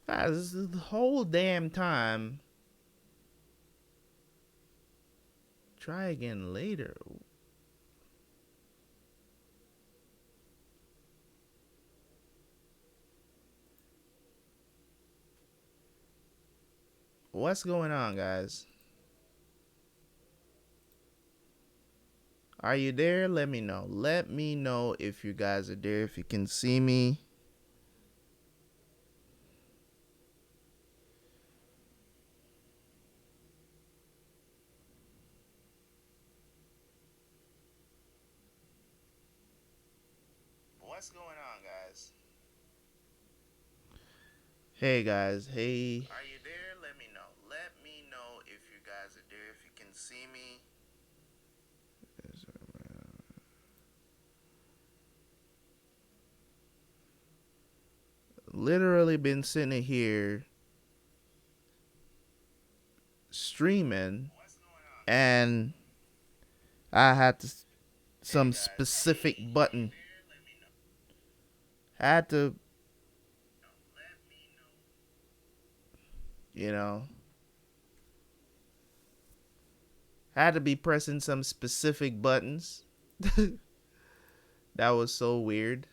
Guys, this is the whole damn time. Try again later. What's going on, guys? Are you there? Let me know. Let me know if you guys are there, if you can see me. What's going on, guys? Hey, guys. Hey. Are you there? Let me know. Let me know if you guys are there, if you can see me. Literally been sitting here streaming, and I had to some specific button. I had to, you know, had to be pressing some specific buttons. That was so weird.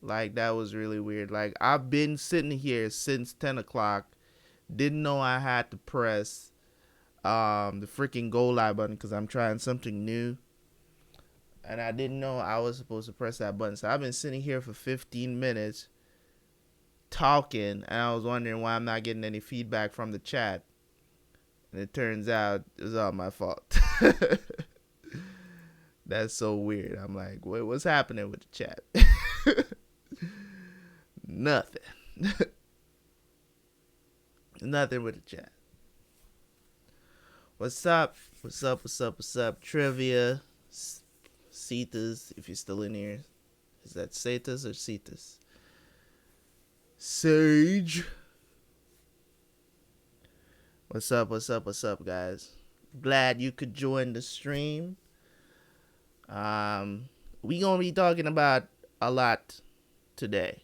Like, that was really weird. Like, I've been sitting here since 10 o'clock. Didn't know I had to press the freaking go live button because I'm trying something new. And I didn't know I was supposed to press that button. So I've been sitting here for 15 minutes talking, and I was wondering why I'm not getting any feedback from the chat. And it turns out it was all my fault. That's so weird. I'm like, what's happening with the chat? Nothing. Nothing with the chat. What's up? What's up? What's up? What's up? Trivia. Cetas, if you're still in here. Is that Cetas or Cetas? Sage. What's up? What's up? What's up, guys? Glad you could join the stream. We gonna be talking about a lot today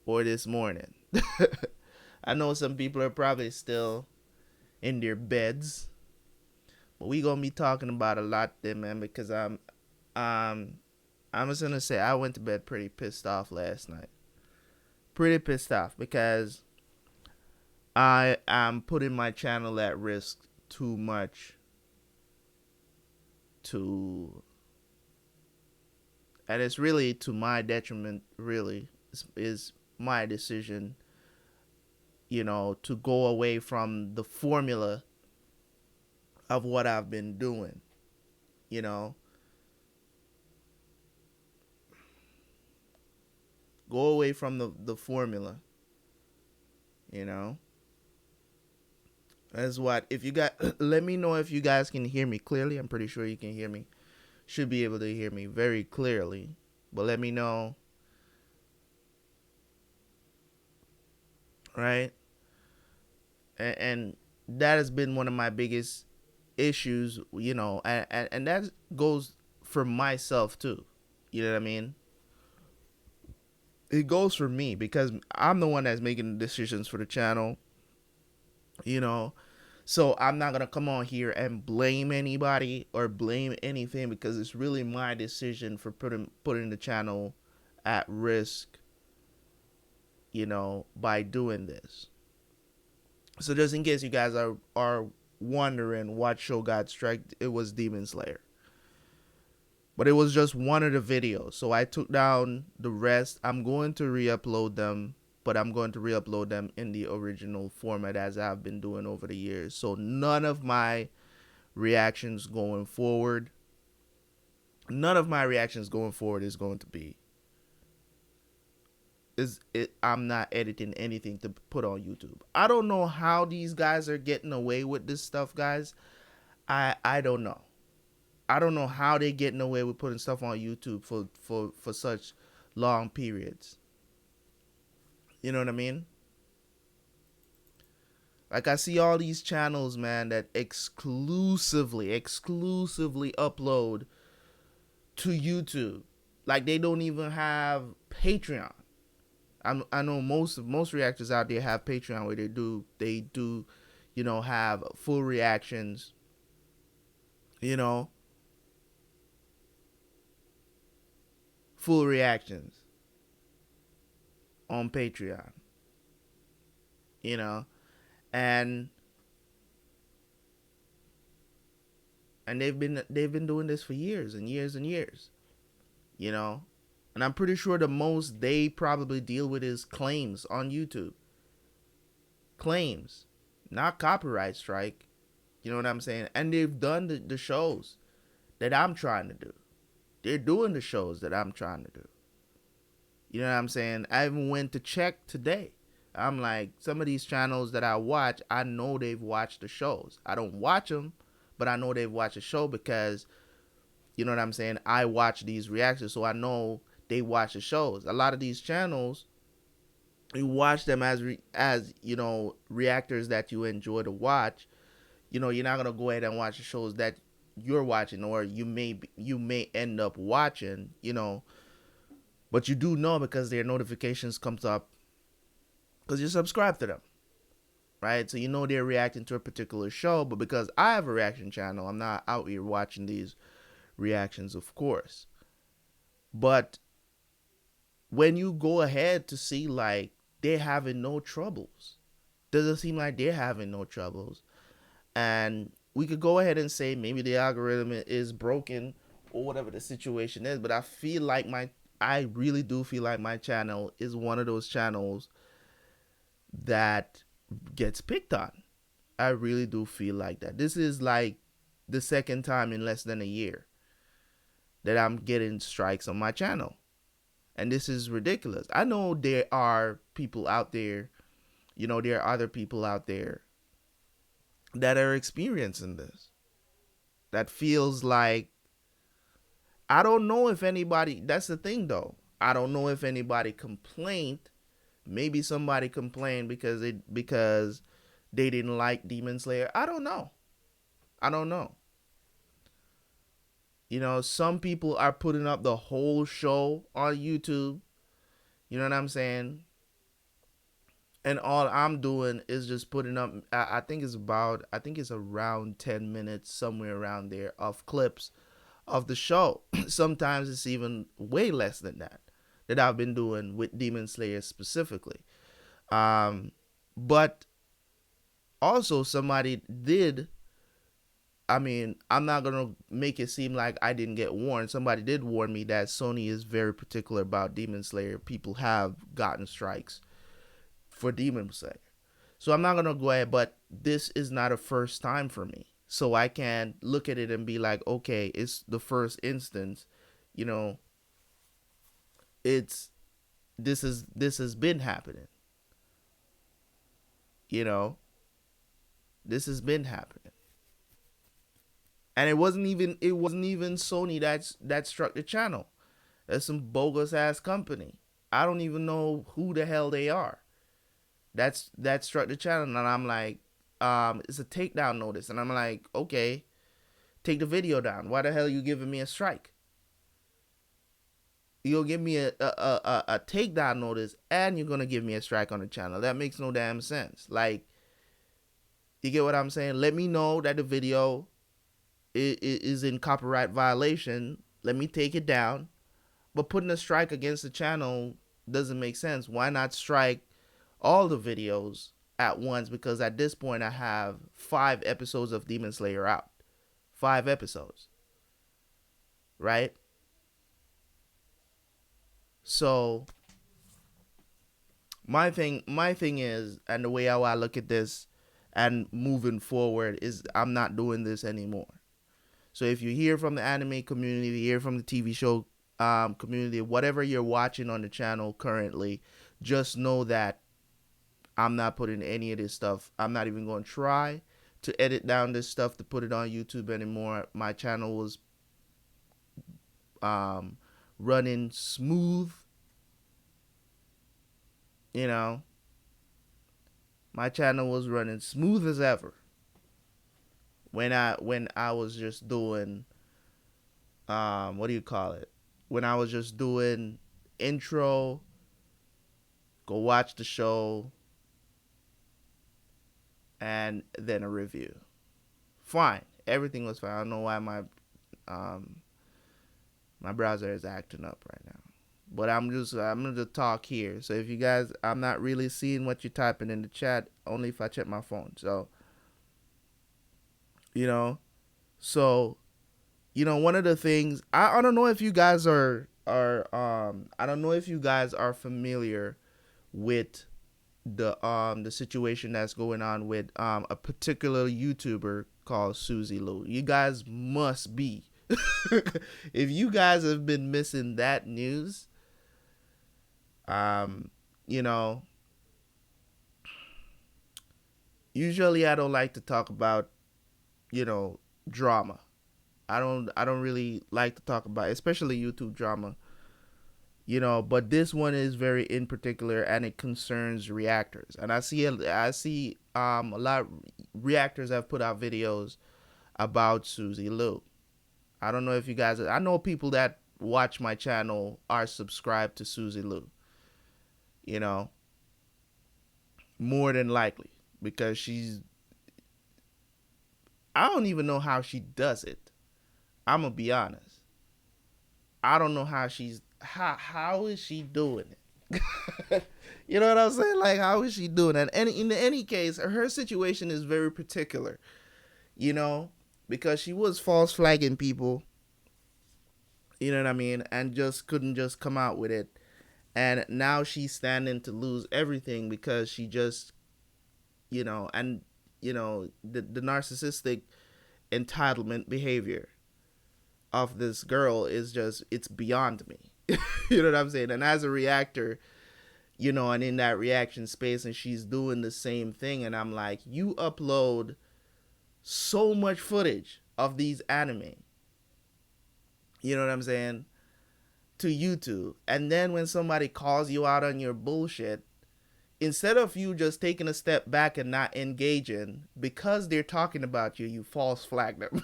or this morning. I know some people are probably still in their beds, but we gonna be talking about a lot there, man. Because I'm just gonna say I went to bed pretty pissed off last night. Pretty pissed off because I am putting my channel at risk too much to, and it's really to my detriment. Really, is my decision, to go away from the formula of what I've been doing. You know, go away from the formula. You know, that's what. If you got, let me know if you guys can hear me clearly. I'm pretty sure you can hear me. Should be able to hear me very clearly, but let me know. Right, and that has been one of my biggest issues. And that goes for myself too. You know what I mean? It goes for me because I'm the one that's making the decisions for the channel. You know, so I'm not gonna come on here and blame anybody or blame anything because it's really my decision for putting the channel at risk. By doing this. So just in case you guys are wondering what show got strike, it was Demon Slayer. But it was just one of the videos. So I took down the rest. I'm going to re-upload them, but I'm going to re-upload them in the original format as I've been doing over the years. So none of my reactions going forward, is going to be I'm not editing anything to put on YouTube. I don't know how these guys are getting away with this stuff, guys. I don't know. I don't know how they're getting away with putting stuff on YouTube for such long periods. You know what I mean? Like, I see all these channels, man, that exclusively upload to YouTube. Like, they don't even have Patreon. I know most reactors out there have Patreon where they do, have full reactions. You know, full reactions on Patreon. You know, and they've been doing this for years and years and years. You know, and I'm pretty sure the most they probably deal with is claims on YouTube. Claims, not copyright strike. You know what I'm saying? And they've done the shows that I'm trying to do. They're doing the shows that I'm trying to do. You know what I'm saying? I even went to check today. I'm like, some of these channels that I watch, I know they've watched the shows. I don't watch them, but I know they've watched the show because, you know what I'm saying? I watch these reactions, so I know they watch the shows. A lot of these channels, you watch them as reactors that you enjoy to watch. You're not gonna go ahead and watch the shows that you're watching, or you may end up watching. But you do know because their notifications comes up because you subscribe to them, right? So they're reacting to a particular show. But because I have a reaction channel, I'm not out here watching these reactions, of course. But when you go ahead to see like they're having no troubles, doesn't seem like they're having no troubles. And we could go ahead and say maybe the algorithm is broken or whatever the situation is, but I really do feel like my channel is one of those channels that gets picked on. I really do feel like that. This is like the second time in less than a year that I'm getting strikes on my channel. And this is ridiculous. I know there are people out there, there are other people out there that are experiencing this. That feels like, I don't know if anybody, that's the thing though. I don't know if anybody complained. Maybe somebody complained because they didn't like Demon Slayer. I don't know. Some people are putting up the whole show on YouTube. You know what I'm saying? And all I'm doing is just putting up, I think it's around 10 minutes, somewhere around there, of clips of the show. Sometimes it's even way less than that I've been doing with Demon Slayer specifically. But also somebody did, I'm not going to make it seem like I didn't get warned. Somebody did warn me that Sony is very particular about Demon Slayer. People have gotten strikes for Demon Slayer. So I'm not going to go ahead, but this is not a first time for me. So I can look at it and be like, okay, it's the first instance, this has been happening. This has been happening. And it wasn't even Sony that struck the channel. That's some bogus ass company. I don't even know who the hell they are. That struck the channel, and I'm like, it's a takedown notice, and I'm like, okay, take the video down. Why the hell are you giving me a strike? You'll give me a takedown notice, and you're gonna give me a strike on the channel. That makes no damn sense. Like, you get what I'm saying? Let me know that the video is in copyright violation. Let me take it down. But putting a strike against the channel doesn't make sense. Why not strike all the videos at once? Because at this point I have 5 episodes of Demon Slayer out. 5 episodes. Right? So my thing is, and the way how I look at this and moving forward, is I'm not doing this anymore. So if you hear from the anime community, you hear from the TV show community, whatever you're watching on the channel currently, just know that I'm not putting any of this stuff. I'm not even going to try to edit down this stuff to put it on YouTube anymore. My channel was running smooth. My channel was running smooth as ever. When I was just doing, what do you call it? When I was just doing intro go watch the show, and then a review. Fine, everything was fine. I don't know why um my browser is acting up right now. But I'm gonna talk here. So if you guys, I'm not really seeing what you're typing in the chat, only if I check my phone. So, you know, so one of the things I don't know if you guys are I don't know if you guys are familiar with the situation that's going on with a particular YouTuber called Suzy Lou. You guys must be. If you guys have been missing that news, you know, usually I don't like to talk about, drama. I don't really like to talk about, especially YouTube drama. But this one is very in particular, and it concerns reactors. And I see a lot of reactors have put out videos about Suzy Lou. I don't know if you guys, I know people that watch my channel are subscribed to Suzy Lou. You know, more than likely, because I don't even know how she does it. I'm gonna be honest. I don't know how is she doing it? You know what I'm saying? Like, how is she doing it? And in any case, her situation is very particular, you know, because she was false flagging people, you know what I mean, and just couldn't just come out with it. And now she's standing to lose everything because she just, and, the narcissistic entitlement behavior of this girl is just, it's beyond me. You know what I'm saying? And as a reactor, and in that reaction space, and she's doing the same thing, and I'm like, you upload so much footage of these anime, you know what I'm saying, to YouTube, and then when somebody calls you out on your bullshit, instead of you just taking a step back and not engaging because they're talking about you, you false flag them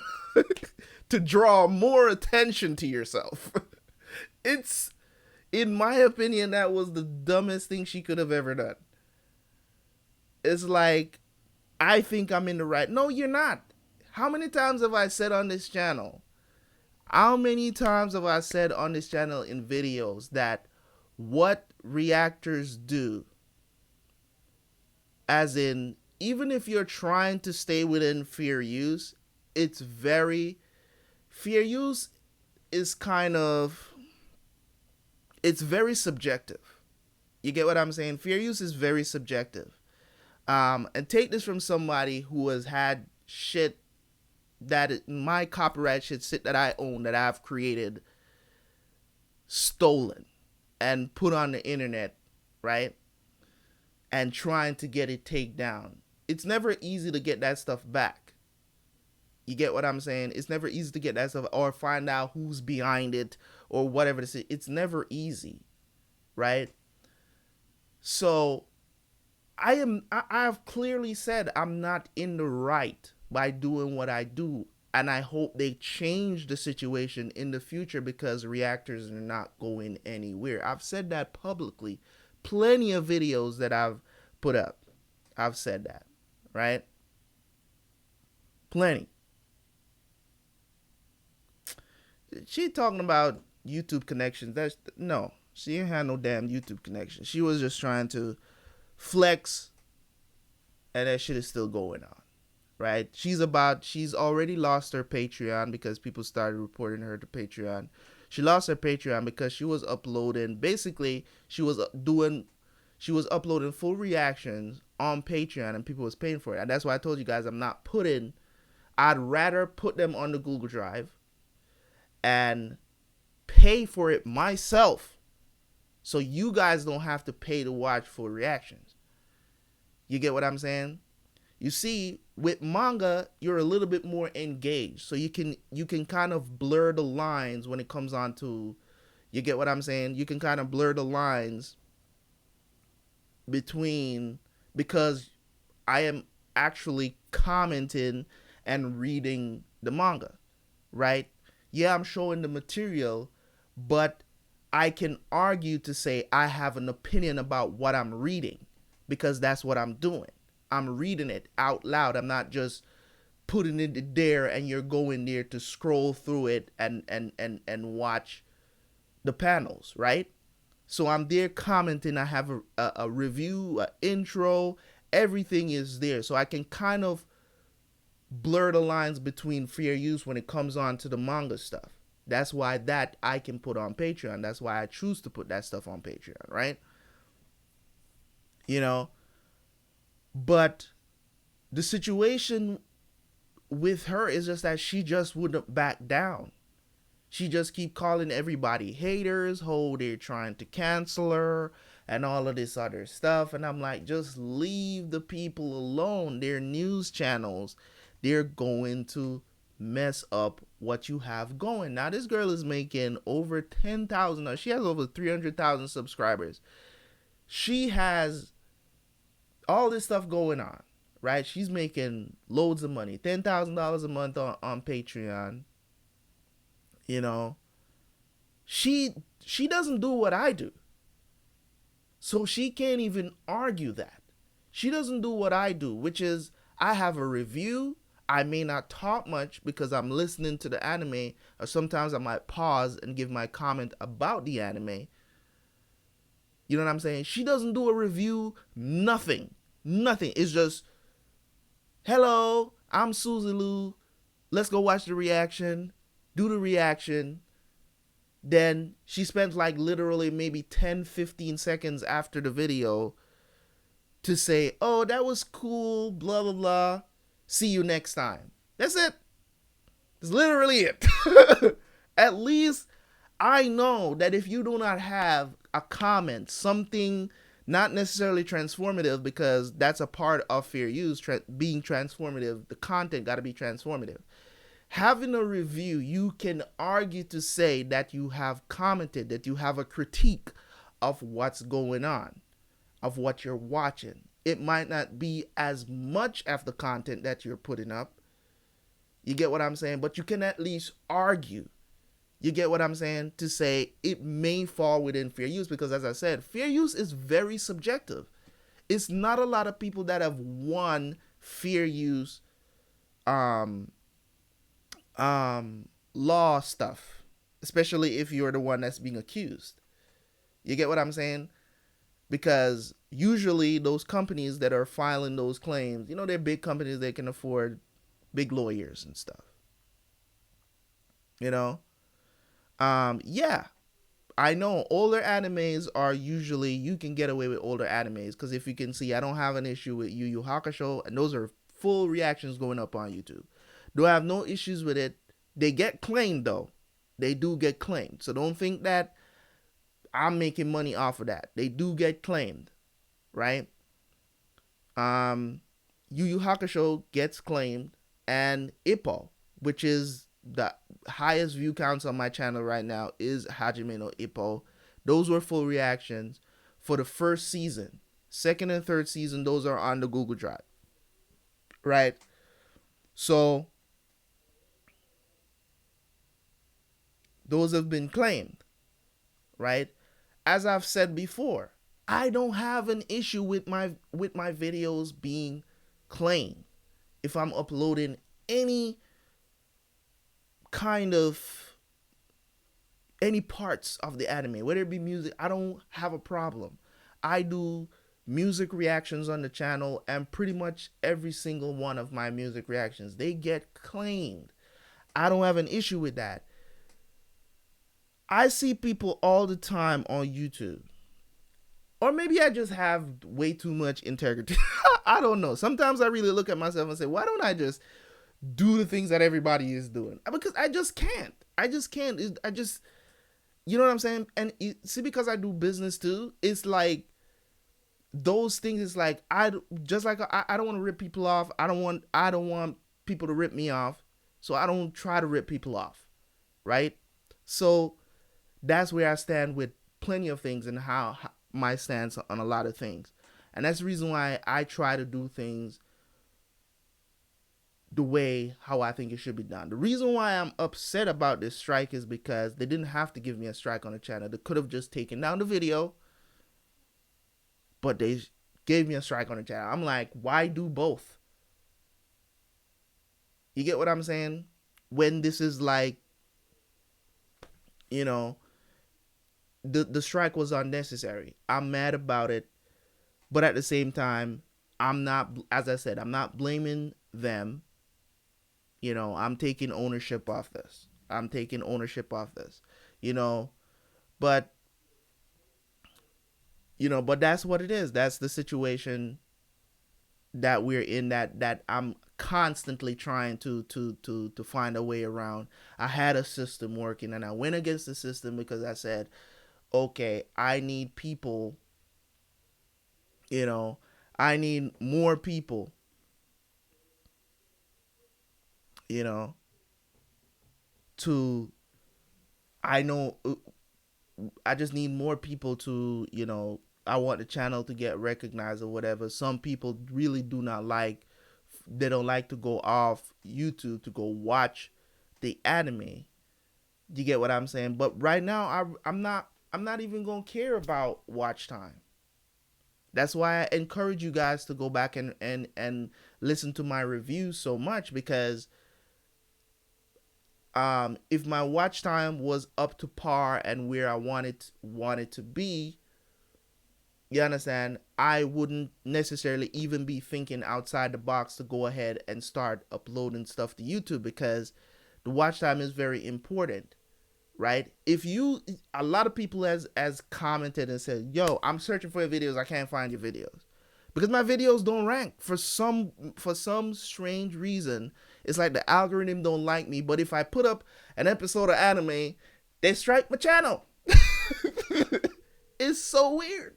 to draw more attention to yourself. It's, in my opinion, that was the dumbest thing she could have ever done. It's like, I think I'm in the right. No, you're not. How many times have I said on this channel? How many times have I said on this channel in videos that what reactors do, as in, even if you're trying to stay within fair use, it's very, fair use is kind of, it's very subjective. You get what I'm saying? Fair use is very subjective. And take this from somebody who has had shit my copyright shit that I own, that I've created, stolen and put on the internet, right? And trying to get it taken down. It's never easy to get that stuff back. You get what I'm saying? It's never easy to get that stuff, or find out who's behind it, or whatever this is. It's never easy, right? So I've clearly said I'm not in the right by doing what I do, and I hope they change the situation in the future, because reactors are not going anywhere. I've said that publicly. Plenty of videos that I've put up, I've said that, right? Plenty. She talking about YouTube connections. No, she ain't had no damn YouTube connection. She was just trying to flex, and that shit is still going on, right? She's already lost her Patreon because people started reporting her to Patreon. She lost her Patreon because she was uploading, basically she was uploading full reactions on Patreon, and people was paying for it. And that's why I told you guys I'd rather put them on the Google Drive and pay for it myself, so you guys don't have to pay to watch full reactions. You get what I'm saying? You see, with manga, you're a little bit more engaged, so you can kind of blur the lines when it comes on to, you get what I'm saying? You can kind of blur the lines between, because I am actually commenting and reading the manga, right? Yeah, I'm showing the material, but I can argue to say I have an opinion about what I'm reading, because that's what I'm doing. I'm reading it out loud. I'm not just putting it there and you're going there to scroll through it and watch the panels, right? So I'm there commenting. I have a review, an intro, everything is there. So I can kind of blur the lines between fair use when it comes on to the manga stuff. That's why that I can put on Patreon. That's why I choose to put that stuff on Patreon, right? You know, but the situation with her is just that she just wouldn't back down. She just keep calling everybody haters, they're trying to cancel her and all of this other stuff. And I'm like, just leave the people alone. They're news channels. They're going to mess up what you have going. Now this girl is making over 10,000. She has over 300,000 subscribers. She has all this stuff going on, right? She's making loads of money, $10,000 a month on Patreon. You know, she doesn't do what I do, so she can't even argue that. She doesn't do what I do, which is I have a review. I may not talk much because I'm listening to the anime, or sometimes I might pause and give my comment about the anime. You know what I'm saying? She doesn't do a review, nothing. It's just, hello, I'm Susie Lou. Let's go watch the reaction. Do the reaction. Then she spends like literally maybe 10-15 seconds after the video to say, oh, that was cool, blah, blah, blah. See you next time. That's it. That's literally it. At least I know that if you do not have a comment, something not necessarily transformative, because that's a part of fair use, being transformative, the content got to be transformative. Having a review, you can argue to say that you have commented, that you have a critique of what's going on, of what you're watching. It might not be as much of the content that you're putting up. You get what I'm saying? But you can at least argue. You get what I'm saying? To say it may fall within fair use, because as I said, fair use is very subjective. It's not a lot of people that have won fair use law stuff, especially if you're the one that's being accused. You get what I'm saying? Because usually those companies that are filing those claims, you know, they're big companies. They can afford big lawyers and stuff. You know? Yeah, I know older animes are usually, you can get away with older animes, because if you can see, I don't have an issue with Yu Yu Hakusho, and those are full reactions going up on YouTube. Do I have no issues with it? They get claimed though. They do get claimed. So don't think that I'm making money off of that. They do get claimed, right? Yu Yu Hakusho gets claimed, and Ippo, which is the highest view counts on my channel right now, is Hajime no Ippo. Those were full reactions for the first season. Second and third season, those are on the Google Drive, right? So those have been claimed, right? As I've said before, I don't have an issue with my videos being claimed if I'm uploading any kind of any parts of the anime, whether it be music. I don't have a problem. I do music reactions on the channel, and pretty much every single one of my music reactions, they get claimed. I don't have an issue with that. I see people all the time on YouTube, or maybe I just have way too much integrity. I don't know. Sometimes I really look at myself and say, why don't I just do the things that everybody is doing? Because I just can't. I just, you know what I'm saying? And see, because I do business too, it's like those things is like, I don't want to rip people off. I don't want people to rip me off. So I don't try to rip people off. Right? So that's where I stand with plenty of things, and how my stance on a lot of things. And that's the reason why I try to do things the way how I think it should be done. The reason why I'm upset about this strike is because they didn't have to give me a strike on the channel. They could have just taken down the video, but they gave me a strike on the channel. I'm like, why do both? You get what I'm saying? When this is like, you know, the strike was unnecessary. I'm mad about it, but at the same time, I'm not, as I said, I'm not blaming them. I'm taking ownership of this. I'm taking ownership of this. You know, but but that's what it is. That's the situation that we're in, that I'm constantly trying to find a way around. I had a system working and I went against the system because I said, okay, I need people, I need more people, you know, to, I know, I just need more people to, I want the channel to get recognized or whatever. Some people really do not like, they don't like to go off YouTube to go watch the anime. You get what I'm saying? But right now, I'm not even gonna care about watch time. That's why I encourage you guys to go back and listen to my reviews so much, because if my watch time was up to par and where I wanted to be, you understand, I wouldn't necessarily even be thinking outside the box to go ahead and start uploading stuff to YouTube, because the watch time is very important, right? A lot of people has commented and said, yo, I'm searching for your videos, I can't find your videos because my videos don't rank for some strange reason. It's like the algorithm don't like me, but if I put up an episode of anime, they strike my channel. It's so weird.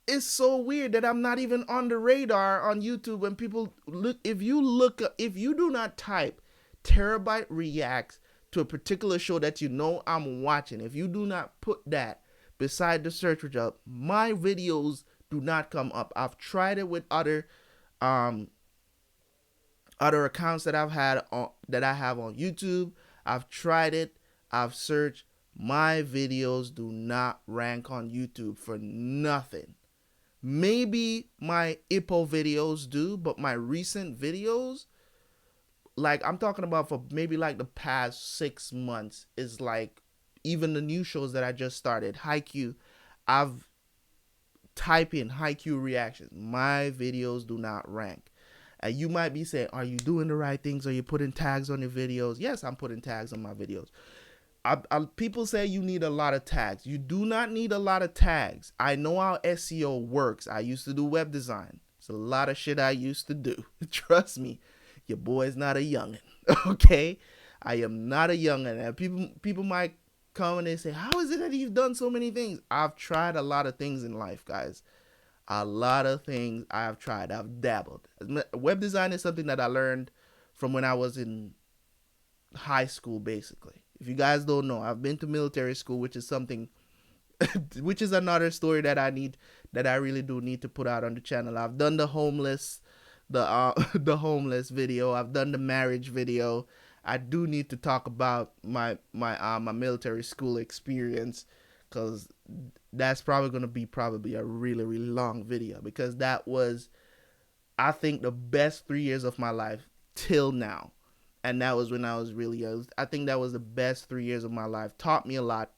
It's so weird that I'm not even on the radar on YouTube when people look. If you do not type Terabyte reacts to a particular show that I'm watching, if you do not put that beside the search result, my videos do not come up. I've tried it with other accounts that I have on YouTube. I've tried it. I've searched. My videos do not rank on YouTube for nothing. Maybe my Ippo videos do, but my recent videos, like I'm talking about for maybe like the past 6 months, is like even the new shows that I just started, Haikyuu, I've typed in Haikyuu reactions. My videos do not rank. And you might be saying, are you doing the right things? Are you putting tags on your videos? Yes, I'm putting tags on my videos. People say you need a lot of tags. You do not need a lot of tags. I know how SEO works. I used to do web design. It's a lot of shit I used to do. Trust me, your boy's not a youngin'. Okay, I am not a youngin'. And people might come and they say, "How is it that you've done so many things?" I've tried a lot of things in life, guys. A lot of things I've tried. I've dabbled. Web design is something that I learned from when I was in high school, basically. If you guys don't know, I've been to military school, which is something, which is another story that I really do need to put out on the channel. I've done the homeless, the homeless video. I've done the marriage video. I do need to talk about my military school experience, because that's probably going to be a really, really long video, because that was, I think, the best 3 years of my life till now. And that was when I was really young. I think that was the best 3 years of my life. Taught me a lot.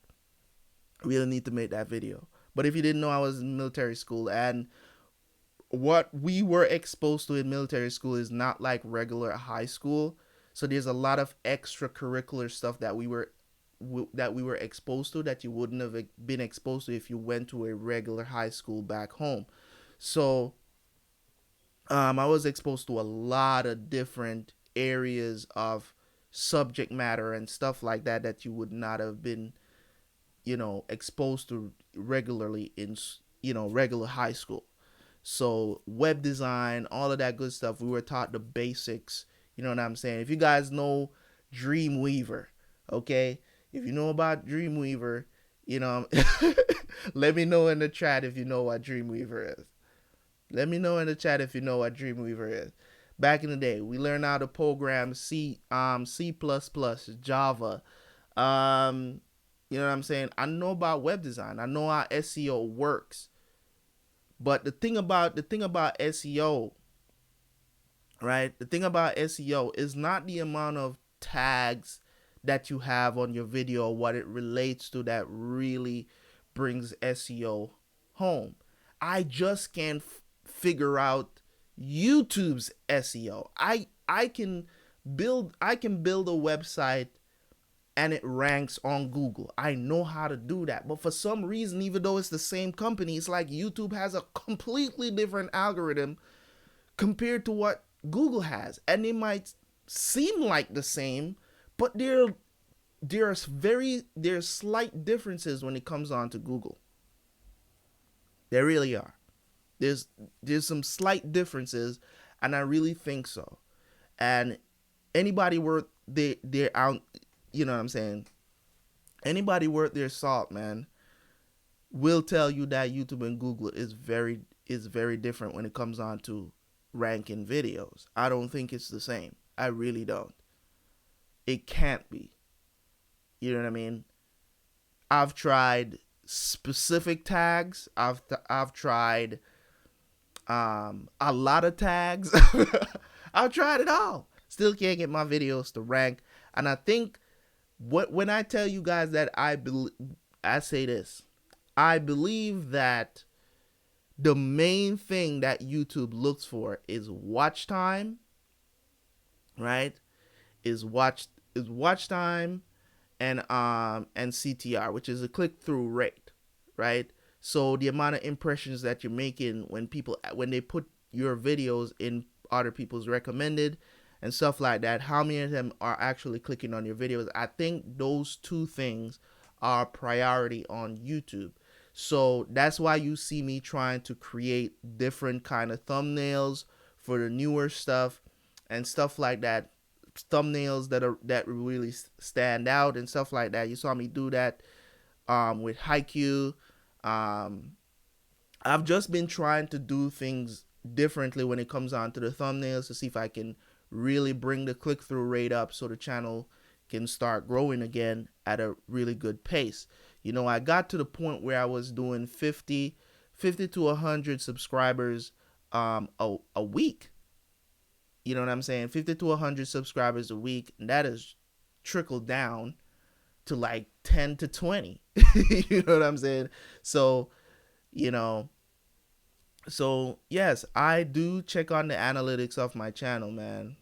Really need to make that video. But if you didn't know, I was in military school, and what we were exposed to in military school is not like regular high school. So there's a lot of extracurricular stuff that we were exposed to that you wouldn't have been exposed to if you went to a regular high school back home. So I was exposed to a lot of different areas of subject matter and stuff like that you would not have been, exposed to regularly in, regular high school. So web design, all of that good stuff, we were taught the basics. You know what I'm saying? If you guys know Dreamweaver, okay? If you know about Dreamweaver, let me know in the chat if you know what Dreamweaver is. Let me know in the chat if you know what Dreamweaver is. Back in the day, we learned how to program C++, Java. Um, you know what I'm saying? I know about web design. I know how SEO works. But the thing about SEO, right? The thing about SEO is not the amount of tags that you have on your video, what it relates to, that really brings SEO home. I just can't figure out YouTube's SEO. I can build a website and it ranks on Google. I know how to do that. But for some reason, even though it's the same company, it's like YouTube has a completely different algorithm compared to what Google has. And they might seem like the same, but there's slight differences when it comes on to Google. There really are. There's there's some slight differences, and I really think so. And anybody worth their out, you know what I'm saying? Anybody worth their salt, man, will tell you that YouTube and Google is very different when it comes on to ranking videos. I don't think it's the same. I really don't. It can't be. You know what I mean? I've tried specific tags. I've tried a lot of tags. I've tried it all. Still can't get my videos to rank. And I think when I tell you guys that I say this, I believe that the main thing that YouTube looks for is watch time, right? Is watch time and CTR, which is a click through rate, right? So the amount of impressions that you're making when they put your videos in other people's recommended and stuff like that, how many of them are actually clicking on your videos? I think those two things are priority on YouTube. So that's why you see me trying to create different kind of thumbnails for the newer stuff and stuff like that. Thumbnails that really stand out and stuff like that. You saw me do that with Haikyuu. Um, I've just been trying to do things differently when it comes on to the thumbnails to see if I can really bring the click through rate up so the channel can start growing again at a really good pace. I got to the point where I was doing 50 to 100 subscribers a week. You know what I'm saying? 50 to 100 subscribers a week. And that has trickled down to like 10 to 20. You know what I'm saying? So, you know, yes, I do check on the analytics of my channel, man.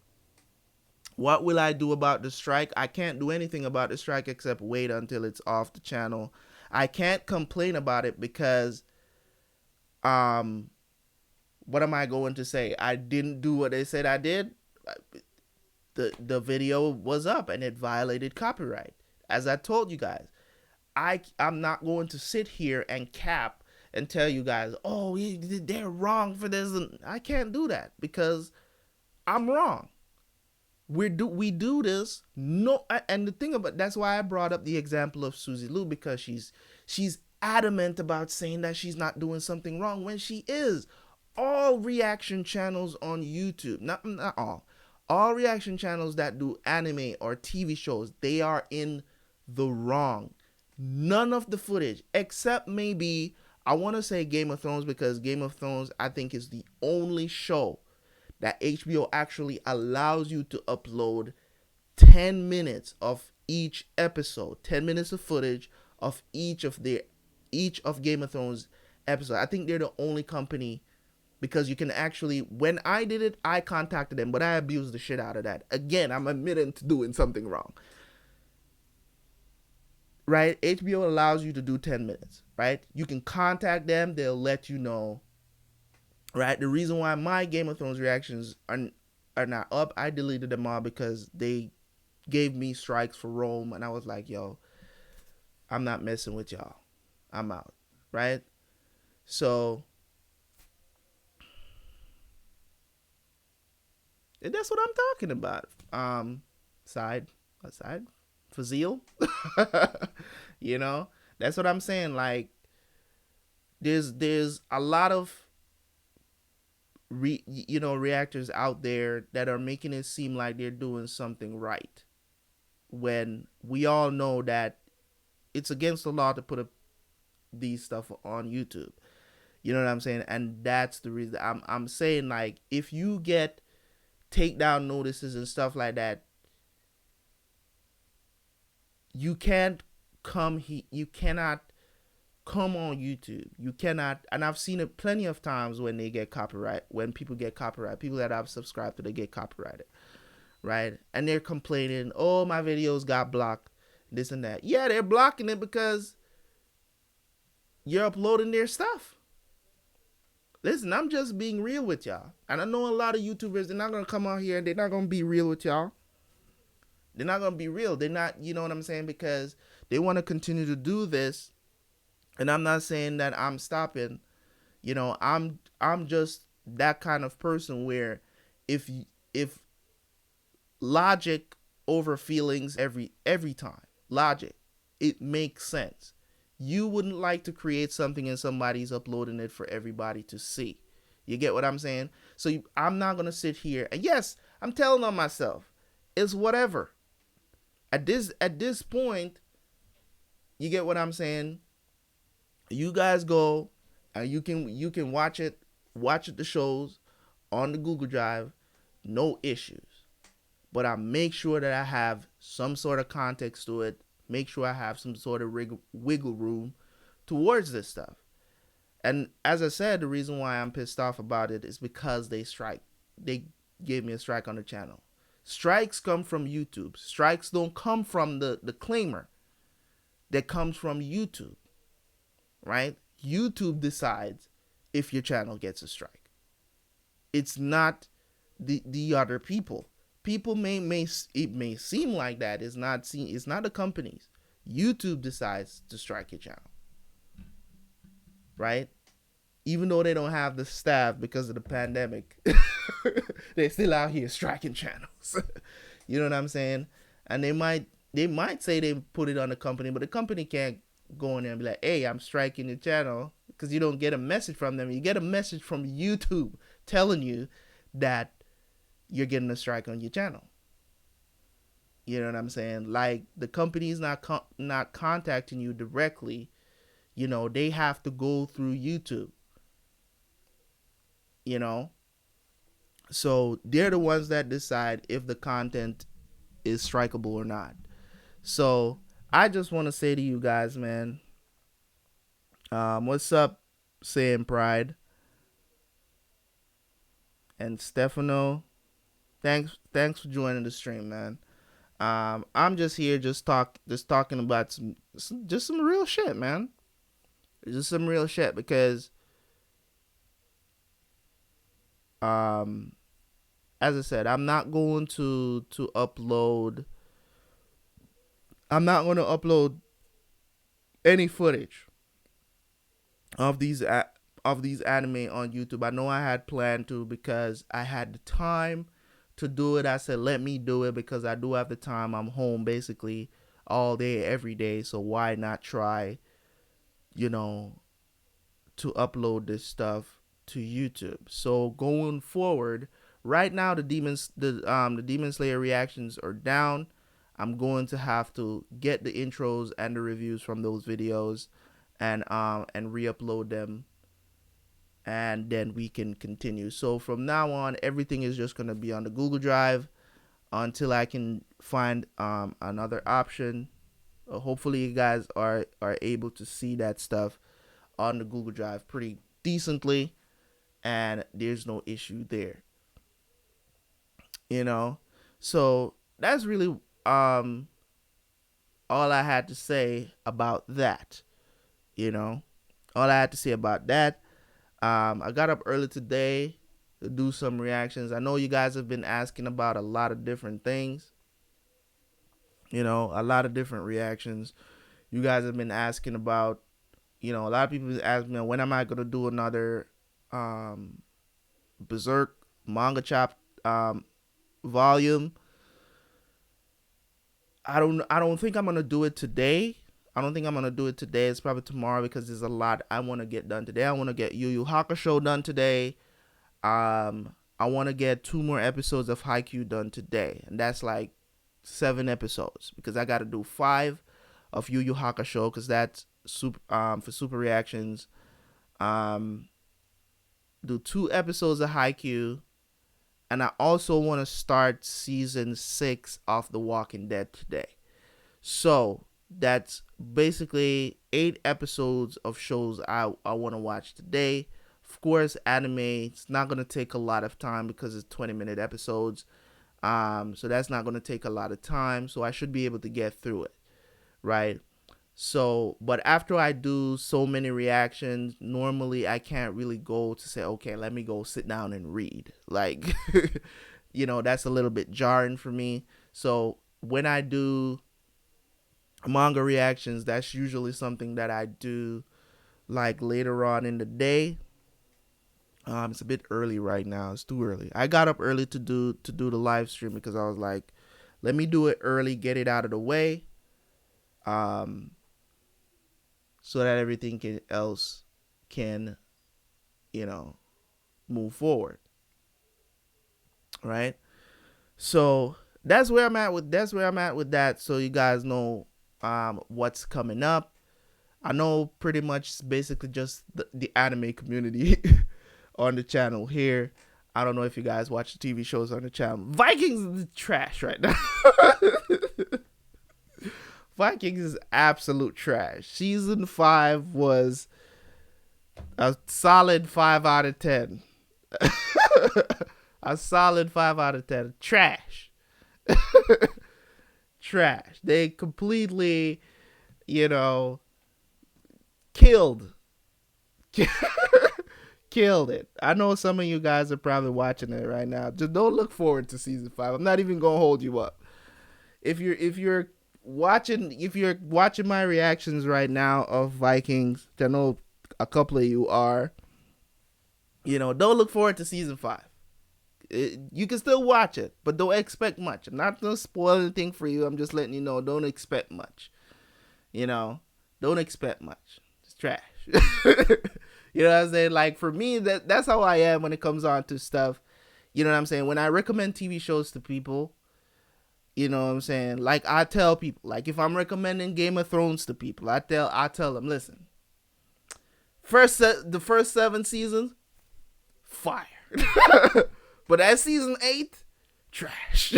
What will I do about the strike? I can't do anything about the strike except wait until it's off the channel. I can't complain about it because what am I going to say? I didn't do what they said I did. The video was up and it violated copyright. As I told you guys, I'm not going to sit here and cap and tell you guys, oh, they're wrong for this. And I can't do that because I'm wrong. We do this no, and the thing about that's why I brought up the example of Suzy Lu, because she's adamant about saying that she's not doing something wrong when she is. All reaction channels on YouTube, not all reaction channels that do anime or TV shows, they are in the wrong. None of the footage, except maybe I want to say Game of Thrones, because Game of Thrones I think is the only show that HBO actually allows you to upload 10 minutes of each episode, 10 minutes of footage of each of Game of Thrones episode. I think they're the only company, because you can actually, when I did it, I contacted them, but I abused the shit out of that. Again, I'm admitting to doing something wrong. Right? HBO allows you to do 10 minutes, right? You can contact them, they'll let you know. Right? The reason why my Game of Thrones reactions are not up, I deleted them all because they gave me strikes for Rome, and I was like, yo, I'm not messing with y'all. I'm out. Right? So that's what I'm talking about. Side Fazil. That's what I'm saying. Like, there's a lot of reactors out there that are making it seem like they're doing something right, when we all know that it's against the law to put these stuff on YouTube. You know what I'm saying? And that's the reason I'm saying, like, if you get takedown notices and stuff like that, you can't you cannot come on YouTube. You cannot, and I've seen it plenty of times when they get copyright, when people get copyright, people that I've subscribed to, they get copyrighted, right? And they're complaining, oh, my videos got blocked, this and that. Yeah, they're blocking it because you're uploading their stuff. Listen, I'm just being real with y'all. And I know a lot of YouTubers, they're not going to come out here and they're not going to be real with y'all. They're not going to be real. They're not, you know what I'm saying? Because they want to continue to do this. And I'm not saying that I'm stopping. You know, I'm just that kind of person where if logic over feelings every time, logic, it makes sense. You wouldn't like to create something and somebody's uploading it for everybody to see. You get what I'm saying? So I'm not going to sit here. And yes, I'm telling on myself. It's whatever. At this point, you get what I'm saying? You guys go and you can watch the shows on the Google Drive, no issues. But I make sure that I have some sort of context to it. Make sure I have some sort of wiggle room towards this stuff. And as I said, the reason why I'm pissed off about it is because they gave me a strike on the channel. Strikes come from YouTube. Strikes don't come from the claimer. That comes from YouTube, right? YouTube decides if your channel gets a strike. It's not the other people. People it may seem like that. It's not the companies. YouTube decides to strike your channel, right? Even though they don't have the staff because of the pandemic, they're still out here striking channels. You know what I'm saying? And they might say they put it on the company, but the company can't go in there and be like, hey, I'm striking your channel, because you don't get a message from them. You get a message from YouTube telling you that you're getting a strike on your channel. You know what I'm saying? Like, the company's not contacting you directly. You know, they have to go through YouTube. You know? So they're the ones that decide if the content is strikeable or not. So I just want to say to you guys, man, what's up, Saying Pride and Stefano? Thanks for joining the stream, man. I'm just here just talking about some real shit, man. Just some real shit, because as I said, I'm not going to upload. I'm not going to upload any footage of these anime on YouTube. I know I had planned to, because I had the time to do it. I said, let me do it because I do have the time. I'm home basically all day, every day. So why not try, you know, to upload this stuff to YouTube? So going forward, right now the Demon Slayer reactions are down. I'm going to have to get the intros and the reviews from those videos and re-upload them, and then we can continue. So from now on, everything is just going to be on the Google Drive until I can find another option. Hopefully you guys are able to see that stuff on the Google Drive pretty decently, and there's no issue there. You know, so that's really all I had to say about that. You know, all I had to say about that. I got up early today to do some reactions. I know you guys have been asking about a lot of different things. You know, a lot of different reactions. You guys have been asking about, you know, a lot of people ask me, when am I going to do another Berserk Manga Chop volume? I don't think I'm going to do it today. It's probably tomorrow, because there's a lot I want to get done today. I want to get Yu Yu Hakusho done today. I want to get 2 more episodes of Haikyuu done today, and that's like 7 episodes because I got to do 5 of Yu Yu Hakusho because that's for super reactions. Um, do 2 episodes of Haikyuu, and I also want to start season 6 of The Walking Dead today. So that's basically 8 episodes of shows I want to watch today. Of course, anime, it's not going to take a lot of time because it's 20-minute episodes. So that's not going to take a lot of time. So I should be able to get through it, right? So, but after I do so many reactions, normally I can't really go to say, okay, let me go sit down and read. Like, that's a little bit jarring for me. So when I do manga reactions, that's usually something that I do like later on in the day. It's a bit early right now. It's too early. I got up early to do the live stream because I was like, let me do it early, get it out of the way, so that everything else can, move forward. Right. So that's where I'm at with that. So you guys know what's coming up. I know pretty much basically just the anime community on the channel here. I don't know if you guys watch the TV shows on the channel. Vikings is trash right now. Vikings is absolute trash. Season 5 was a solid 5 out of 10. A solid 5 out of 10. Trash. Trash. They completely, killed it. I know some of you guys are probably watching it right now. Just don't look forward to season 5. I'm not even gonna hold you up. If you're watching my reactions right now of Vikings, I know a couple of you are. Don't look forward to season 5. You can still watch it, but don't expect much. I'm not gonna spoil anything for you. I'm just letting you know. Don't expect much. Don't expect much. It's trash. You know what I'm saying? Like for me, that's how I am when it comes on to stuff. You know what I'm saying? When I recommend TV shows to people, you know what I'm saying? Like I tell people, like if I'm recommending Game of Thrones to people, I tell them, listen, the first 7 seasons, fire. But that season 8, trash.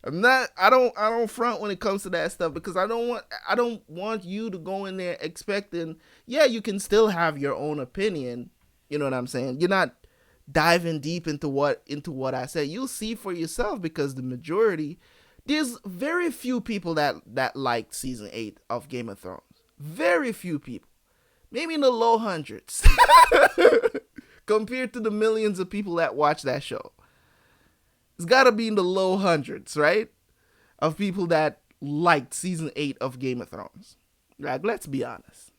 I don't front when it comes to that stuff because I don't want you to go in there expecting, yeah, you can still have your own opinion. You know what I'm saying? You're not diving deep into what I said. You'll see for yourself because the majority, there's very few people that liked season 8 of Game of Thrones. Very few people. Maybe in the low hundreds. Compared to the millions of people that watch that show. It's got to be in the low hundreds, right? Of people that liked season 8 of Game of Thrones. Like, let's be honest.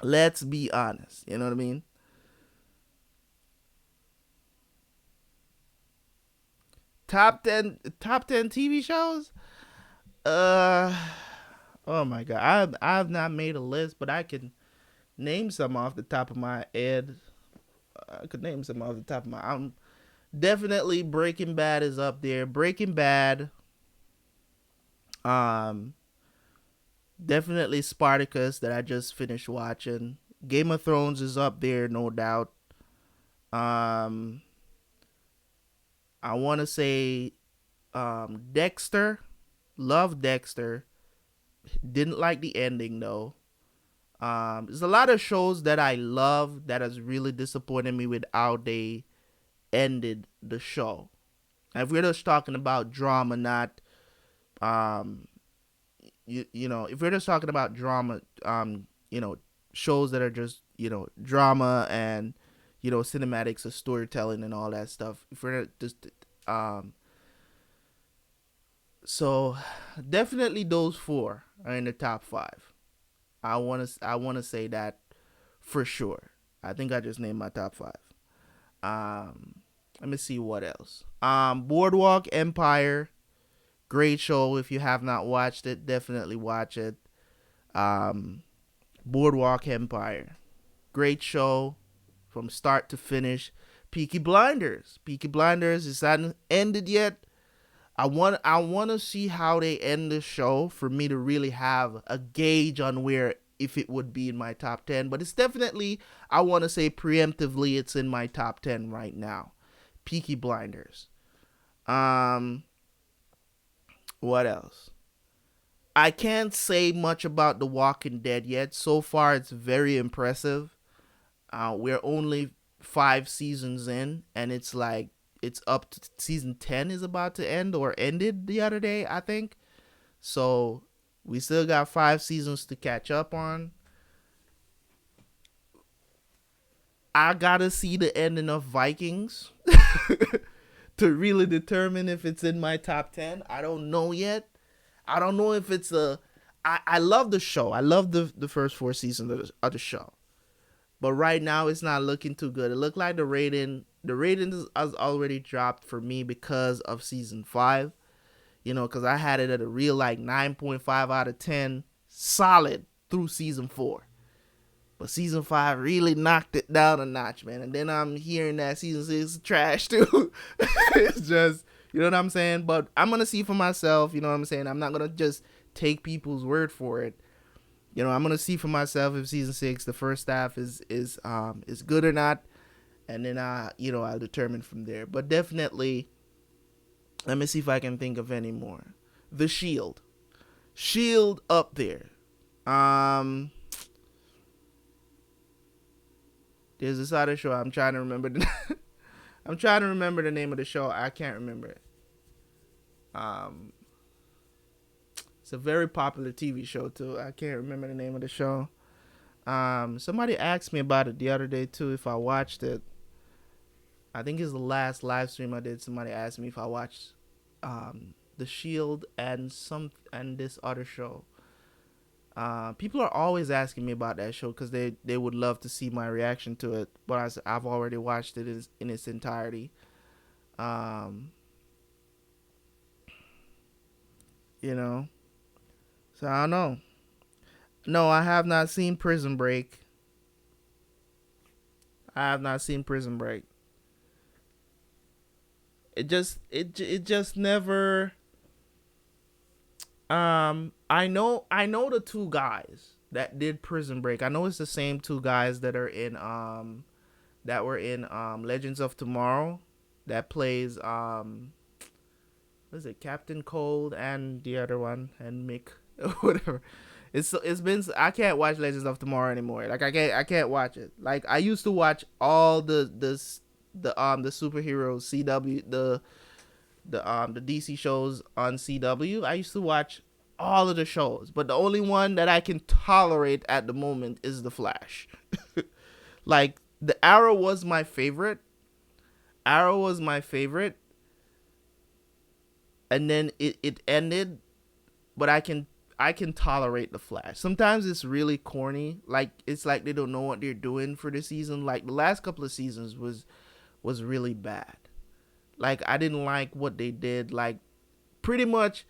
Let's be honest. You know what I mean? Top 10 TV shows? Oh my god. I've not made a list, but I can name some off the top of my head. Definitely Breaking Bad is up there. Breaking Bad. Definitely Spartacus that I just finished watching. Game of Thrones is up there, no doubt. I want to say Dexter. Love Dexter. Didn't like the ending though. There's a lot of shows that I love that has really disappointed me with how they ended the show. And if we're just talking about drama, not if we're just talking about drama, shows that are just drama and cinematics of storytelling and all that stuff. If we're just so definitely those 4 are in the top 5. I want to say that for sure. I think I just named my top 5. Let me see what else. Boardwalk Empire, great show. If you have not watched it, definitely watch it. Boardwalk Empire, great show. from start to finish. Peaky Blinders. Peaky Blinders is not ended yet. I want to see how they end the show for me to really have a gauge on where if it would be in my top 10, but it's definitely, I want to say preemptively, it's in my top 10 right now. Peaky Blinders. Um what else? I can't say much about The Walking Dead yet. So far it's very impressive. We're only 5 seasons in, and it's like it's up to season 10 is about to end or ended the other day, I think. So we still got 5 seasons to catch up on. I gotta see the ending of Vikings to really determine if it's in my top 10. I don't know yet. I don't know if it's a. I love the show. I love the first 4 seasons of the show. But right now, it's not looking too good. It looked like the rating has already dropped for me because of season 5. Because I had it at a real like 9.5 out of 10, solid through season 4. But season 5 really knocked it down a notch, man. And then I'm hearing that season 6 is trash too. It's just, you know what I'm saying? But I'm gonna see for myself. You know what I'm saying? I'm not gonna just take people's word for it. I'm gonna see for myself if season 6, the first half is good or not, and then I'll determine from there. But definitely, let me see if I can think of any more. The Shield up there. There's this other show I'm trying to remember. I'm trying to remember the name of the show. I can't remember it. It's a very popular TV show too. I can't remember the name of the show. Somebody asked me about it the other day too if I watched it. I think it's the last live stream I did. Somebody asked me if I watched The Shield and this other show. People are always asking me about that show because they would love to see my reaction to it. But I've already watched it in its entirety. You know. So I don't know. No, I have not seen Prison Break. I have not seen Prison Break. It just never. I know the two guys that did Prison Break. I know it's the same two guys that were in Legends of Tomorrow, that plays what is it, Captain Cold and the other one, and Mick whatever. It's been, I can't watch Legends of Tomorrow anymore. Like I can't watch it. Like I used to watch all the superheroes CW, the DC shows on CW. I used to watch all of the shows, but the only one that I can tolerate at the moment is The Flash. Like the Arrow was my favorite. And then it ended, but I can tolerate The Flash. Sometimes it's really corny. Like it's like they don't know what they're doing for the season. Like the last couple of seasons was really bad. Like I didn't like what they did. Like pretty much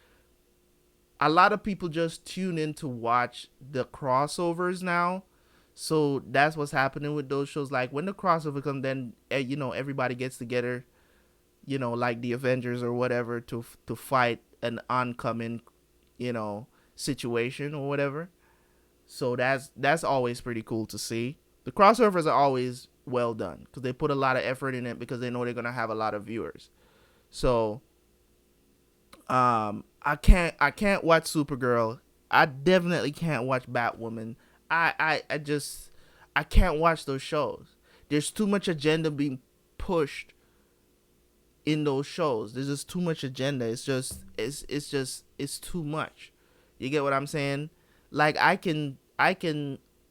a lot of people just tune in to watch the crossovers now. So that's what's happening with those shows. Like when the crossover comes, then everybody gets together, like the Avengers or whatever, to fight an oncoming, situation or whatever. So that's always pretty cool to see. The crossovers are always well done because they put a lot of effort in it because they know they're gonna have a lot of viewers. So I can't watch Supergirl. I definitely can't watch Batwoman. I can't watch those shows. There's too much agenda being pushed in those shows. There's just too much agenda. It's too much. You get what I'm saying? Like I can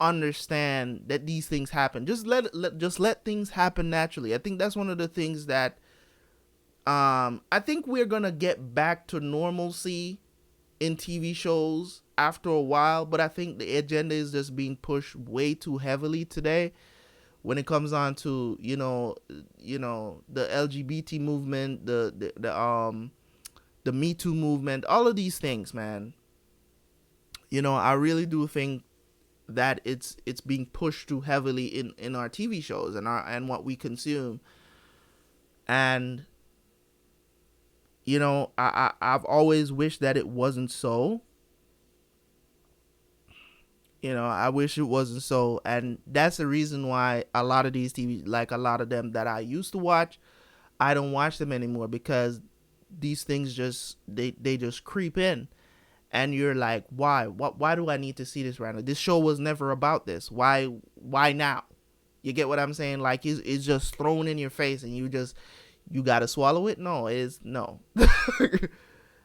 understand that these things happen. Just let things happen naturally. I think that's one of the things that I think we're gonna get back to normalcy in TV shows after a while, but I think the agenda is just being pushed way too heavily today when it comes on to the LGBT movement, the Me Too movement, all of these things, man. I really do think that it's being pushed too heavily in our TV shows and what we consume. And I've always wished that it wasn't so. I wish it wasn't so, and that's the reason why a lot of these TV, like a lot of them that I used to watch, I don't watch them anymore, because these things just they just creep in, and you're like, why do I need to see this right now? This show was never about this. Why now? You get what I'm saying? Like, it's just thrown in your face, and you gotta swallow it. No, it's no.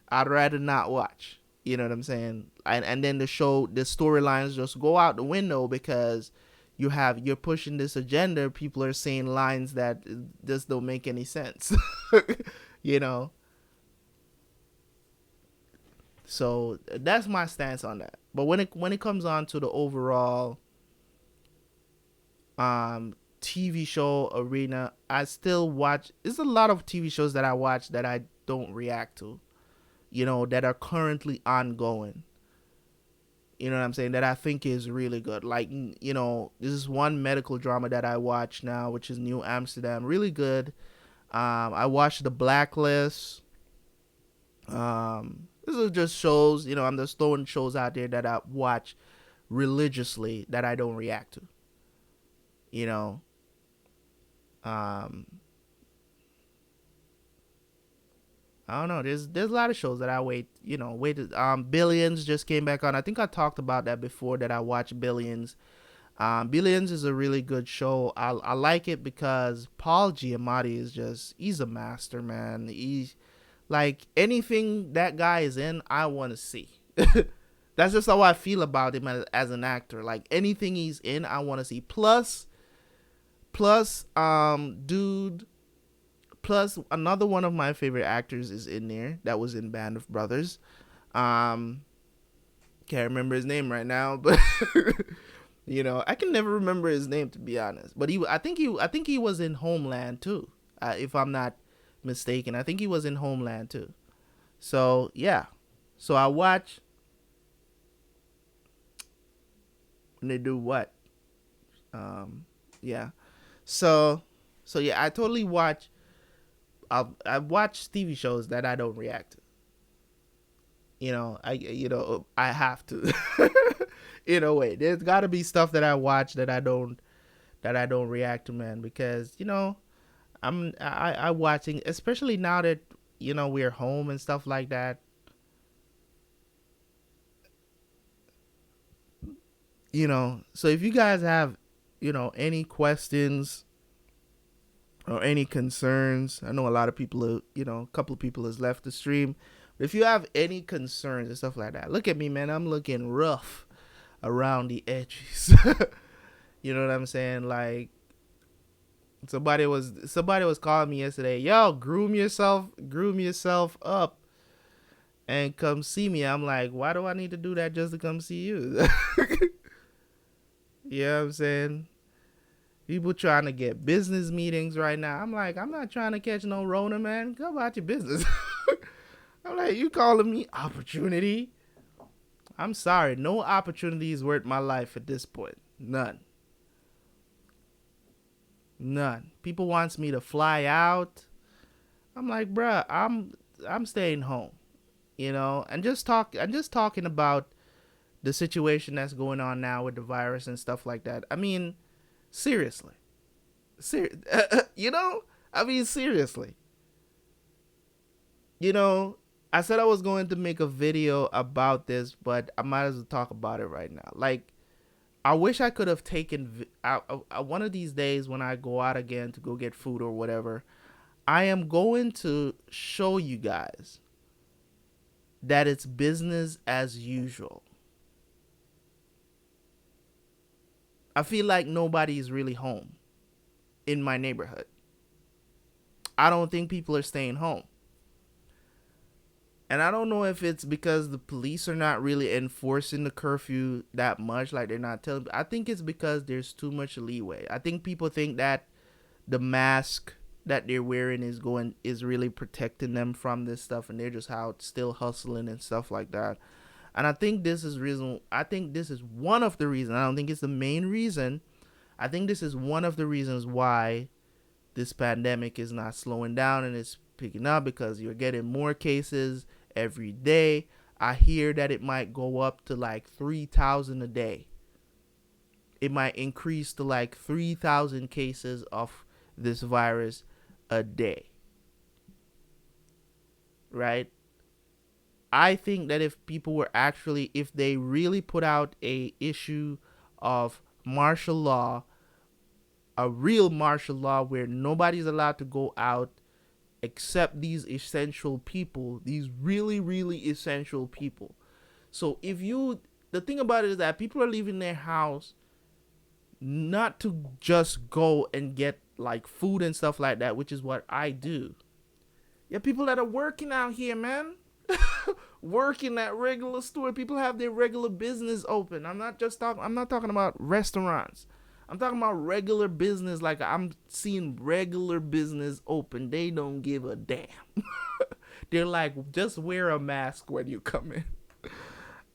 I'd rather not watch. You know what I'm saying? And then the storylines just go out the window, because you're pushing this agenda. People are saying lines that just don't make any sense. you know. So that's my stance on that. But when it comes on to the overall TV show arena, I still watch. There's a lot of TV shows that I watch that I don't react to, that are currently ongoing. You know what I'm saying? That I think is really good. Like, this is one medical drama that I watch now, which is New Amsterdam. Really good. I watched The Blacklist. This is just shows, I'm just throwing shows out there that I watch religiously that I don't react to. I don't know. There's a lot of shows that I waited. Billions just came back on. I think I talked about that before, that I watched Billions. Billions is a really good show. I like it because Paul Giamatti he's a master, man. He's like, anything that guy is in, I want to see. That's just how I feel about him as an actor. Like, anything he's in, I want to see. Plus, dude. Plus, another one of my favorite actors is in there that was in Band of Brothers. Can't remember his name right now, but I can never remember his name, to be honest. But I think he was in Homeland too, if I'm not mistaken. I think he was in Homeland too. So yeah, so I watch when they do what, yeah. So yeah, I totally watch. I watch TV shows that I don't react to. I have to. In a way, there's got to be stuff that I watch that I don't react to, man, because I watching, especially now that we're home and stuff like that. So if you guys have any questions or any concerns, I know a lot of people, a couple of people has left the stream. But if you have any concerns and stuff like that, look at me, man. I'm looking rough around the edges. You know what I'm saying? Like, somebody was calling me yesterday. Yo, groom yourself up and come see me. I'm like, why do I need to do that just to come see you? You know what I'm saying? People trying to get business meetings right now. I'm like, I'm not trying to catch no Rona, man. Go about your business. I'm like, you calling me opportunity? I'm sorry. No opportunity is worth my life at this point. None. People wants me to fly out. I'm like, bruh, I'm staying home. And just talking about the situation that's going on now with the virus and stuff like that. I mean, seriously. Seriously. I said I was going to make a video about this, but I might as well talk about it right now. Like, I wish I could have taken one of these days when I go out again to go get food or whatever. I am going to show you guys that it's business as usual. I feel like nobody's really home in my neighborhood. I don't think people are staying home. And I don't know if it's because the police are not really enforcing the curfew that much, like they're not telling. I think it's because there's too much leeway. I think people think that the mask that they're wearing is really protecting them from this stuff, and they're just out still hustling and stuff like that. And I think this is one of the reasons. I don't think it's the main reason. I think this is one of the reasons why this pandemic is not slowing down and it's picking up, because you're getting more cases every day. I hear that it might go up to like 3,000 a day. It might increase to like 3,000 cases of this virus a day. Right? I think that if they really put out a issue of martial law, a real martial law where nobody's allowed to go out except these essential people, these really, really essential people. So the thing about it is that people are leaving their house not to just go and get like food and stuff like that, which is what I do. Yeah, people that are working out here, man. Working at regular store. People have their regular business open. I'm not talking about restaurants. I'm talking about regular business. Like, I'm seeing regular business open. They don't give a damn. They're like, just wear a mask when you come in.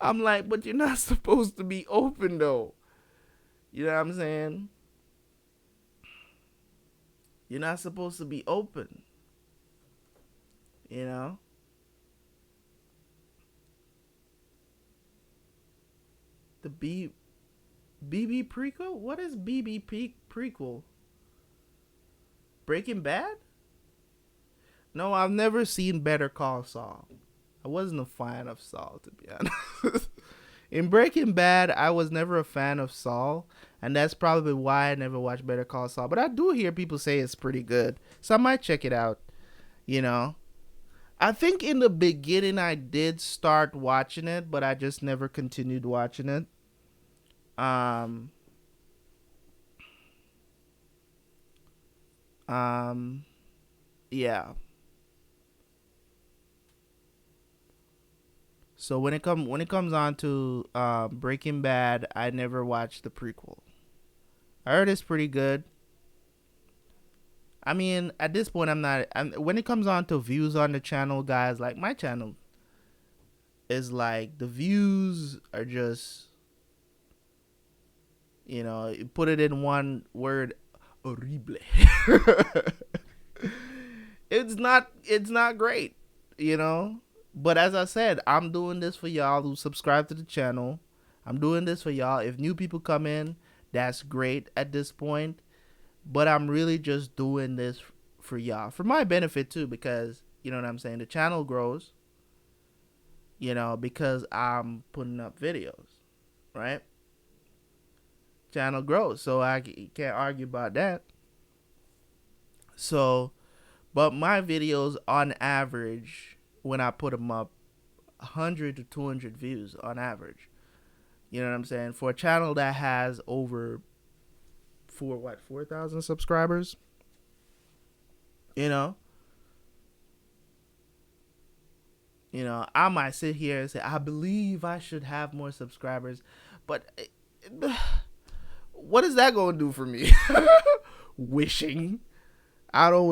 I'm like, but you're not supposed to be open though. You know what I'm saying? You're not supposed to be open. You know? The BB prequel? What is BB prequel? Breaking Bad? No, I've never seen Better Call Saul. I wasn't a fan of Saul, to be honest. In Breaking Bad, I was never a fan of Saul, and that's probably why I never watched Better Call Saul. But I do hear people say it's pretty good, so I might check it out. You know, I think in the beginning I did start watching it, but I just never continued watching it. Um, yeah. So when it comes on to Breaking Bad, I never watched the prequel. I heard it's pretty good. I mean, at this point, when it comes on to views on the channel, guys, like my channel is like the views are just, you put it in one word, horrible. It's not great, you know. But as I said, I'm doing this for y'all who subscribe to the channel. I'm doing this for y'all. If new people come in, that's great at this point. But I'm really just doing this for y'all, for my benefit too, because you know what I'm saying. The channel grows, because I'm putting up videos, right? Channel grows, so I can't argue about that. So, but my videos on average, when I put them up, 100 to 200 views on average. You know what I'm saying? For a channel that has over 4,000 subscribers, you know, I might sit here and say, I believe I should have more subscribers, but what is that going to do for me? Wishing. I don't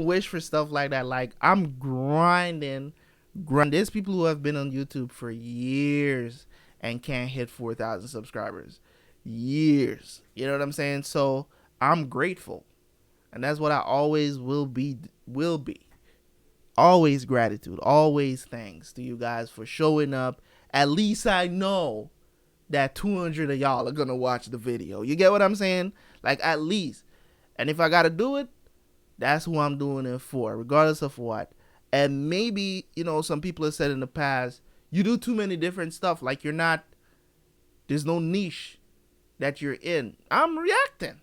wish for stuff like that. Like, I'm grinding. There's people who have been on YouTube for years and can't hit 4,000 subscribers. Years. You know what I'm saying? So I'm grateful. And that's what I always will be. Always gratitude. Always thanks to you guys for showing up. At least I know that 200 of y'all are going to watch the video. You get what I'm saying? Like, at least. And if I got to do it, that's who I'm doing it for, regardless of what. And maybe, some people have said in the past, you do too many different stuff. Like, there's no niche that you're in. I'm reacting.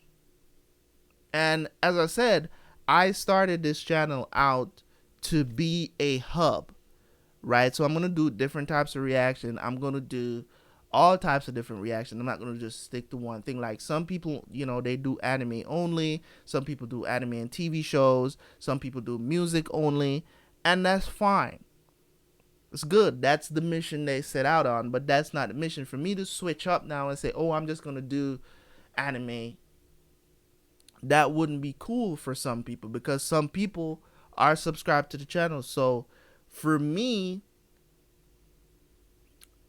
And as I said, I started this channel out to be a hub, right? So I'm going to do different types of reaction. I'm going to do all types of different reactions. I'm not going to just stick to one thing. Like, some people, they do anime only. Some people do anime and TV shows. Some people do music only. And that's fine. It's good. That's the mission they set out on. But that's not the mission. For me to switch up now and say, oh, I'm just going to do anime, that wouldn't be cool for some people, because some people are subscribed to the channel. So for me,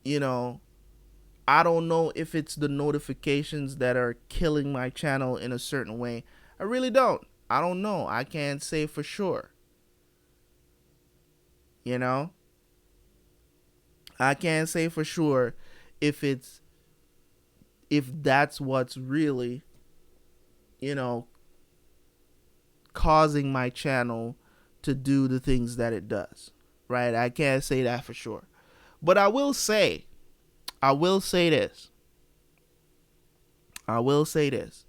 You know, I don't know if it's the notifications that are killing my channel in a certain way. I really don't. I don't know. I can't say for sure. You know? I can't say for sure if it's if that's what's really, you know, causing my channel to do the things that it does. Right? I can't say that for sure. But I will say this. I will say this.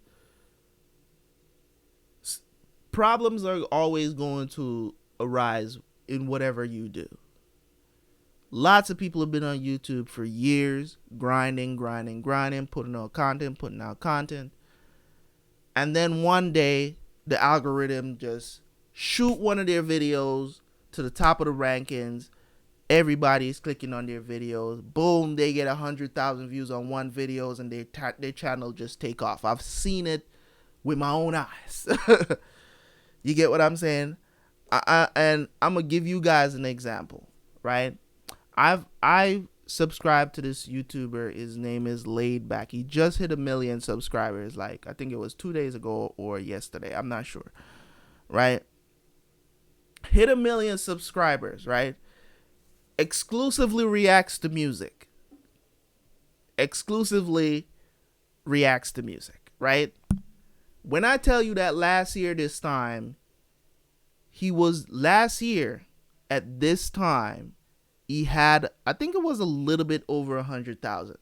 Problems are always going to arise in whatever you do. Lots of people have been on YouTube for years, grinding, putting out content. And then one day, the algorithm just shoot one of their videos to the top of the rankings. Everybody's clicking on their videos. Boom, they get 100,000 views on one videos and their channel just take off. I've seen it with my own eyes. You get what I'm saying? And I'm going to give you guys an example, right? I subscribed to this YouTuber. His name is Laid Back. He just hit 1 million subscribers. Like, I think it was 2 days ago or yesterday. I'm not sure. Right? Hit 1 million subscribers, right? Exclusively reacts to music. Right? When I tell you that last year at this time, he had, I think it was a little bit over 100,000.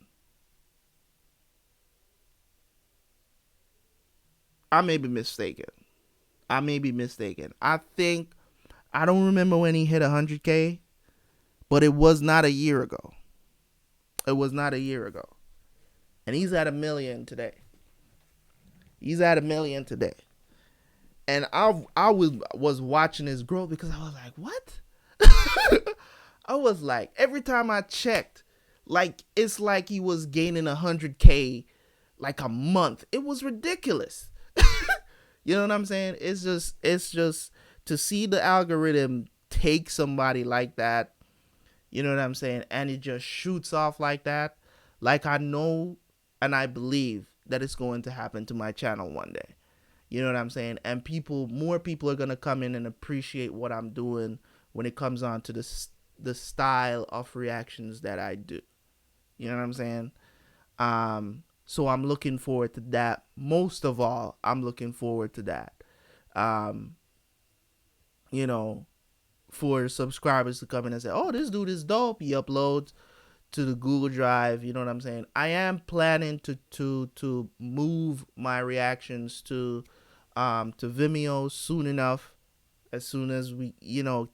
I may be mistaken. I think, I don't remember when he hit 100K, but it was not a year ago. And he's at 1 million today. And I was watching his growth because I was like, what? I was like, every time I checked, like, it's like he was gaining 100K like a month. It was ridiculous. You know what I'm saying? It's just to see the algorithm take somebody like that, you know what I'm saying, and it just shoots off like that. Like, I know and I believe that it's going to happen to my channel one day. You know what I'm saying? And more people are going to come in and appreciate what I'm doing when it comes on to the style of reactions that I do. You know what I'm saying? So I'm looking forward to that. Most of all, I'm looking forward to that. You know, for subscribers to come in and say, oh, this dude is dope. He uploads to the Google Drive. You know what I'm saying? I am planning to move my reactions to Vimeo soon enough. As soon as we,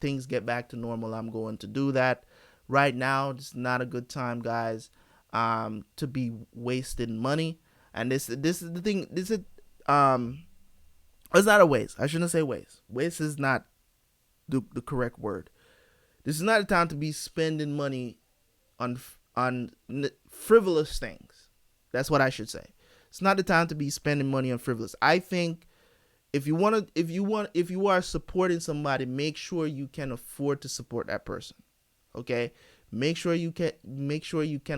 things get back to normal, I'm going to do that. Right now, it's not a good time, guys, to be wasting money. And this is the thing. It's not a waste. I shouldn't say waste. Waste is not the correct word. This is not a time to be spending money on frivolous things. That's what I should say. It's not the time to be spending money on frivolous. I think if you are supporting somebody, make sure you can afford to support that person. Okay? Make sure you can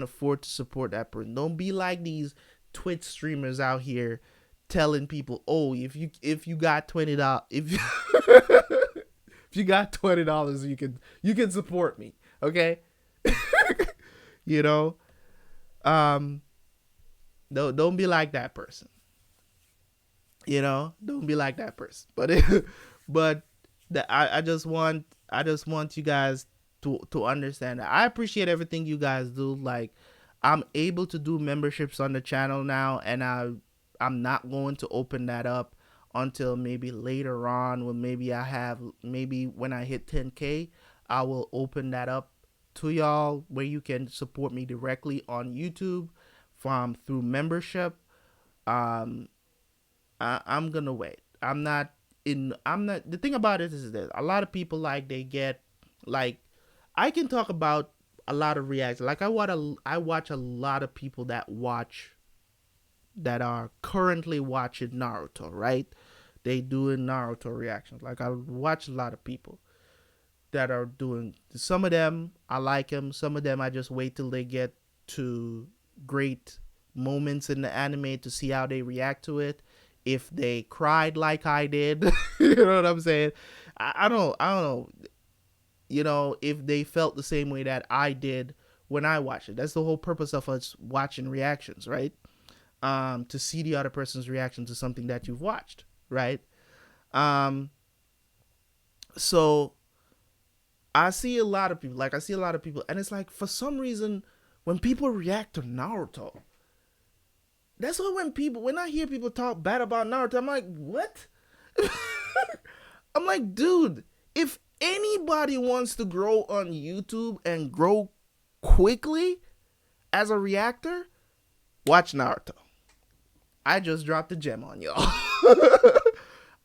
afford to support that person. Don't be like these Twitch streamers out here telling people, "Oh, if you got $20, if you got $20, you can support me." Okay? Don't be like that person. Don't be like that person. But I just want you guys to understand that I appreciate everything you guys do. Like, I'm able to do memberships on the channel now, and I'm not going to open that up until maybe later on, when maybe when I hit 10K, I will open that up to y'all, where you can support me directly on YouTube through membership. I'm gonna wait. The thing about it is that a lot of people, like, they get, like, I can talk about a lot of reacts. Like, I watch a lot of people that are currently watching Naruto, right? They doing Naruto reactions. Like, I watch a lot of people. that are doing. Some of them I like them. Some of them I just wait till they get to great moments in the anime to see how they react to it. If they cried like I did, you know what I'm saying? I don't know. You know, if they felt the same way that I did when I watched it. That's the whole purpose of us watching reactions, right? To see the other person's reaction to something that you've watched, right? Um, so I see a lot of people, like I see a lot of people, and it's like for some reason when people react to Naruto, that's why when I hear people talk bad about Naruto, I'm like, what? I'm like, dude, if anybody wants to grow on YouTube and grow quickly as a reactor, watch Naruto. I just dropped a gem on y'all.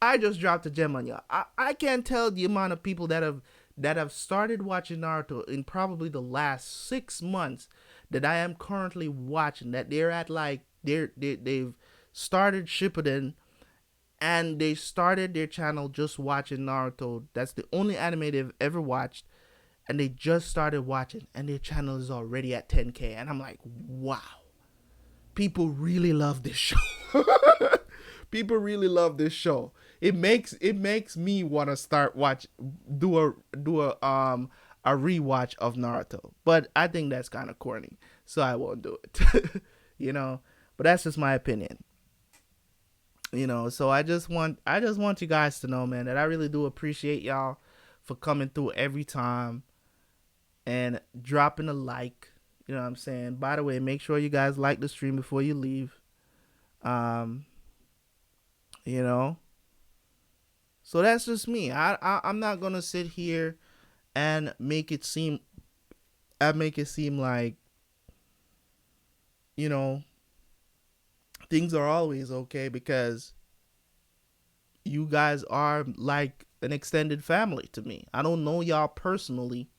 I just dropped a gem on y'all. I can't tell the amount of people that have started watching Naruto in probably the last 6 months that I am currently watching. That they're at like they've started Shippuden and they started their channel just watching Naruto. That's the only anime they've ever watched, and they just started watching, and their channel is already at 10K. And I'm like, wow, people really love this show. People really love this show. It makes me want to start do a rewatch of Naruto. But I think that's kind of corny, so I won't do it. you know, but that's just my opinion. So I just want you guys to know, man, that I really do appreciate y'all for coming through every time and dropping a like. You know what I'm saying? By the way, make sure you guys like the stream before you leave. Um, you know, so that's just me. I'm not gonna sit here and make it seem like you know things are always okay, because you guys are like an extended family to me. I don't know y'all personally,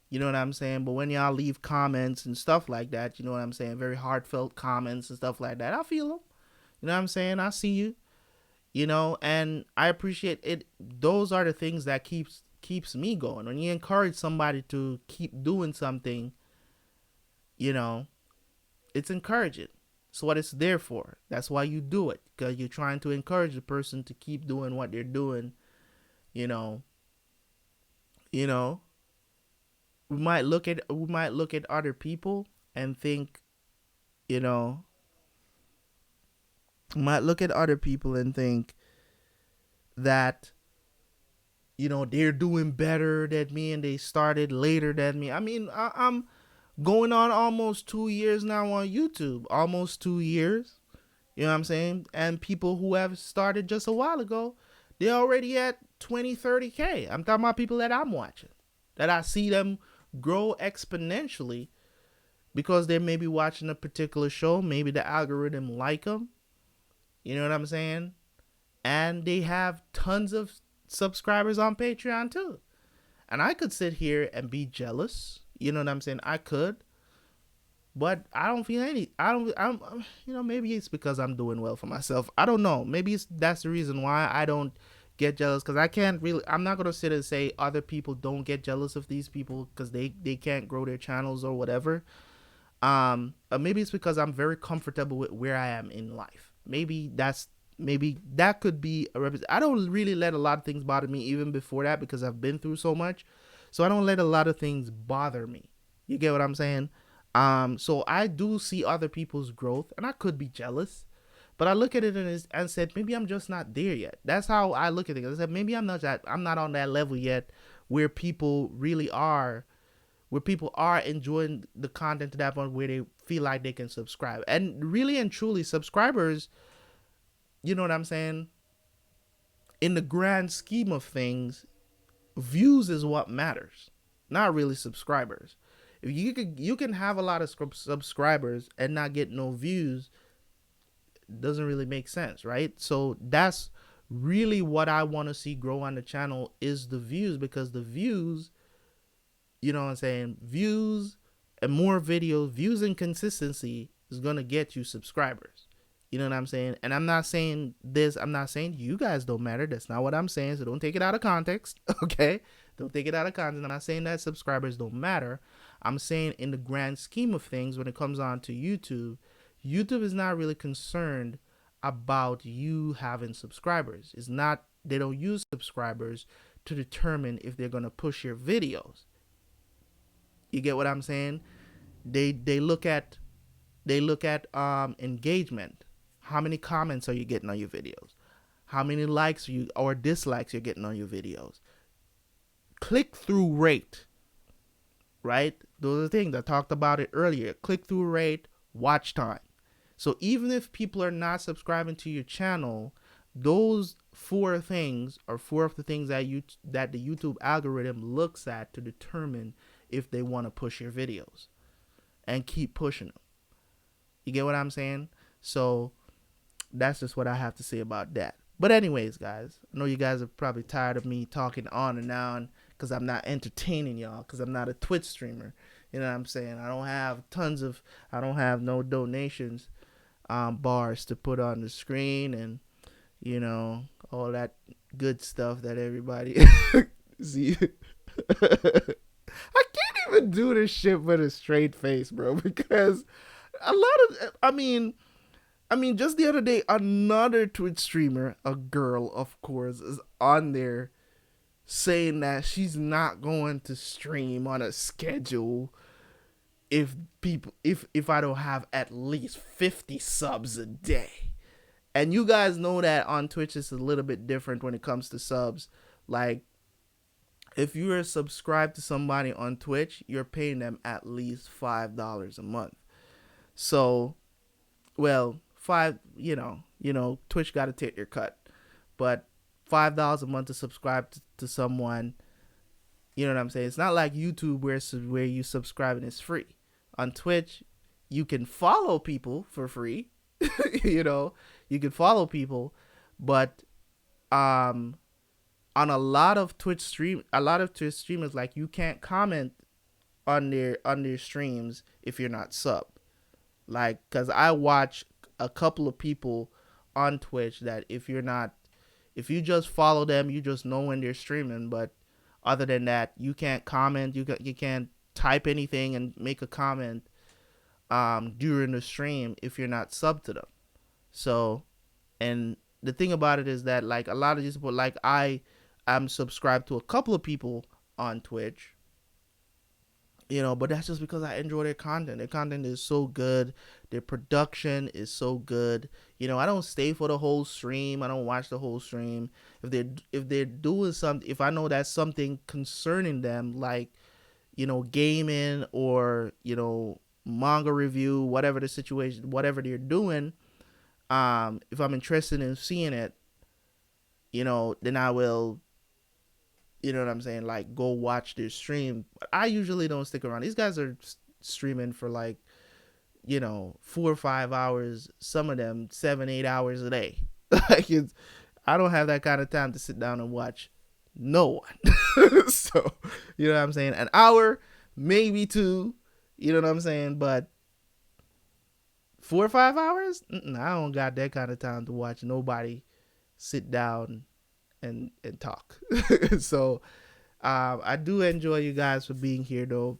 you know what I'm saying? But when y'all leave comments and stuff like that, you know what I'm saying? Very heartfelt comments and stuff like that. I feel them. You know what I'm saying? I see you. And I appreciate it. Those are the things that keeps me going. When you encourage somebody to keep doing something, you know, it's encouraging. It's what it's there for. That's why you do it, because you're trying to encourage the person to keep doing what they're doing. You know, you know. We might look at other people and think, you know, might look at other people and think that they're doing better than me and they started later than me. I mean, I'm going on almost 2 years now on YouTube, almost 2 years. You know what I'm saying? And people who have started just a while ago, they're already at 20, 30K. I'm talking about people that I'm watching, that I see them grow exponentially because they may be watching a particular show. Maybe the algorithm like them. You know what I'm saying? And they have tons of subscribers on Patreon too. And I could sit here and be jealous. You know what I'm saying? I could. But I don't feel any. Maybe it's because I'm doing well for myself. I don't know. Maybe that's the reason why I don't get jealous, because I'm not going to sit and say other people don't get jealous of these people because they can't grow their channels or whatever. Maybe it's because I'm very comfortable with where I am in life. Maybe that could be I don't really let a lot of things bother me even before that, because I've been through so much. So I don't let a lot of things bother me. You get what I'm saying? So I do see other people's growth, and I could be jealous, but I look at it and said, maybe I'm just not there yet. That's how I look at it. I said, maybe I'm not on that level yet where people really are, where people are enjoying the content to that point where they feel like they can subscribe. And really and truly, subscribers, you know what I'm saying? In the grand scheme of things, views is what matters, not really subscribers. If you can have a lot of subscribers and not get no views, it doesn't really make sense, right? So that's really what I want to see grow on the channel, is the views, because the views, you know what I'm saying, views and more videos, views and consistency is going to get you subscribers. You know what I'm saying? And I'm not saying this. I'm not saying you guys don't matter. That's not what I'm saying. So don't take it out of context. Okay? Don't take it out of context. I'm not saying that subscribers don't matter. I'm saying in the grand scheme of things, when it comes on to YouTube, YouTube is not really concerned about you having subscribers. It's not, they don't use subscribers to determine if they're going to push your videos. You get what I'm saying? They look at engagement. How many comments are you getting on your videos? How many likes you or dislikes you're getting on your videos? Click through rate, right? Those are the things I talked about it earlier. Click through rate, watch time. So even if people are not subscribing to your channel, those four things are four of the things that the YouTube algorithm looks at to determine if they want to push your videos and keep pushing them. You get what I'm saying? So that's just what I have to say about that. But anyways, guys, I know you guys are probably tired of me talking on and on because I'm not entertaining y'all, because I'm not a Twitch streamer. You know what I'm saying? I don't have no donations bars to put on the screen and, you know, all that good stuff that everybody see. I can't even do this shit with a straight face, bro, because a lot of, I mean, just the other day, another Twitch streamer, a girl, of course, is on there saying that she's not going to stream on a schedule if I don't have at least 50 subs a day. And you guys know that on Twitch it's a little bit different when it comes to subs. Like, if you are subscribed to somebody on Twitch, you're paying them at least $5 a month. So, well, Twitch got to take your cut. But $5 a month to subscribe to someone, you know what I'm saying? It's not like YouTube where you subscribe and it's free. On Twitch, you can follow people for free. You know, you can follow people, but on a lot of Twitch streamers, like, you can't comment on their streams if you're not sub. Like, cause I watch a couple of people on Twitch that if you just follow them, you just know when they're streaming, but other than that, you can't comment, you can't type anything and make a comment during the stream if you're not sub to them. So, and the thing about it is that, like, a lot of these people, like, I am subscribed to a couple of people on Twitch, you know, but that's just because I enjoy their content. Their content is so good. Their production is so good. You know, I don't stay for the whole stream. I don't watch the whole stream. If they're doing something, if I know that's something concerning them, like, you know, gaming or, you know, manga review, whatever the situation, whatever they're doing, if I'm interested in seeing it, you know, then I will, you know what I'm saying, like, go watch their stream. But I usually don't stick around. These guys are streaming for, like, you know, 4 or 5 hours, some of them 7-8 hours a day. Like, I don't have that kind of time to sit down and watch no one. So, you know what I'm saying, an hour, maybe 2, you know what I'm saying, but 4 or 5 hours, I don't got that kind of time to watch nobody sit down and talk. So I do enjoy you guys for being here, though.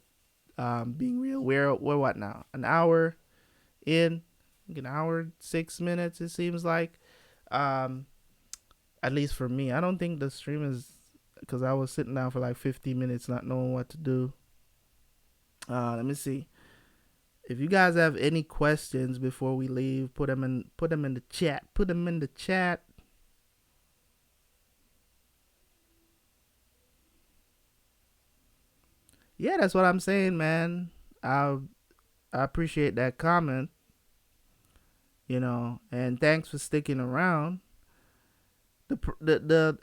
Being real, we're what now, an hour in, an hour 6 minutes, it seems like, at least for me. I don't think the stream is, because I was sitting down for like 50 minutes not knowing what to do. Let me see. If you guys have any questions before we leave, put them in the chat. Yeah, that's what I'm saying, man. I appreciate that comment, you know, and thanks for sticking around. As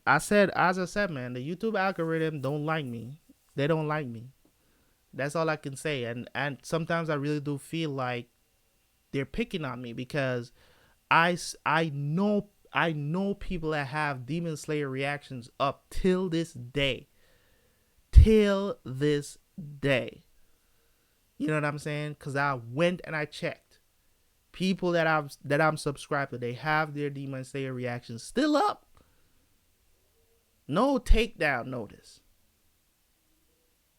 I said, man, the YouTube algorithm don't like me. They don't like me. That's all I can say. And sometimes I really do feel like they're picking on me, because I know people that have Demon Slayer reactions up till this day. You know what I'm saying? Because I went and I checked. people that I'm subscribed to, they have their Demon Slayer reactions still up. No takedown notice.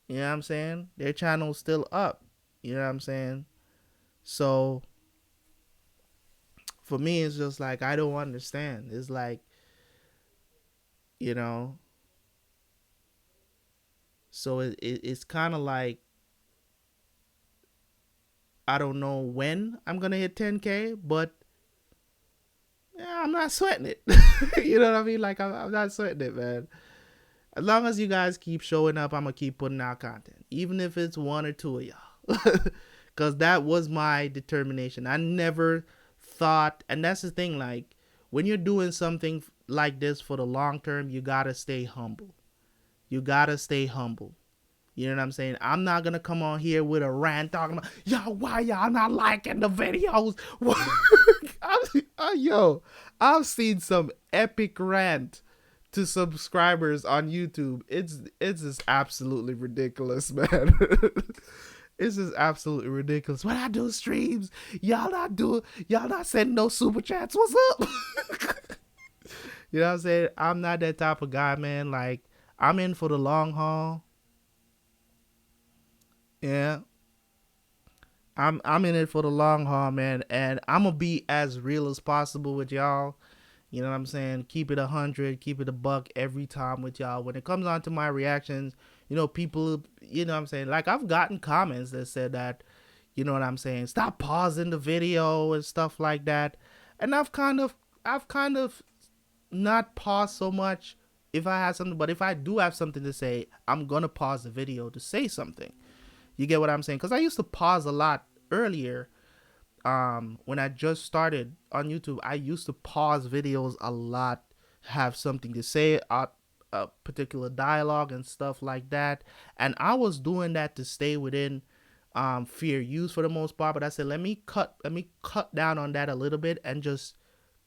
You know what I'm saying? Their channel's still up. You know what I'm saying? So for me, it's just like, I don't understand. It's like, you know, so it's kind of like, I don't know when I'm going to hit 10K, but yeah, I'm not sweating it. You know what I mean? Like, I'm not sweating it, man. As long as you guys keep showing up, I'm going to keep putting out content, even if it's one or two of y'all. Because that was my determination. I never thought, and that's the thing, like, when you're doing something like this for the long term, you got to stay humble. You got to stay humble. You know what I'm saying? I'm not going to come on here with a rant talking about, yo, why y'all not liking the videos? I've seen some epic rant to subscribers on YouTube. It's just absolutely ridiculous, man. It's just absolutely ridiculous. When I do streams, y'all not sending no super chats. What's up? You know what I'm saying? I'm not that type of guy, man. Like, I'm in for the long haul. Yeah. I'm in it for the long haul, man, and I'm gonna be as real as possible with y'all. You know what I'm saying? Keep it 100, keep it a buck every time with y'all. When it comes on to my reactions, you know, people, you know what I'm saying? Like, I've gotten comments that said that, you know what I'm saying? Stop pausing the video and stuff like that. And I've kind of not paused so much if I have something, but if I do have something to say, I'm gonna pause the video to say something. You get what I'm saying? Because I used to pause a lot earlier. When I just started on YouTube, I used to pause videos a lot, have something to say, a particular dialogue and stuff like that. And I was doing that to stay within fair use for the most part. But I said, let me cut down on that a little bit and just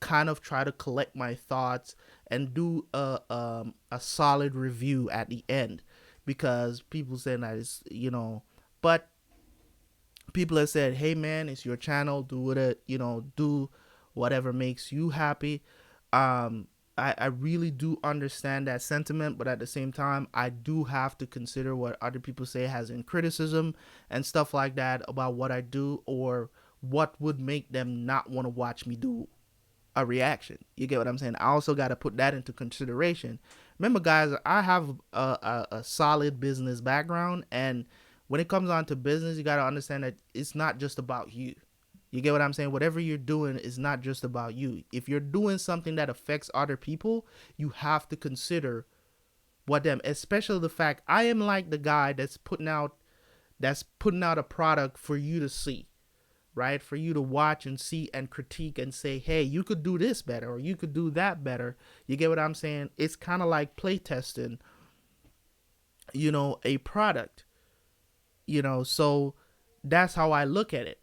kind of try to collect my thoughts and do a solid review at the end, because people saying that is, you know, but people have said, hey man, it's your channel, do it, you know, do whatever makes you happy. I really do understand that sentiment, but at the same time, I do have to consider what other people say has in criticism and stuff like that about what I do, or what would make them not want to watch me do a reaction. You get what I'm saying? I also got to put that into consideration. Remember, guys, I have a solid business background, and when it comes on to business, you got to understand that it's not just about you. You get what I'm saying? Whatever you're doing is not just about you. If you're doing something that affects other people, you have to consider what them, especially the fact I am like the guy that's putting out a product for you to see, right? For you to watch and see and critique and say, hey, you could do this better, or you could do that better. You get what I'm saying? It's kind of like play testing, you know, a product. You know, so that's how I look at it.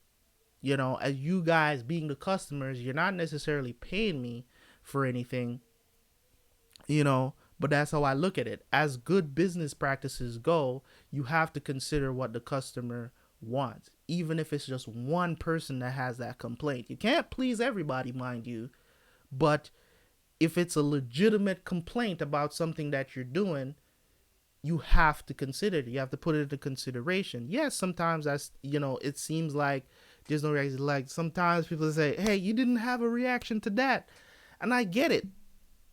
You know, as you guys being the customers, you're not necessarily paying me for anything, you know, but that's how I look at it. As good business practices go, you have to consider what the customer wants, even if it's just one person that has that complaint. You can't please everybody, mind you, but if it's a legitimate complaint about something that you're doing, you have to consider it. You have to put it into consideration. Yes, sometimes that's, you know, it seems like there's no reaction. Like, sometimes people say, hey, you didn't have a reaction to that. And I get it.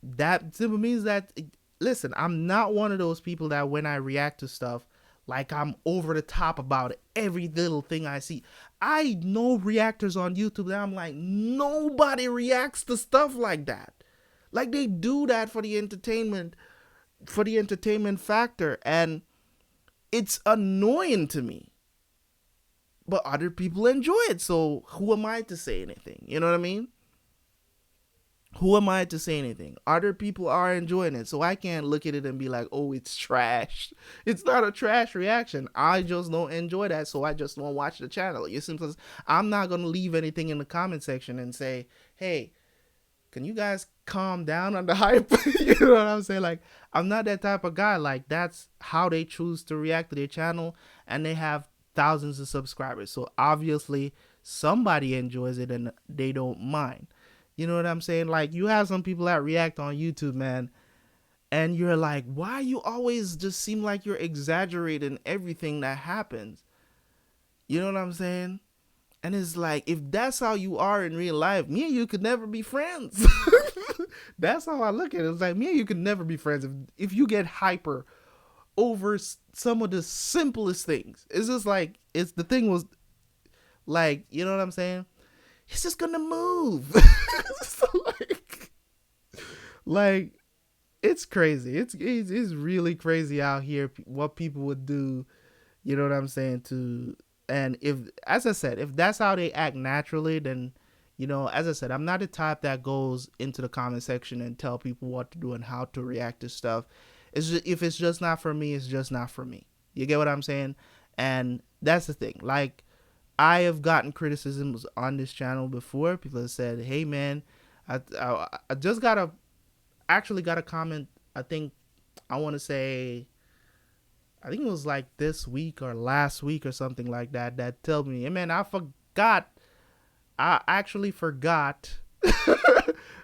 That simply means that, listen, I'm not one of those people that when I react to stuff, like, I'm over the top about it, every little thing I see. I know reactors on YouTube that I'm like, nobody reacts to stuff like that. Like, they do that for the entertainment factor, and it's annoying to me, but other people enjoy it, so who am I to say anything? You know what I mean? Who am I to say anything? Other people are enjoying it, so I can't look at it and be like, oh, it's trash. It's not a trash reaction. I just don't enjoy that, so I just don't watch the channel. You see, I'm not gonna leave anything in the comment section and say, hey, can you guys calm down on the hype? You know what I'm saying? Like, I'm not that type of guy. Like, that's how they choose to react to their channel, and they have thousands of subscribers. So obviously somebody enjoys it and they don't mind. You know what I'm saying? Like, you have some people that react on YouTube, man, and you're like, why you always just seem like you're exaggerating everything that happens? You know what I'm saying? And it's like, if that's how you are in real life, me and you could never be friends. That's how I look at it. It's like, me and you could never be friends if you get hyper over some of the simplest things. It's just like, it's the thing was like, you know what I'm saying? It's just gonna move. So like it's crazy. It's really crazy out here what people would do. You know what I'm saying? And if, as I said, if that's how they act naturally, then, you know, as I said, I'm not the type that goes into the comment section and tell people what to do and how to react to stuff. It's just, if it's just not for me, it's just not for me. You get what I'm saying? And that's the thing. Like, I have gotten criticisms on this channel before. People have said, "Hey, man, I just actually got a comment. I think I want to say, I think it was like this week or last week or something like that. That told me, hey, man, I actually forgot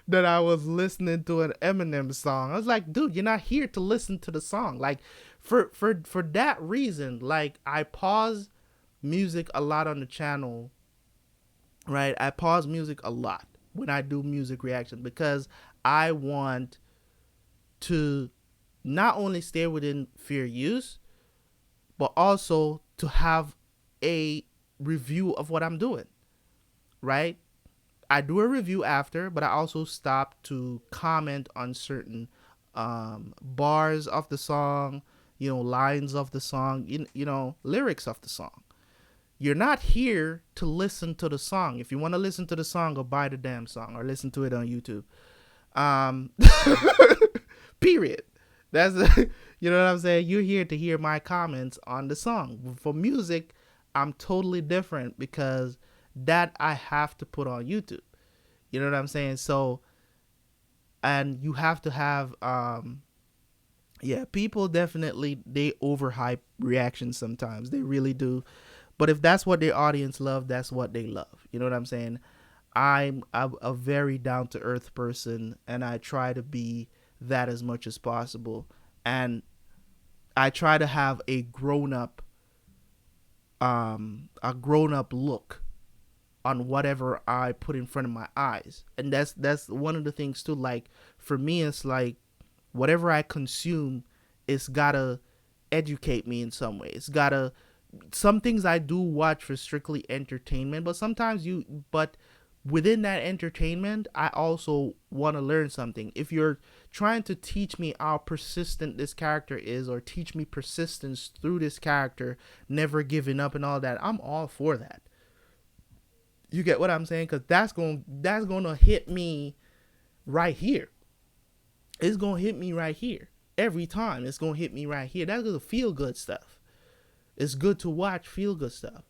that I was listening to an Eminem song. I was like, dude, you're not here to listen to the song. Like, for that reason, like, I pause music a lot on the channel, right? I pause music a lot when I do music reaction because I want to not only stay within fair use, but also to have a review of what I'm doing, right? I do a review after, but I also stop to comment on certain bars of the song, you know, lines of the song, you know, lyrics of the song. You're not here to listen to the song. If you want to listen to the song, go buy the damn song or listen to it on YouTube. Period. That's you know what I'm saying? You're here to hear my comments on the song. For music, I'm totally different because that I have to put on YouTube. You know what I'm saying? So, and you have to have yeah, people definitely, they overhype reactions sometimes. They really do. But if that's what their audience love, that's what they love. You know what I'm saying? I'm a very down to earth person, and I try to be that as much as possible. And I try to have a grown up look on whatever I put in front of my eyes. And that's one of the things too. Like, for me, it's like whatever I consume, it's gotta educate me in some way. It's gotta, some things I do watch for strictly entertainment, but within that entertainment, I also want to learn something. If you're trying to teach me how persistent this character is, or teach me persistence through this character, never giving up and all that, I'm all for that. You get what I'm saying? Because that's going to hit me right here. It's going to hit me right here. Every time it's going to hit me right here. That's the feel good stuff. It's good to watch feel good stuff.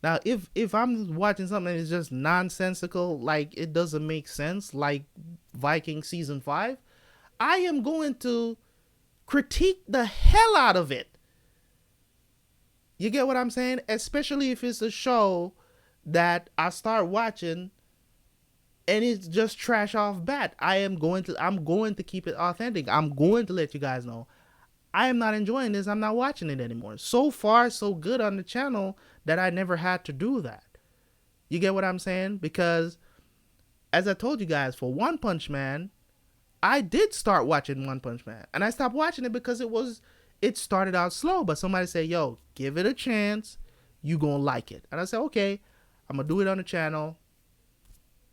Now, if I'm watching something that's just nonsensical, like it doesn't make sense, like Viking season 5, I am going to critique the hell out of it. You get what I'm saying? Especially if it's a show that I start watching and it's just trash off bat. I'm going to keep it authentic. I'm going to let you guys know I am not enjoying this. I'm not watching it anymore. So far, so good on the channel that I never had to do that. You get what I'm saying? Because, as I told you guys, for One Punch Man, I did start watching One Punch Man. And I stopped watching it because it started out slow. But somebody said, yo, give it a chance. You gonna like it. And I said, okay, I'm gonna do it on the channel,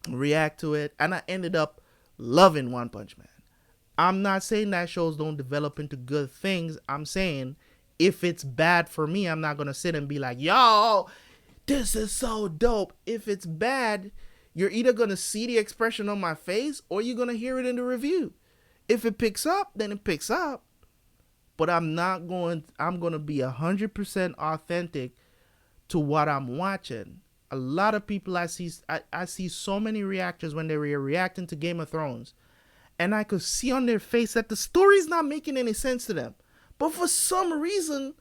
react to it. And I ended up loving One Punch Man. I'm not saying that shows don't develop into good things. I'm saying if it's bad for me, I'm not going to sit and be like, yo, this is so dope. If it's bad, you're either going to see the expression on my face or you're going to hear it in the review. If it picks up, then it picks up. But I'm going to be 100% authentic to what I'm watching. A lot of people I see so many reactors when they were reacting to Game of Thrones. And I could see on their face that the story's not making any sense to them. But for some reason,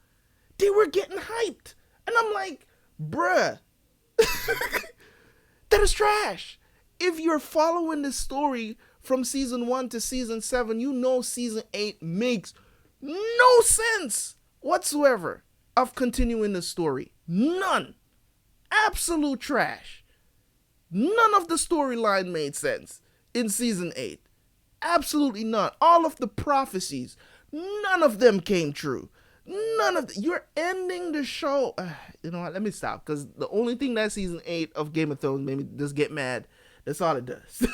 they were getting hyped. And I'm like, bruh, That is trash. If you're following the story from season 1 to season 7, you know season 8 makes no sense whatsoever of continuing the story. None. Absolute trash. None of the storyline made sense in season 8. Absolutely none. All of the prophecies, none of them came true. You're ending the show. You know what? Let me stop, because the only thing that season 8 of Game of Thrones made me just get mad. That's all it does.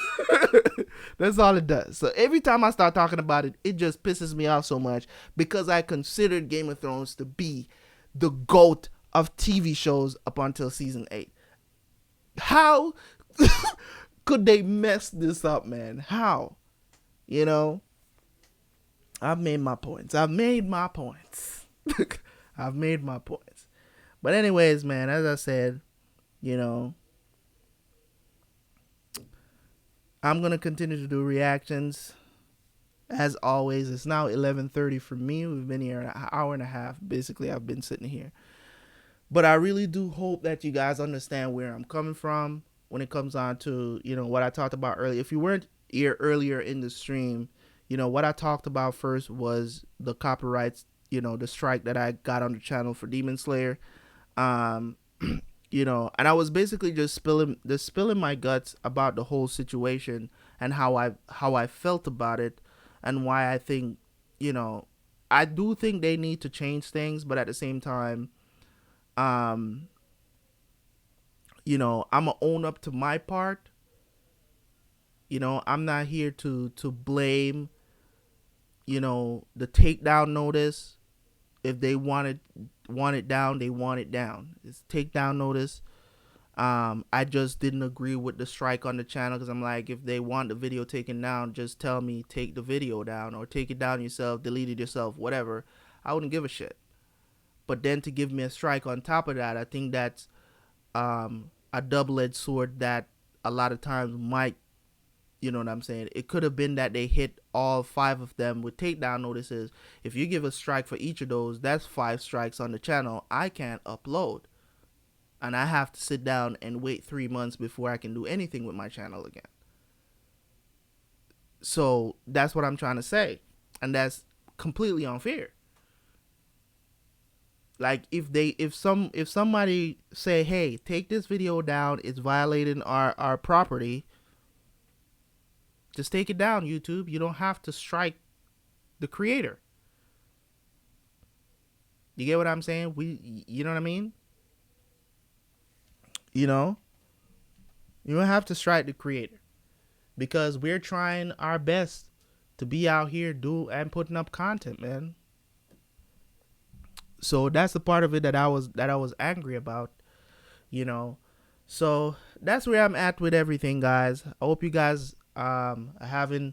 That's all it does. So every time I start talking about it, it just pisses me off so much, because I considered Game of Thrones to be the GOAT of TV shows up until season 8. How could they mess this up, man? How? You know? I've made my points. I've made my points. But anyways, man, as I said, you know, I'm going to continue to do reactions. As always, it's now 11:30 for me. We've been here an hour and a half. Basically, I've been sitting here. But I really do hope that you guys understand where I'm coming from when it comes on to, you know, what I talked about earlier. If you weren't here earlier in the stream, you know, what I talked about first was the copyrights, you know, the strike that I got on the channel for Demon Slayer. You know, and I was basically just spilling my guts about the whole situation and how I felt about it, and why I think, you know, I do think they need to change things, but at the same time, you know, I'm gonna own up to my part. You know, I'm not here to blame, you know, the takedown notice. If they want it down, they want it down. It's takedown notice. I just didn't agree with the strike on the channel, because I'm like, if they want the video taken down, just tell me take the video down, or take it down yourself, delete it yourself, whatever. I wouldn't give a shit. But then to give me a strike on top of that, I think that's a double-edged sword that a lot of times might, you know what I'm saying? It could have been that they hit all 5 of them with takedown notices. If you give a strike for each of those, that's 5 strikes on the channel. I can't upload. And I have to sit down and wait 3 months before I can do anything with my channel again. So that's what I'm trying to say. And that's completely unfair. Like, if somebody say, hey, take this video down, it's violating our property, just take it down, YouTube. You don't have to strike the creator. You get what I'm saying? You know what I mean? You know, you don't have to strike the creator, because we're trying our best to be out here and putting up content, man. So that's the part of it that I was angry about, you know. So that's where I'm at with everything, guys. I hope you guys are having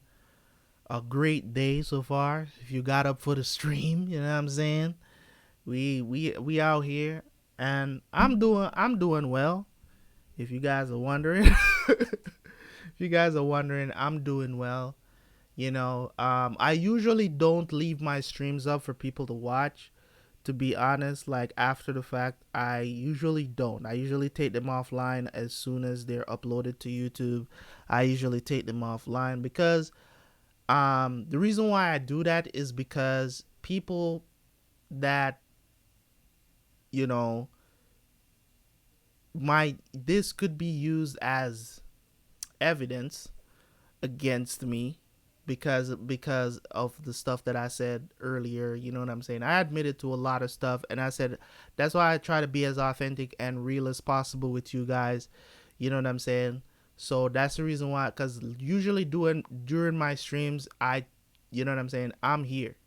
a great day so far. If you got up for the stream, you know what I'm saying? We out here, and I'm doing well. If you guys are wondering, I'm doing well. You know, I usually don't leave my streams up for people to watch. To be honest, like after the fact, I usually don't. I usually take them offline as soon as they're uploaded to YouTube. I usually take them offline, because the reason why I do that is because people that, you know, this could be used as evidence against me, because of the stuff that I said earlier. You know what I'm saying? I admitted to a lot of stuff, and I said that's why I try to be as authentic and real as possible with you guys. You know what I'm saying? So that's the reason why, because usually during my streams, you know what I'm saying, I'm here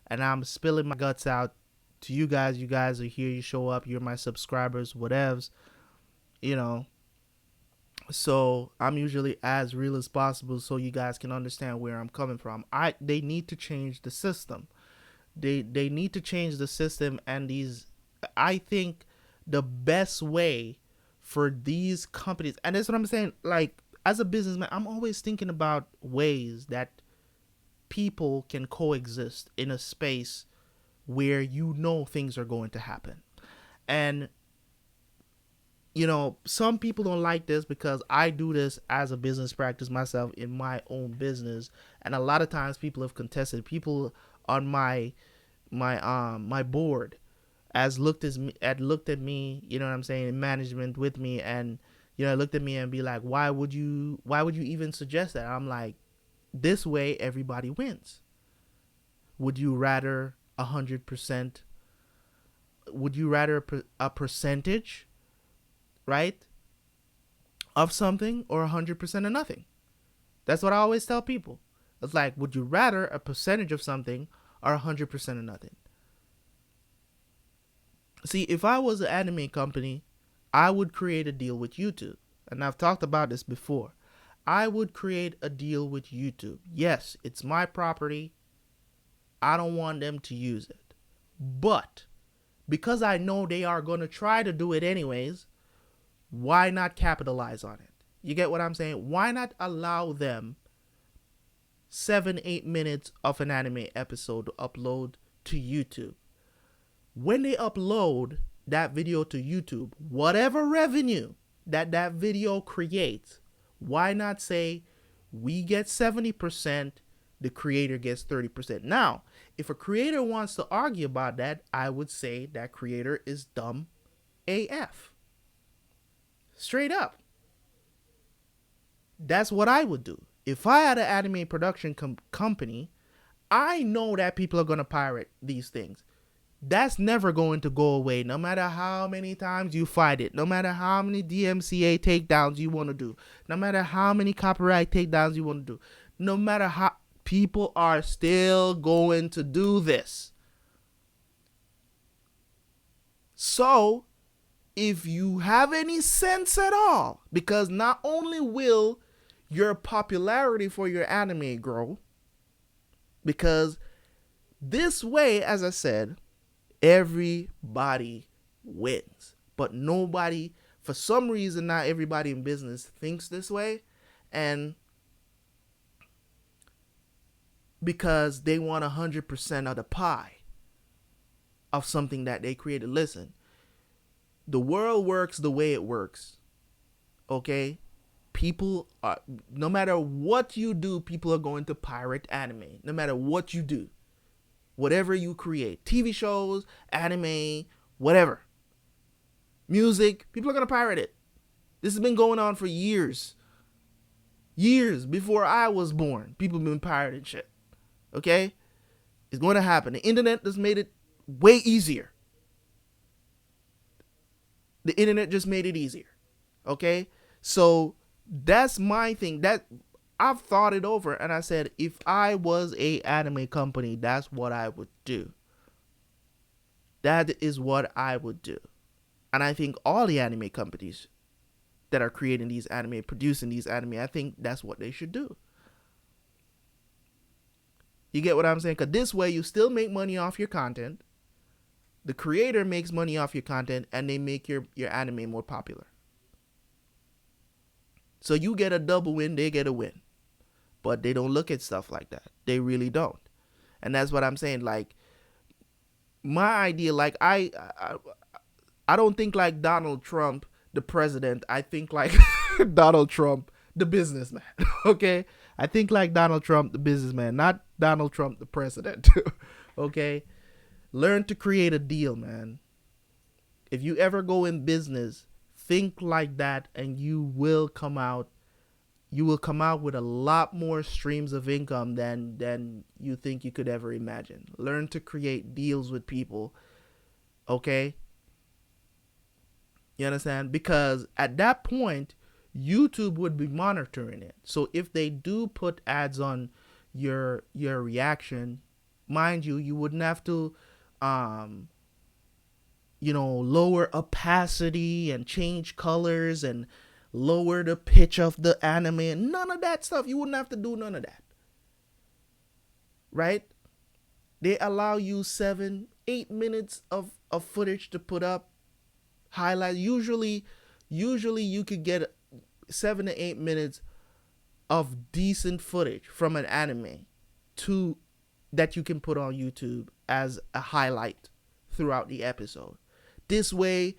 and I'm spilling my guts out to you guys. You guys are here, you show up, you're my subscribers, whatevs, you know. So I'm usually as real as possible, so you guys can understand where I'm coming from. They need to change the system. They need to change the system, and I think the best way for these companies, and that's what I'm saying, like as a businessman, I'm always thinking about ways that people can coexist in a space where you know things are going to happen. And some people don't like this because I do this as a business practice myself in my own business, and a lot of times people have contested. People on my board as looked at me, you know what I'm saying, in management with me, and looked at me and be like, why would you even suggest that? I'm like, this way everybody wins. Would you rather 100%? Would you rather a percentage, right, of something, or 100% of nothing? That's what I always tell people. It's like, would you rather a percentage of something or 100% of nothing? See, if I was an anime company, I would create a deal with YouTube. And I've talked about this before. I would create a deal with YouTube. Yes, it's my property. I don't want them to use it. But because I know they are going to try to do it anyways, why not capitalize on it? You get what I'm saying? Why not allow them 7-8 minutes of an anime episode to upload to YouTube? When they upload that video to YouTube, whatever revenue that video creates, why not say we get 70%, the creator gets 30%? Now, if a creator wants to argue about that, I would say that creator is dumb AF. Straight up. That's what I would do. If I had an anime production company, I know that people are going to pirate these things. That's never going to go away, no matter how many times you fight it, no matter how many DMCA takedowns you want to do, no matter how many copyright takedowns you want to do, no matter how, people are still going to do this. So, if you have any sense at all, because not only will your popularity for your anime grow, because this way, as I said, everybody wins. But nobody, for some reason, not everybody in business thinks this way. And because they want 100% of the pie of something that they created. Listen, the world works the way it works. Okay? People are, no matter what you do, people are going to pirate anime. No matter what you do. Whatever you create, TV shows, anime, whatever, music, people are going to pirate it. This has been going on for years. Years before I was born, people have been pirating shit. Okay? It's going to happen. The internet just made it way easier. The internet just made it easier. Okay? So that's my thing. That I've thought it over, and I said, if I was a anime company, that's what I would do. That is what I would do. And I think all the anime companies that are creating these anime, producing these anime, I think that's what they should do. You get what I'm saying? Because this way you still make money off your content. The creator makes money off your content, and they make your anime more popular. So you get a double win, they get a win. But they don't look at stuff like that. They really don't. And that's what I'm saying. Like, my idea, like, I don't think like Donald Trump, the president. I think like Donald Trump, the businessman. Okay? I think like Donald Trump, the businessman, not Donald Trump, the president. Okay? Learn to create a deal, man. If you ever go in business, think like that, and you will come out with a lot more streams of income than you think you could ever imagine. Learn to create deals with people. Okay? You understand? Because at that point, YouTube would be monitoring it. So if they do put ads on your reaction, mind you, you wouldn't have to lower opacity and change colors and lower the pitch of the anime and none of that stuff. You wouldn't have to do none of that. Right? They allow you 7-8 minutes of footage to put up. Highlight. Usually you could get 7 to 8 minutes of decent footage from an anime that you can put on YouTube as a highlight throughout the episode. This way,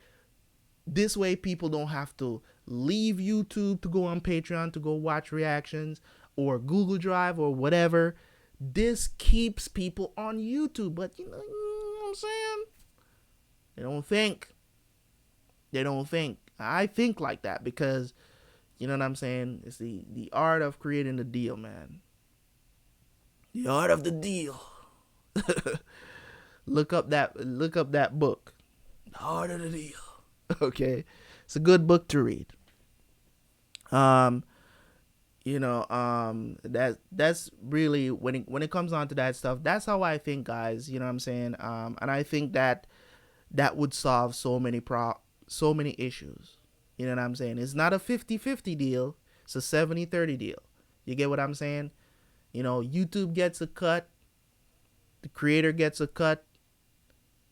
This way people don't have to leave YouTube to go on Patreon to go watch reactions or Google Drive or whatever. This keeps people on YouTube. But you know what I'm saying? They don't think. They don't think. I think like that because you know what I'm saying? It's the art of creating the deal, man. The art of the deal. Look up that book. The art of the deal. Okay. It's a good book to read. Um that's really when it comes on to that stuff, that's how I think, guys, you know what I'm saying? And I think that that would solve so many issues. You know what I'm saying? It's not a 50-50 deal. It's a 70-30 deal. You get what I'm saying? You know, YouTube gets a cut, the creator gets a cut,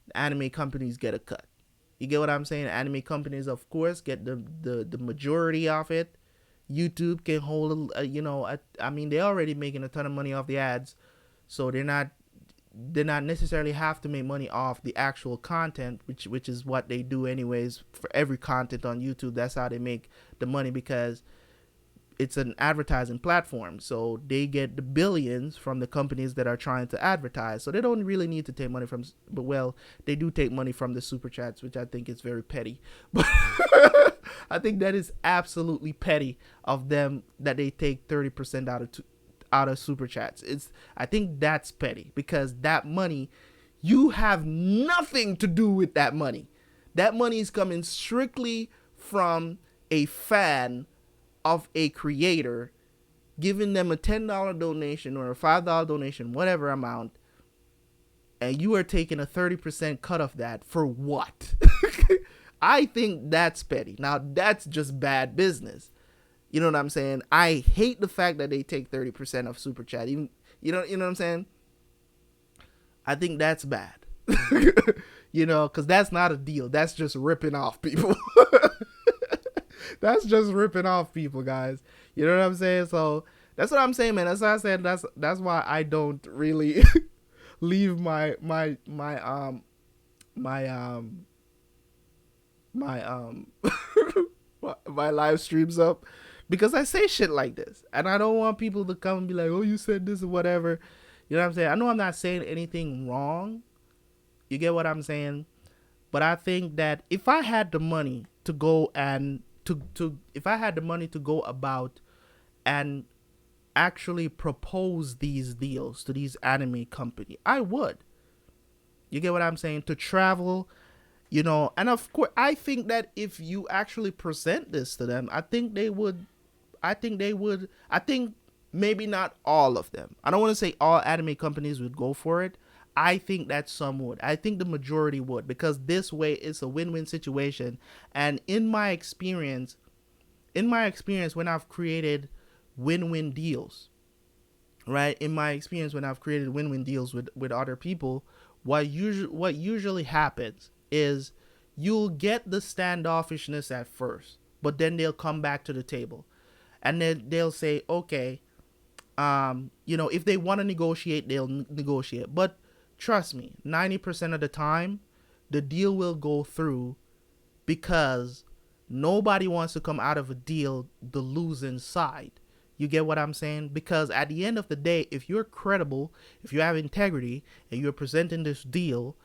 the anime companies get a cut. You get what I'm saying? Anime companies, of course, get the majority of it. YouTube can hold, I mean, they're already making a ton of money off the ads, so they're not necessarily have to make money off the actual content, which is what they do anyways for every content on YouTube. That's how they make the money because it's an advertising platform. So they get the billions from the companies that are trying to advertise. So they don't really need to take money from, but well, they do take money from the super chats, which I think is very petty. But I think that is absolutely petty of them that they take 30% out of super chats. I think that's petty because that money, you have nothing to do with that money. That money is coming strictly from a fan of a creator, giving them a $10 donation or a $5 donation, whatever amount, and you are taking a 30% cut of that for what? I think that's petty. Now that's just bad business. You know what I'm saying? I hate the fact that they take 30% of super chat. Even you know what I'm saying? I think that's bad. Because that's not a deal. That's just ripping off people. That's just ripping off people, guys. You know what I'm saying? So that's what I'm saying, man. That's why I said that's why I don't really leave my my live streams up because I say shit like this, and I don't want people to come and be like, "Oh, you said this or whatever." You know what I'm saying? I know I'm not saying anything wrong. You get what I'm saying? But I think that if I had the money to go and if I had the money to go about and actually propose these deals to these anime companies, I would. You get what I'm saying? To travel, and of course, I think that if you actually present this to them, I think they would. I think maybe not all of them. I don't want to say all anime companies would go for it. I think that some would. I think the majority would because this way it's a win-win situation. And in my experience, when I've created win-win deals, right? In my experience when I've created win-win deals with other people, what usually happens is you'll get the standoffishness at first, but then they'll come back to the table. And then they'll say, okay, if they want to negotiate, they'll negotiate. But trust me, 90% of the time, the deal will go through because nobody wants to come out of a deal the losing side. You get what I'm saying? Because at the end of the day, if you're credible, if you have integrity, and you're presenting this deal,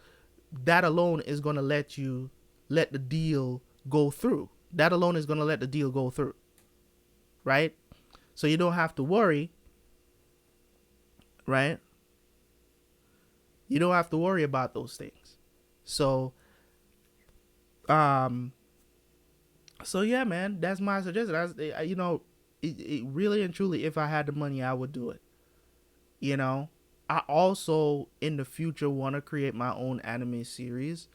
that alone is going to let the deal go through. That alone is going to let the deal go through. Right? So you don't have to worry. Right? You don't have to worry about those things. So yeah, man, that's my suggestion. It really and truly, if I had the money, I would do it. I also in the future want to create my own anime series.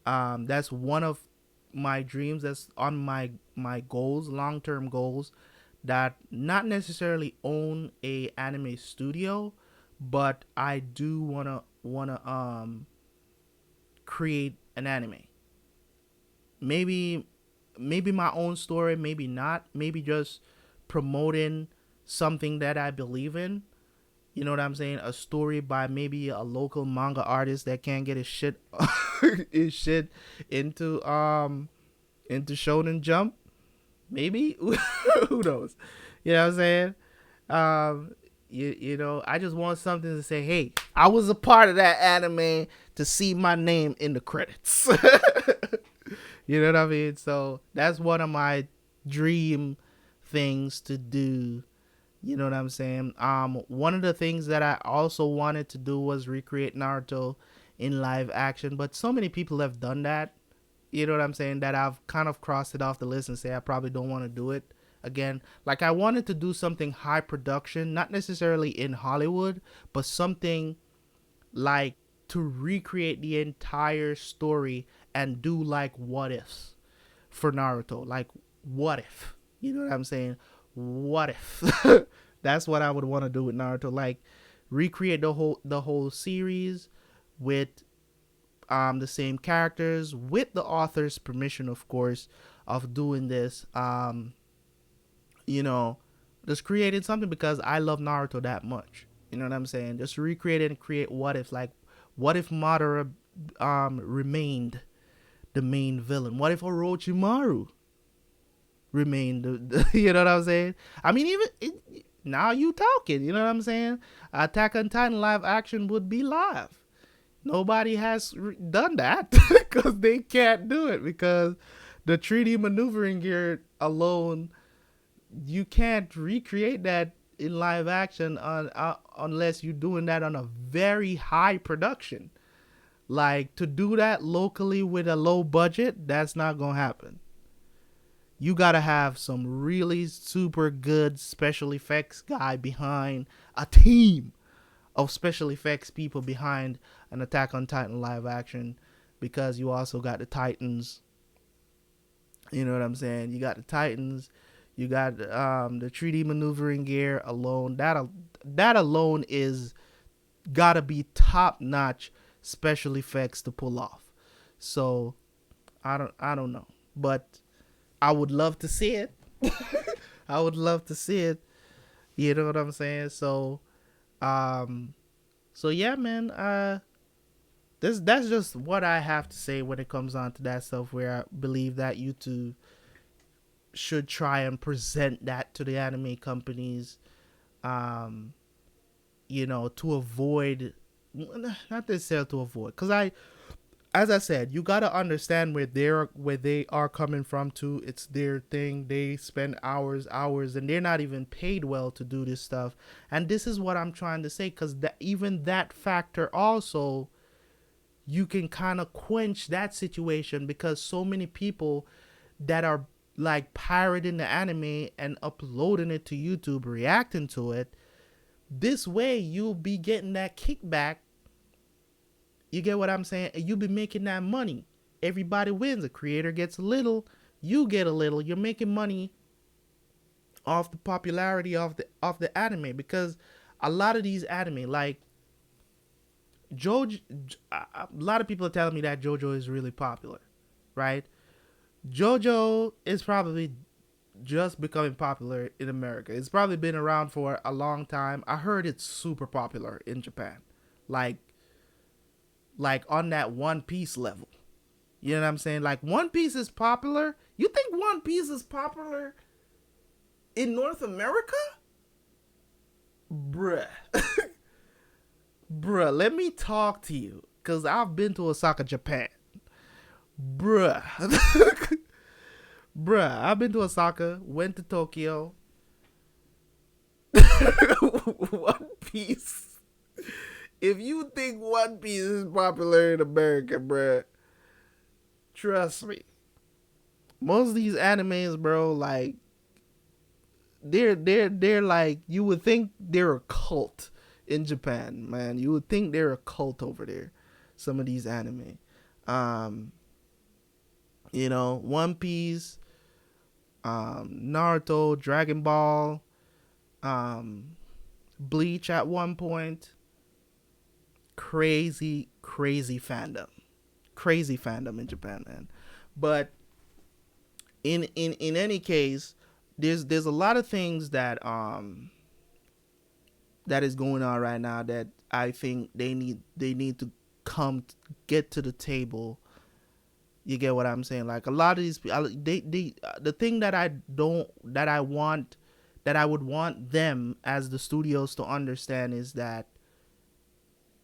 That's one of my dreams. That's on my goals, long-term goals. That not necessarily own a anime studio, but I do wanna create an anime. Maybe my own story, maybe not. Maybe just promoting something that I believe in. You know what I'm saying? A story by maybe a local manga artist that can't get his shit into into Shonen Jump. Maybe. Who knows? You know what I'm saying? Um, you know, I just want something to say, hey, I was a part of that anime to see my name in the credits. You know what I mean? So that's one of my dream things to do. You know what I'm saying? One of the things that I also wanted to do was recreate Naruto in live action, but so many people have done that. You know what I'm saying? That I've kind of crossed it off the list and say I probably don't want to do it again. Like I wanted to do something high production, not necessarily in Hollywood, but something like to recreate the entire story and do like what ifs for Naruto. Like what if? You know what I'm saying? What if? That's what I would want to do with Naruto. Like recreate the whole series with the same characters with the author's permission, of course, of doing this. You know, just creating something because I love Naruto that much. You know what I'm saying? Just recreate it and create what if, like, what if Madara remained the main villain? What if Orochimaru remained you know what I'm saying? I mean, now you talking, you know what I'm saying? Attack on Titan live action would be live. Nobody has done that because they can't do it because the 3D maneuvering gear alone, you can't recreate that in live action unless you're doing that on a very high production. Like to do that locally with a low budget, that's not gonna happen. You gotta have some really super good special effects guy behind a team of special effects people behind an Attack on Titan live action because you also got the Titans. You know what I'm saying? You got the Titans. You got the 3D maneuvering gear alone. That alone is gotta be top notch special effects to pull off. So I don't know, but I would love to see it. I would love to see it. You know what I'm saying? Um, so yeah, man. That's just what I have to say when it comes on to that stuff. Where I believe that YouTube should try and present that to the anime companies. Um, you know, to avoid, not necessarily to avoid, because as I said, you gotta understand where they are coming from too. It's their thing. They spend hours, and they're not even paid well to do this stuff. And this is what I'm trying to say, because even that factor also, you can kind of quench that situation because so many people that are like pirating the anime and uploading it to YouTube, reacting to it. This way, you'll be getting that kickback. You get what I'm saying? You'll be making that money. Everybody wins. The creator gets a little, you get a little. You're making money off the popularity of the anime because a lot of these anime, like Jojo, a lot of people are telling me that JoJo is really popular, right? JoJo is probably just becoming popular in America. It's probably been around for a long time. I heard it's super popular in Japan, like on that One Piece level. You know what I'm saying? Like One Piece is popular. You think One Piece is popular in North America? Bruh. Bruh, let me talk to you. Cause I've been to Osaka, Japan. Bruh. Bruh, I've been to Osaka, went to Tokyo. One Piece. If you think One Piece is popular in America, bruh, trust me. Most of these animes, bro, like they're like, you would think they're a cult in Japan, man. You would think they're a cult over there. Some of these anime. Um, One Piece, Naruto, Dragon Ball, um, Bleach at one point. Crazy fandom. Crazy fandom in Japan, man. But in any case, there's a lot of things that is going on right now that I think they need to come get to the table, You get what I'm saying? Like a lot of these, they the thing that I don't, that I want, that I would want them as the studios to understand is that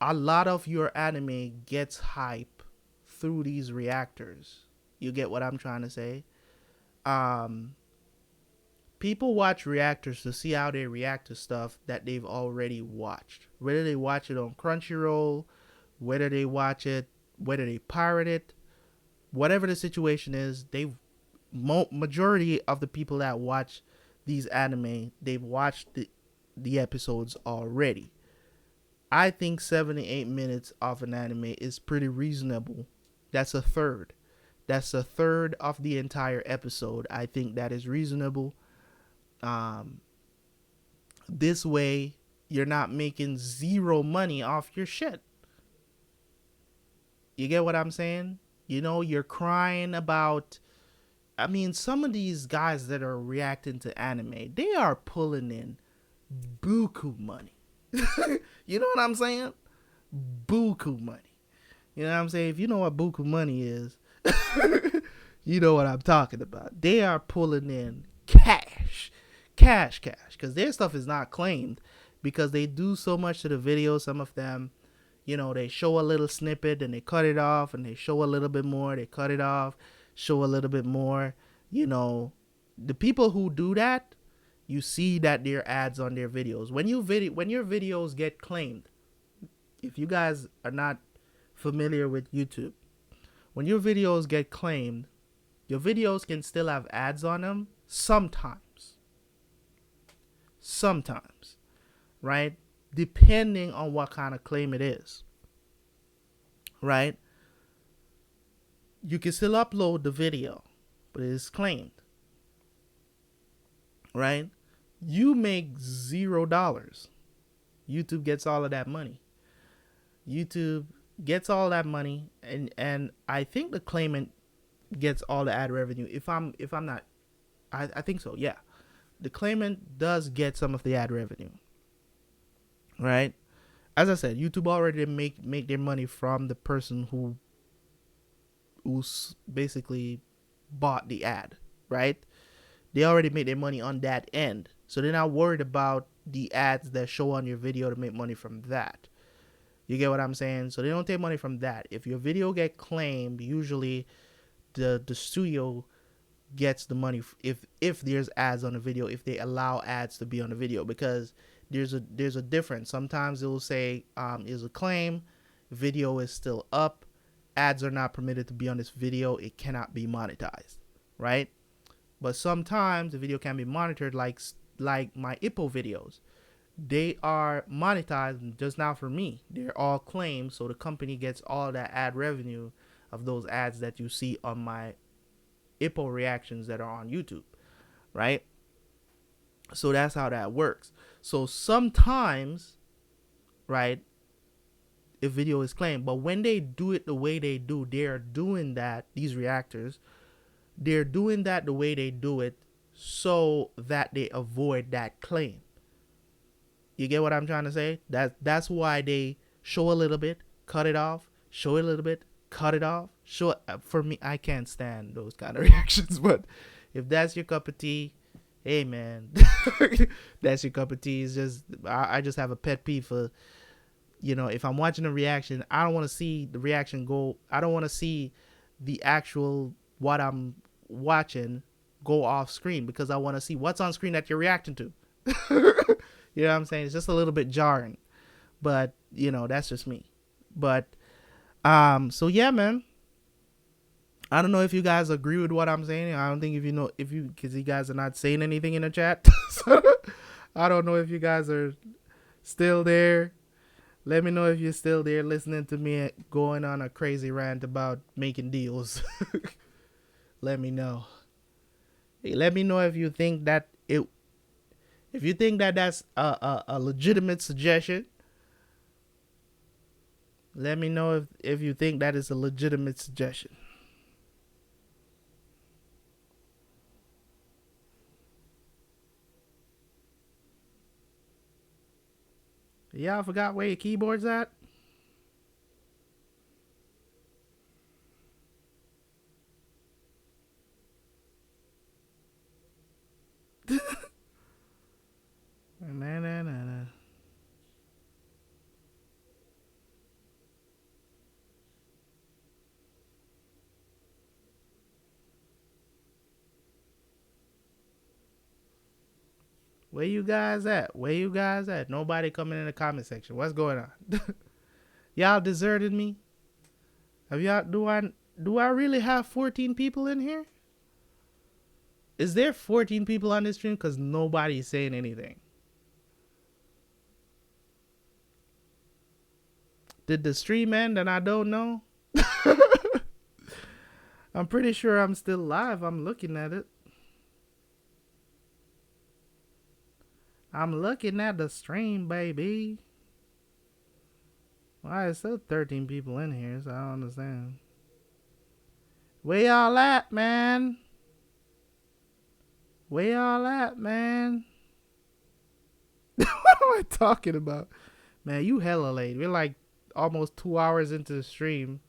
a lot of your anime gets hype through these reactors. You get what I'm trying to say? Um, People watch reactors to see how they react to stuff that they've already watched. Whether they watch it on Crunchyroll, whether they watch it, whether they pirate it, whatever the situation is, they've majority of the people that watch these anime, they've watched the episodes already. I think 7 to 8 minutes of an anime is pretty reasonable. That's a third. That's a third of the entire episode. I think that is reasonable. Um, this way, you're not making zero money off your shit. You get what I'm saying? You know, you're crying about. I mean, some of these guys that are reacting to anime, they are pulling in buku money. You know what I'm saying? Buku money. You know what I'm saying? If you know what buku money is, you know what I'm talking about. They are pulling in cash. Cash. Because their stuff is not claimed because they do so much to the video. Some of them, you know, they show a little snippet and they cut it off and they show a little bit more. They cut it off, show a little bit more. You know, the people who do that, you see that there are ads on their videos. When your videos get claimed, if you guys are not familiar with YouTube, when your videos get claimed, your videos can still have ads on them sometimes. Sometimes, right? Depending on what kind of claim it is, right? You can still upload the video, but it is claimed, right? You make $0. YouTube gets all of that money. YouTube gets all that money, and I think the claimant gets all the ad revenue. If I'm not, I think so. Yeah, the claimant does get some of the ad revenue, right? As I said, YouTube already make their money from the person who's basically bought the ad, right? They already made their money on that end, so they're not worried about the ads that show on your video to make money from that. You get what I'm saying? So they don't take money from that. If your video get claimed, usually the studio gets the money if there's ads on the video, if they allow ads to be on the video, because there's a difference. Sometimes it will say is a claim, video is still up, ads are not permitted to be on this video, it cannot be monetized, right? But sometimes the video can be monitored, like my Ippo videos. They are monetized just not for me. They're all claimed, so the company gets all that ad revenue of those ads that you see on my Ippo reactions that are on YouTube, right? So that's how that works. So sometimes, right, if video is claimed, but when they do it the way they do, they're doing that, these reactors, they're doing that the way they do it so that they avoid that claim. You get what I'm trying to say? That's why they show a little bit, cut it off, show it a little bit, cut it off. Show for me, I can't stand those kind of reactions. But if that's your cup of tea, hey man, that's your cup of tea. It's just I just have a pet peeve for, you know, if I'm watching a reaction, I don't want to see the reaction go. I don't want to see the actual what I'm watching go off screen, because I want to see what's on screen that you're reacting to. You know what I'm saying? It's just a little bit jarring, but you know, that's just me. But so yeah, man, I don't know if you guys agree with what I'm saying. I don't think because you guys are not saying anything in the chat. So I don't know if you guys are still there. Let me know if you're still there listening to me going on a crazy rant about making deals. Let me know. Hey, let me know if you think that that's a legitimate suggestion. Let me know if you think that is a legitimate suggestion. Yeah, I forgot where your keyboard's at. Where you guys at? Where you guys at? Nobody coming in the comment section. What's going on? Y'all deserted me? Have y'all do I really have 14 people in here? Is there 14 people on this stream? Cause nobody's saying anything. Did the stream end and I don't know? I'm pretty sure I'm still live. I'm looking at it. I'm looking at the stream, baby. Why is there 13 people in here? So I don't understand. Where y'all at, man? Where y'all at, man? What am I talking about? Man, you hella late. We're like almost 2 hours into the stream.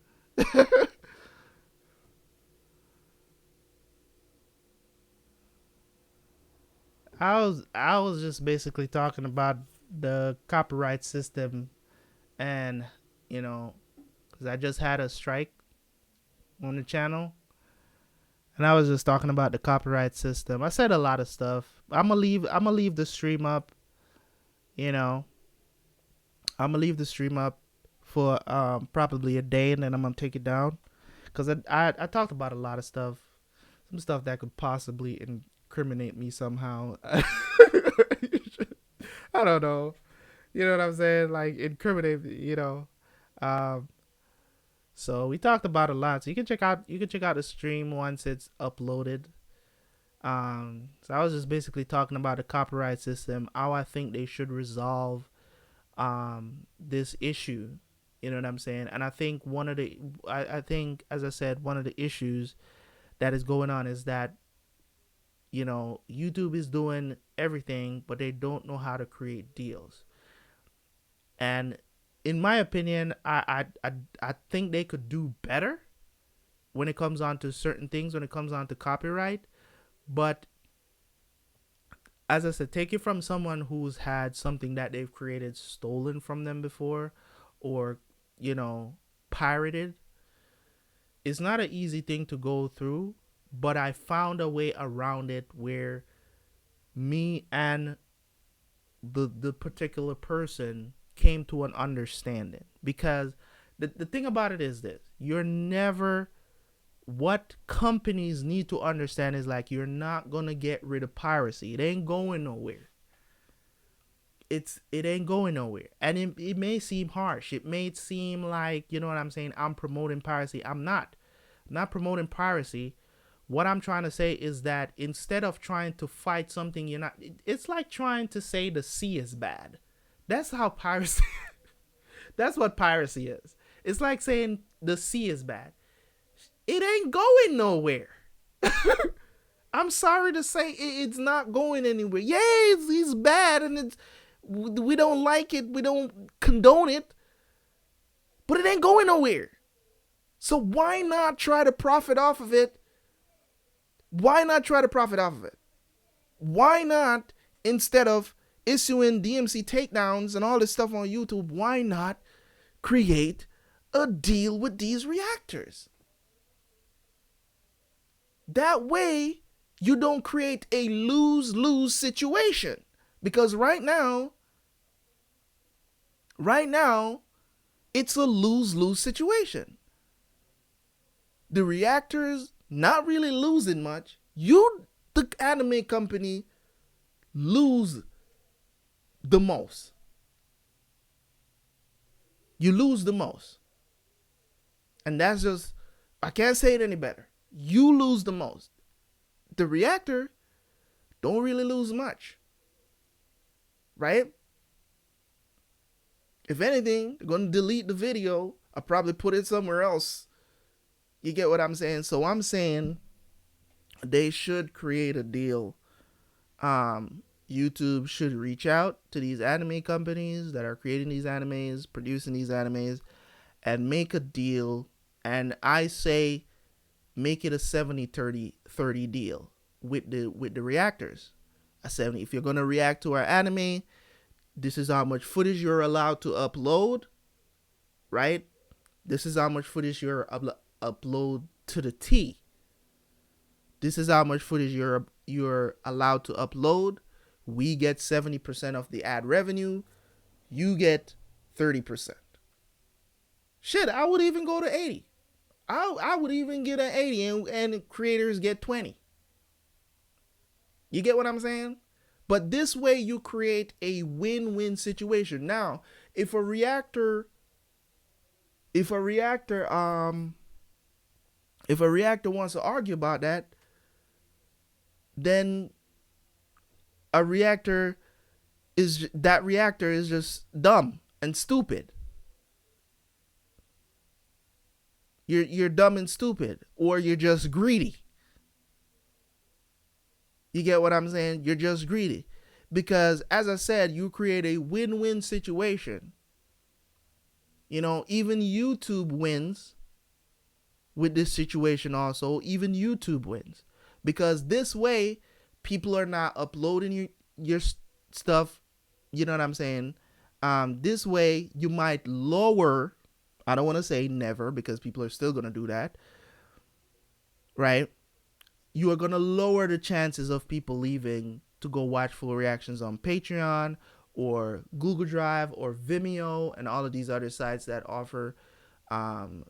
I was just basically talking about the copyright system, and you know, because I just had a strike on the channel, and I was just talking about the copyright system. I said a lot of stuff. I'm gonna leave the stream up. You know, I'm gonna leave the stream up for probably a day, and then I'm gonna take it down, because I talked about a lot of stuff, some stuff that could possibly incriminate me somehow. I don't know. You know what I'm saying? Like incriminate, you know. Um, so we talked about a lot. So you can check out the stream once it's uploaded. So I was just basically talking about the copyright system, how I think they should resolve this issue. You know what I'm saying? And I think I think, as I said, one of the issues that is going on is that, you know, YouTube is doing everything, but they don't know how to create deals. And in my opinion, I think they could do better when it comes on to certain things, when it comes on to copyright. But as I said, take it from someone who's had something that they've created stolen from them before, or, you know, pirated. It's not an easy thing to go through, but I found a way around it where me and the particular person came to an understanding. Because the thing about it is this: you're never, what companies need to understand is, like, you're not gonna get rid of piracy. It ain't going nowhere. It ain't going nowhere. And it may seem harsh. It may seem like, you know what I'm saying, I'm promoting piracy. I'm not promoting piracy. What I'm trying to say is that instead of trying to fight something you're not, it's like trying to say the sea is bad. That's how piracy that's what piracy is. It's like saying the sea is bad. It ain't going nowhere. I'm sorry to say, it's not going anywhere. Yeah, it's bad, and we don't like it. We don't condone it. But it ain't going nowhere. So why not try to profit off of it? Why not try to profit off of it? Why not, instead of issuing DMC takedowns and all this stuff on YouTube, why not create a deal with these reactors? That way, you don't create a lose-lose situation. Because right now, it's a lose-lose situation. The reactors not really losing much. You, the anime company, lose the most. You lose the most. And that's just, I can't say it any better. You lose the most. The reactor don't really lose much. Right? If anything, they're going to delete the video. I'll probably put it somewhere else. You get what I'm saying? So I'm saying they should create a deal. YouTube should reach out to these anime companies that are creating these animes, producing these animes, and make a deal. And I say, make it a 70-30 deal with the reactors. A 70. If you're going to react to our anime, this is how much footage you're allowed to upload, right? This is how much footage you're upload to the T. This is how much footage you're allowed to upload We get 70% of the ad revenue. You get 30%. Shit, I would even go to 80. I would even get an 80 and creators get 20. You get what I'm saying? But this way you create a win-win situation. Now, if a reactor wants to argue about that, then a reactor is just dumb and stupid. You're dumb and stupid, or you're just greedy. You get what I'm saying? You're just greedy. Because as I said, you create a win-win situation. You know, even YouTube wins with this situation also. Even YouTube wins. Because this way, people are not uploading your stuff. You know what I'm saying? This way, you might lower, I don't want to say never, because people are still going to do that. Right? You are going to lower the chances of people leaving to go watch full reactions on Patreon or Google Drive or Vimeo and all of these other sites that offer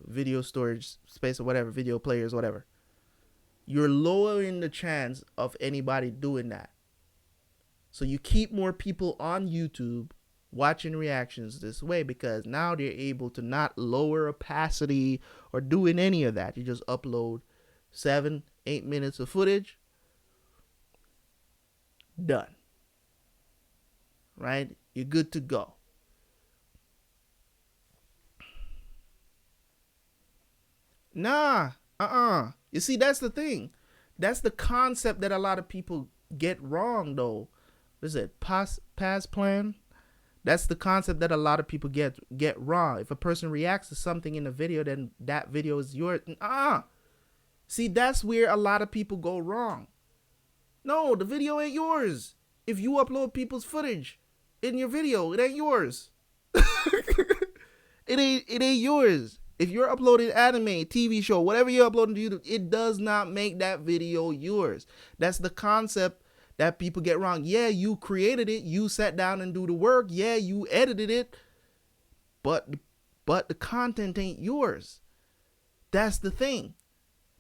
video storage space or whatever, video players, whatever. You're lowering the chance of anybody doing that. So you keep more people on YouTube watching reactions this way, because now they're able to not lower opacity or doing any of that. You just upload 7-8 minutes of footage, done. Right? You're good to go. Nah, You see, that's the thing. That's the concept that a lot of people get wrong, though. What is it? Pass plan? That's the concept that a lot of people get wrong. If a person reacts to something in a video, then that video is yours. See, that's where a lot of people go wrong. No, the video ain't yours. If you upload people's footage in your video, it ain't yours. It ain't yours. If you're uploading anime, TV show, whatever you're uploading to YouTube, it does not make that video yours. That's the concept that people get wrong. Yeah, you created it. You sat down and do the work. Yeah, you edited it. But the content ain't yours. That's the thing.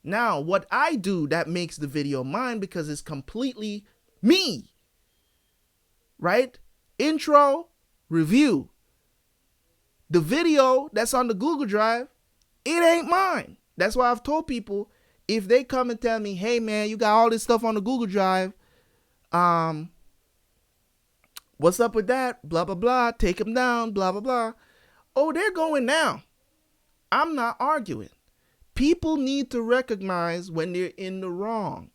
Now, what I do that makes the video mine, because it's completely me. Right? Intro, review. The video that's on the Google Drive, it ain't mine. That's why I've told people, if they come and tell me, hey man, you got all this stuff on the Google Drive, what's up with that? Blah, blah, blah. Take them down, blah, blah, blah. Oh, they're going now. I'm not arguing. People need to recognize when they're in the wrong.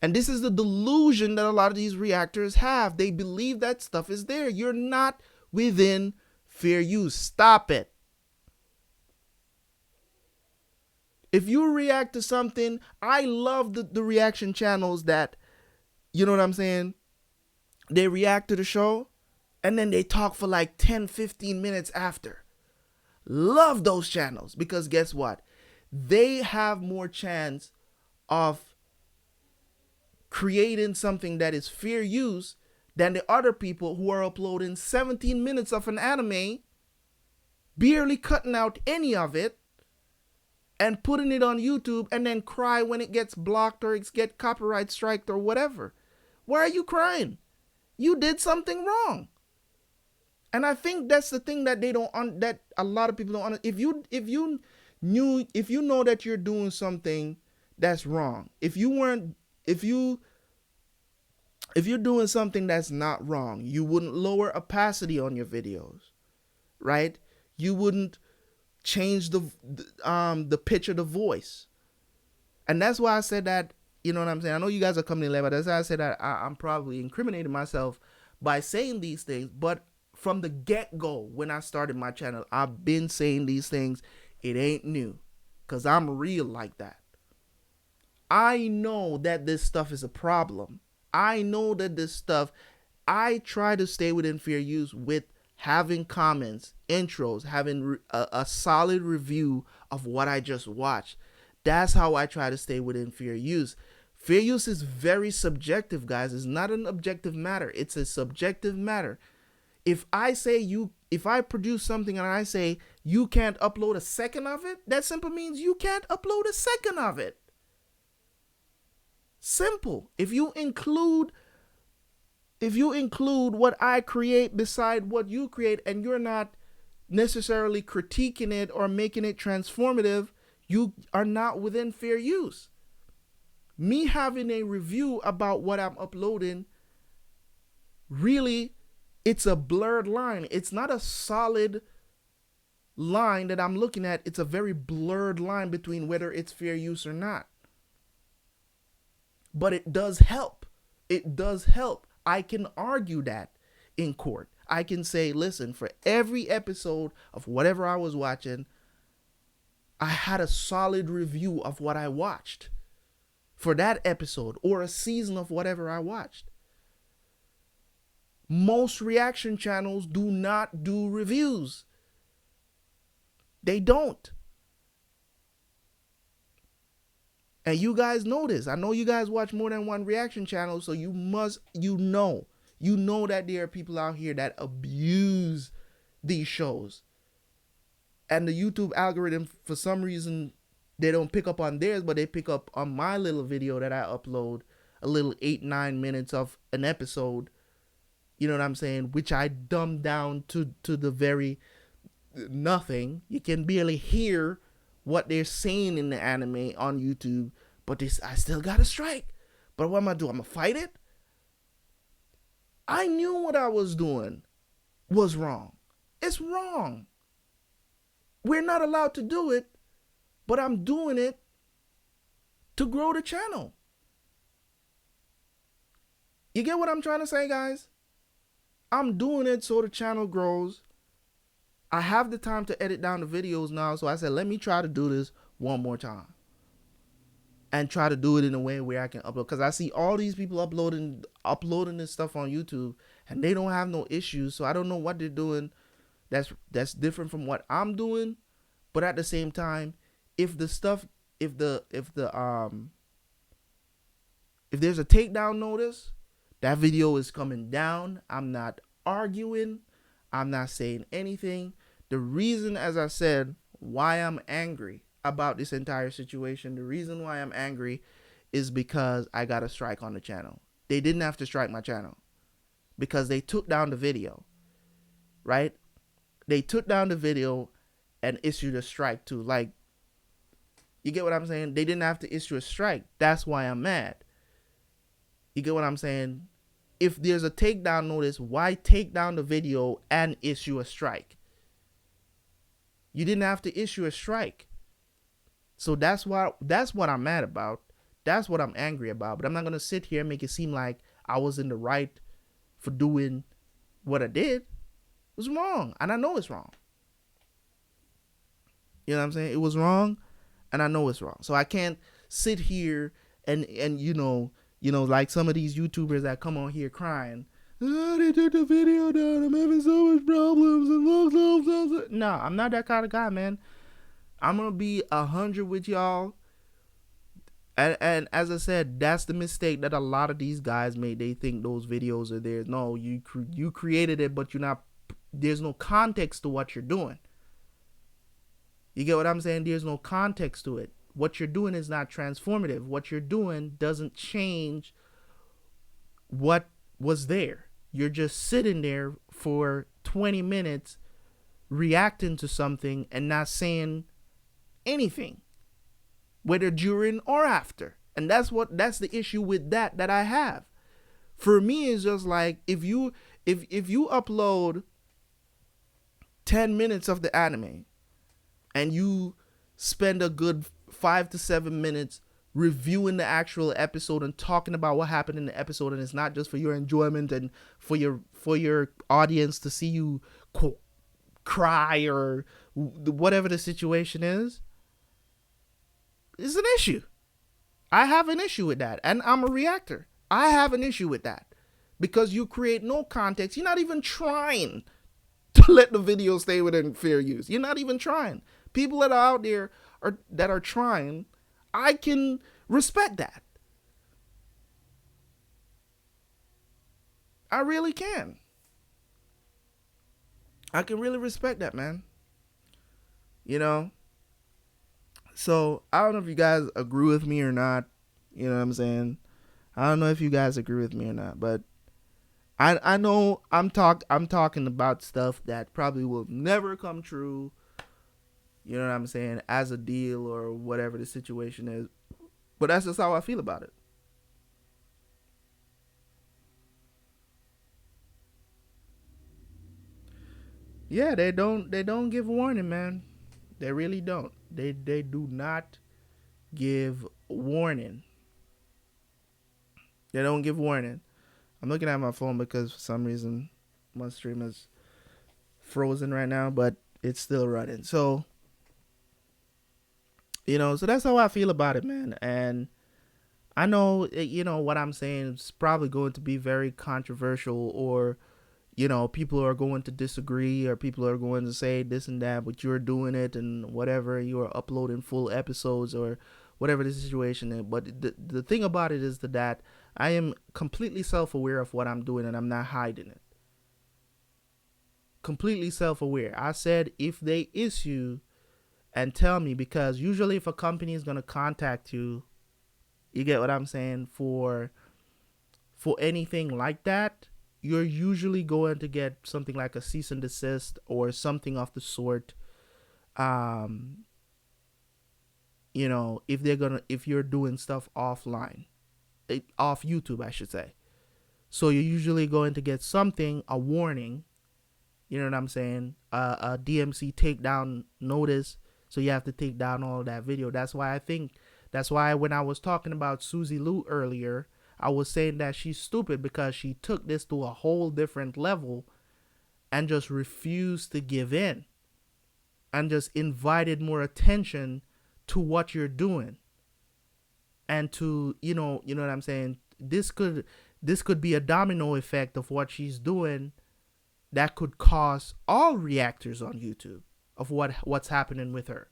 And this is the delusion that a lot of these reactors have. They believe that stuff is there. You're not within fair use. Stop it. If you react to something, I love the reaction channels that, you know what I'm saying? They react to the show and then they talk for like 10-15 minutes after. Love those channels, because guess what? They have more chance of creating something that is fair use than the other people who are uploading 17 minutes of an anime, barely cutting out any of it, and putting it on YouTube and then cry when it gets blocked or it gets copyright striked or whatever. Why are you crying? You did something wrong. And I think that's the thing that that a lot of people don't. If you know that you're doing something that's wrong, if you're doing something that's not wrong, you wouldn't lower opacity on your videos, right? You wouldn't change the pitch of the voice. And that's why I said that, you know what I'm saying? I know you guys are coming in late, but that's why I said that I'm probably incriminating myself by saying these things. But from the get-go, when I started my channel, I've been saying these things. It ain't new, because I'm real like that. I know that this stuff is a problem. I know that this stuff, I try to stay within fair use with having comments, intros, having a solid review of what I just watched. That's how I try to stay within fair use. Fair use is very subjective, guys. It's not an objective matter. It's a subjective matter. If I produce something and I say you can't upload a second of it, that simply means you can't upload a second of it. Simple. If you include what I create beside what you create, and you're not necessarily critiquing it or making it transformative, you are not within fair use. Me having a review about what I'm uploading, really, it's a blurred line. It's not a solid line that I'm looking at. It's a very blurred line between whether it's fair use or not. But it does help. It does help. I can argue that in court. I can say, listen, for every episode of whatever I was watching, I had a solid review of what I watched for that episode or a season of whatever I watched. Most reaction channels do not do reviews. They don't. And you guys know this. I know you guys watch more than one reaction channel, so you know that there are people out here that abuse these shows. And the YouTube algorithm, for some reason, they don't pick up on theirs, but they pick up on my little video that I upload, a little 8-9 minutes of an episode. You know what I'm saying? Which I dumbed down to the very nothing. You can barely hear what they're saying in the anime on YouTube, but I still got a strike. But what am I doing? I'm going to fight it? I knew what I was doing was wrong. It's wrong. We're not allowed to do it, but I'm doing it to grow the channel. You get what I'm trying to say, guys? I'm doing it so the channel grows. I have the time to edit down the videos now, so I said, let me try to do this one more time. And try to do it in a way where I can upload. Because I see all these people uploading this stuff on YouTube, and they don't have no issues, so I don't know what they're doing that's different from what I'm doing. But at the same time, if there's a takedown notice, that video is coming down. I'm not arguing. I'm not saying anything. The reason, as I said, why I'm angry about this entire situation, the reason why I'm angry is because I got a strike on the channel. They didn't have to strike my channel because they took down the video, right? They took down the video and issued a strike too. Like, you get what I'm saying? They didn't have to issue a strike. That's why I'm mad. You get what I'm saying? If there's a takedown notice, why take down the video and issue a strike? You didn't have to issue a strike. So that's what I'm mad about. That's what I'm angry about. But I'm not going to sit here and make it seem like I was in the right for doing what I did. It was wrong. And I know it's wrong. You know what I'm saying? It was wrong. And I know it's wrong. So I can't sit here and like some of these YouTubers that come on here crying, oh, they took the video down, I'm having so much problems, and blah. No, I'm not that kind of guy, man. I'm going to be 100 with y'all. And as I said, that's the mistake that a lot of these guys made. They think those videos are theirs. No, you created it, but there's no context to what you're doing. You get what I'm saying? There's no context to it. What you're doing is not transformative. What you're doing doesn't change what was there. You're just sitting there for 20 minutes reacting to something and not saying anything, whether during or after. And that's the issue with that I have. For me, it's just like if you upload 10 minutes of the anime and you spend a good 5 to 7 minutes reviewing the actual episode and talking about what happened in the episode, and it's not just for your enjoyment and for your audience to see you cry or whatever the situation is, it's an issue. I have an issue with that, and I'm a reactor. I have an issue with that because you create no context. You're not even trying to let the video stay within fair use. You're not even trying. People that are out there that are trying, I can respect that. I really can. I can really respect that, man. You know. So I don't know if you guys agree with me or not. You know what I'm saying? I don't know if you guys agree with me or not, but I know I'm talking about stuff that probably will never come true. You know what I'm saying? As a deal or whatever the situation is, but that's just how I feel about it. Yeah, they don't give warning, man. They really don't. They do not give warning. They don't give warning. I'm looking at my phone because for some reason my stream is frozen right now, but it's still running. So, so that's how I feel about it, man. And I know, what I'm saying is probably going to be very controversial, or, people are going to disagree, or people are going to say this and that, but you're doing it and whatever. You are uploading full episodes or whatever the situation is. But the thing about it is that I am completely self aware of what I'm doing and I'm not hiding it. Completely self aware. I said if they issue and tell me, because usually if a company is going to contact you, you get what I'm saying, for anything like that, you're usually going to get something like a cease and desist or something of the sort. Um, if you're doing stuff offline, off YouTube, I should say. So you're usually going to get something, a warning. You know what I'm saying? A DMC takedown notice. So you have to take down all of that video. That's why when I was talking about Susie Lou earlier, I was saying that she's stupid because she took this to a whole different level and just refused to give in and just invited more attention to what you're doing. And to, what I'm saying, this could be a domino effect of what she's doing that could cause all reactors on YouTube of what's happening with her,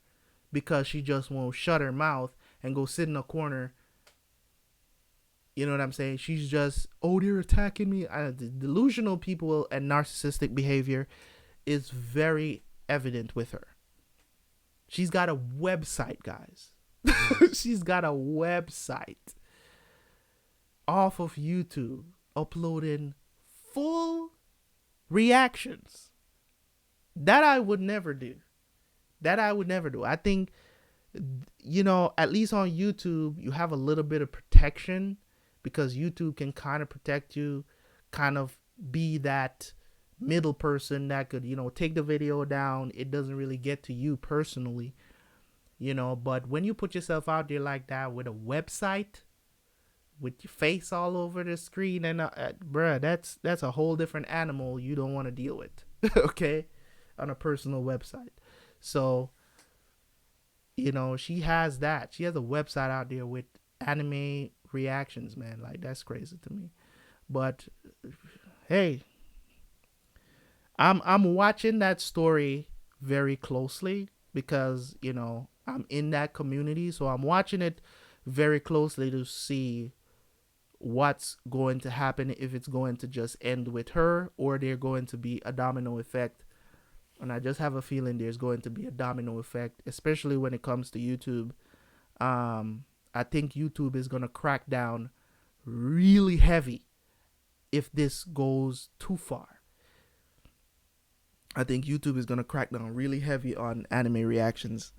because she just won't shut her mouth and go sit in a corner. You know what I'm saying? She's just, oh, they're attacking me. The delusional people and narcissistic behavior is very evident with her. She's got a website, guys. She's got a website off of YouTube uploading full reactions. That I would never do. I think, at least on YouTube, you have a little bit of protection because YouTube can kind of protect you, kind of be that middle person that could, take the video down. It doesn't really get to you personally, but when you put yourself out there like that with a website, with your face all over the screen, and bruh, that's a whole different animal you don't want to deal with. Okay, on a personal website. So, she has that. She has a website out there with anime reactions, man. Like, that's crazy to me. But hey, I'm watching that story very closely because, I'm in that community, so I'm watching it very closely to see what's going to happen, if it's going to just end with her or there's going to be a domino effect. And I just have a feeling there's going to be a domino effect, especially when it comes to YouTube. I think YouTube is going to crack down really heavy if this goes too far. I think YouTube is going to crack down really heavy on anime reactions.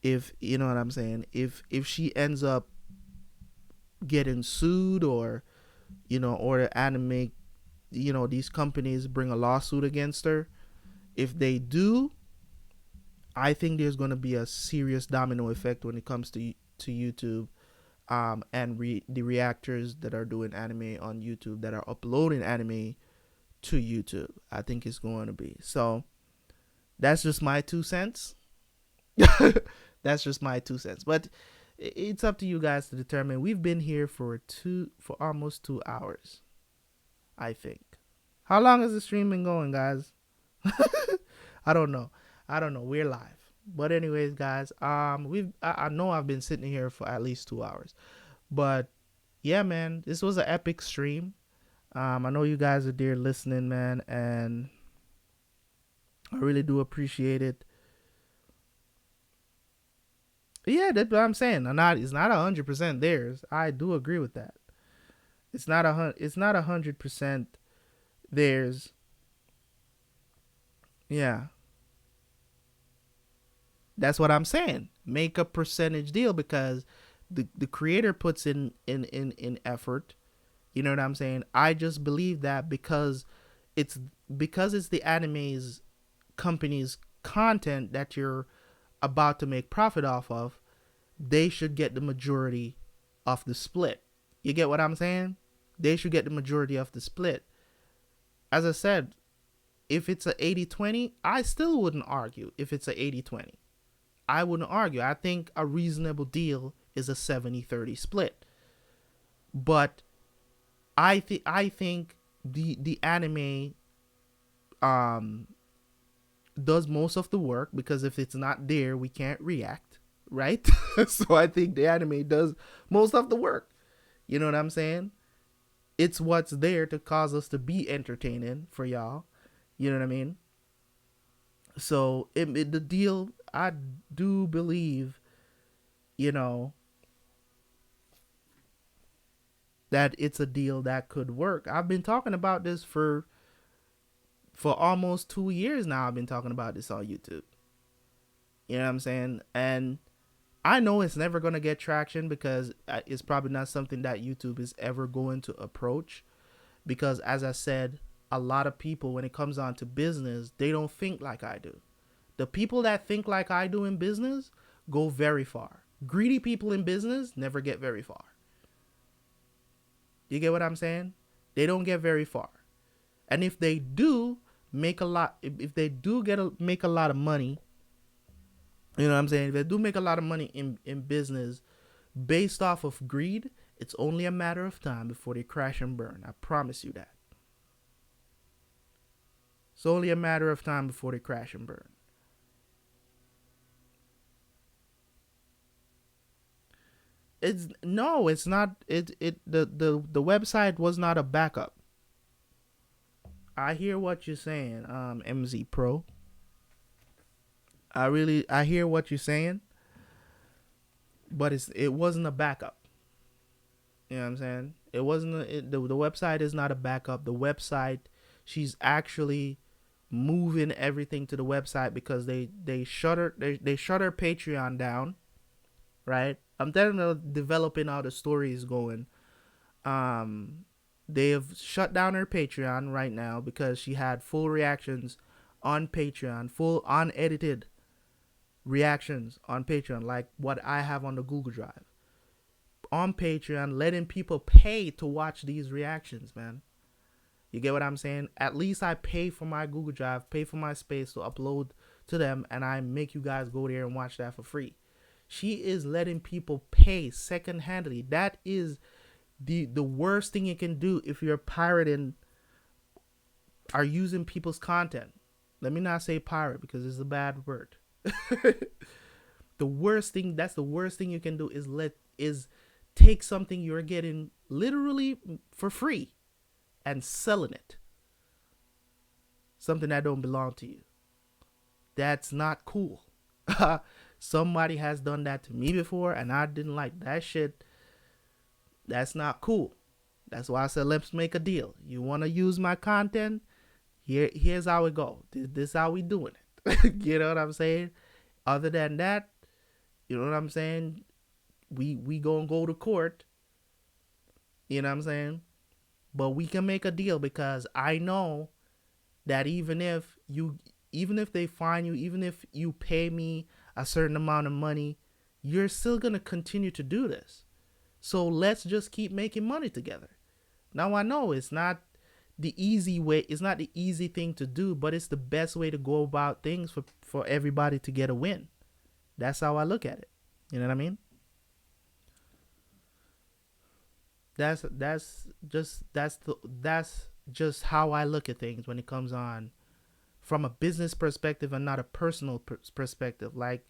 If you know what I'm saying, if she ends up getting sued, or the anime, these companies bring a lawsuit against her, if they do, I think there's going to be a serious domino effect when it comes to YouTube, and the reactors that are doing anime on YouTube, that are uploading anime to YouTube. I think it's going to be. So that's just my 2 cents. That's just my 2 cents. But it's up to you guys to determine. We've been here for almost 2 hours, I think. How long has the stream been going, guys? I don't know. We're live. But anyways, guys, I know I've been sitting here for at least 2 hours. But yeah, man, this was an epic stream. I know you guys are there listening, man, and I really do appreciate it. Yeah, that's what I'm saying. It's not 100% theirs. I do agree with that. It's not 100% theirs. Yeah, that's what I'm saying. Make a percentage deal because the creator puts in effort. You know what I'm saying? I just believe that it's it's the anime's company's content that you're about to make profit off of, they should get the majority of the split. You get what I'm saying? They should get the majority of the split. As I said, if it's a 80-20, I still wouldn't argue if it's a 80-20. I wouldn't argue. I think a reasonable deal is a 70-30 split. But I think the anime um does most of the work because if it's not there, we can't react, right? So I think the anime does most of the work. You know what I'm saying? It's what's there to cause us to be entertaining for y'all. You know what I mean? So the deal, I do believe, you know, that it's a deal that could work. I've been talking about this for almost 2 years now. I've been talking about this on YouTube. You know what I'm saying? And I know it's never going to get traction because it's probably not something that YouTube is ever going to approach. Because as I said, a lot of people, when it comes on to business, they don't think like I do. The people that think like I do in business go very far. Greedy people in business never get very far. You get what I'm saying? They don't get very far. And if they do make a lot, if they do make a lot of money, you know what I'm saying? If they do make a lot of money in business based off of greed, it's only a matter of time before they crash and burn. I promise you that. It's only a matter of time before they crash and burn. It's not. The website was not a backup. I hear what you're saying, MZ Pro. I hear what you're saying, but it wasn't a backup. You know what I'm saying? It wasn't the website is not a backup. The website, she's actually moving everything to the website because they shut her Patreon down, right? I'm telling you, developing how the story is going. Um, they have shut down her Patreon right now because she had full reactions on Patreon, full unedited reactions on Patreon, like what I have on the Google Drive. On Patreon, letting people pay to watch these reactions, man. You get what I'm saying? At least I pay for my Google Drive, pay for my space to upload to them, and I make you guys go there and watch that for free. She is letting people pay second-handedly. That is the worst thing you can do if you're pirating or using people's content. Let me not say pirate because it's a bad word. The worst thing, that's the worst thing you can do is take something you're getting literally for free and selling it. Something that don't belong to you. That's not cool. Somebody has done that to me before and I didn't like that shit. That's not cool. That's why I said let's make a deal. You want to use my content? Here's how it go. This how we doing it. You know what I'm saying? Other than that, you know what I'm saying? We gonna go to court. You know what I'm saying? But we can make a deal because I know that even if they fine you, even if you pay me a certain amount of money, you're still gonna continue to do this. So let's just keep making money together. Now I know it's not the easy way, it's not the easy thing to do, but it's the best way to go about things for everybody to get a win. That's how I look at it. You know what I mean? That's just how I look at things when it comes on from a business perspective and not a personal perspective. Like,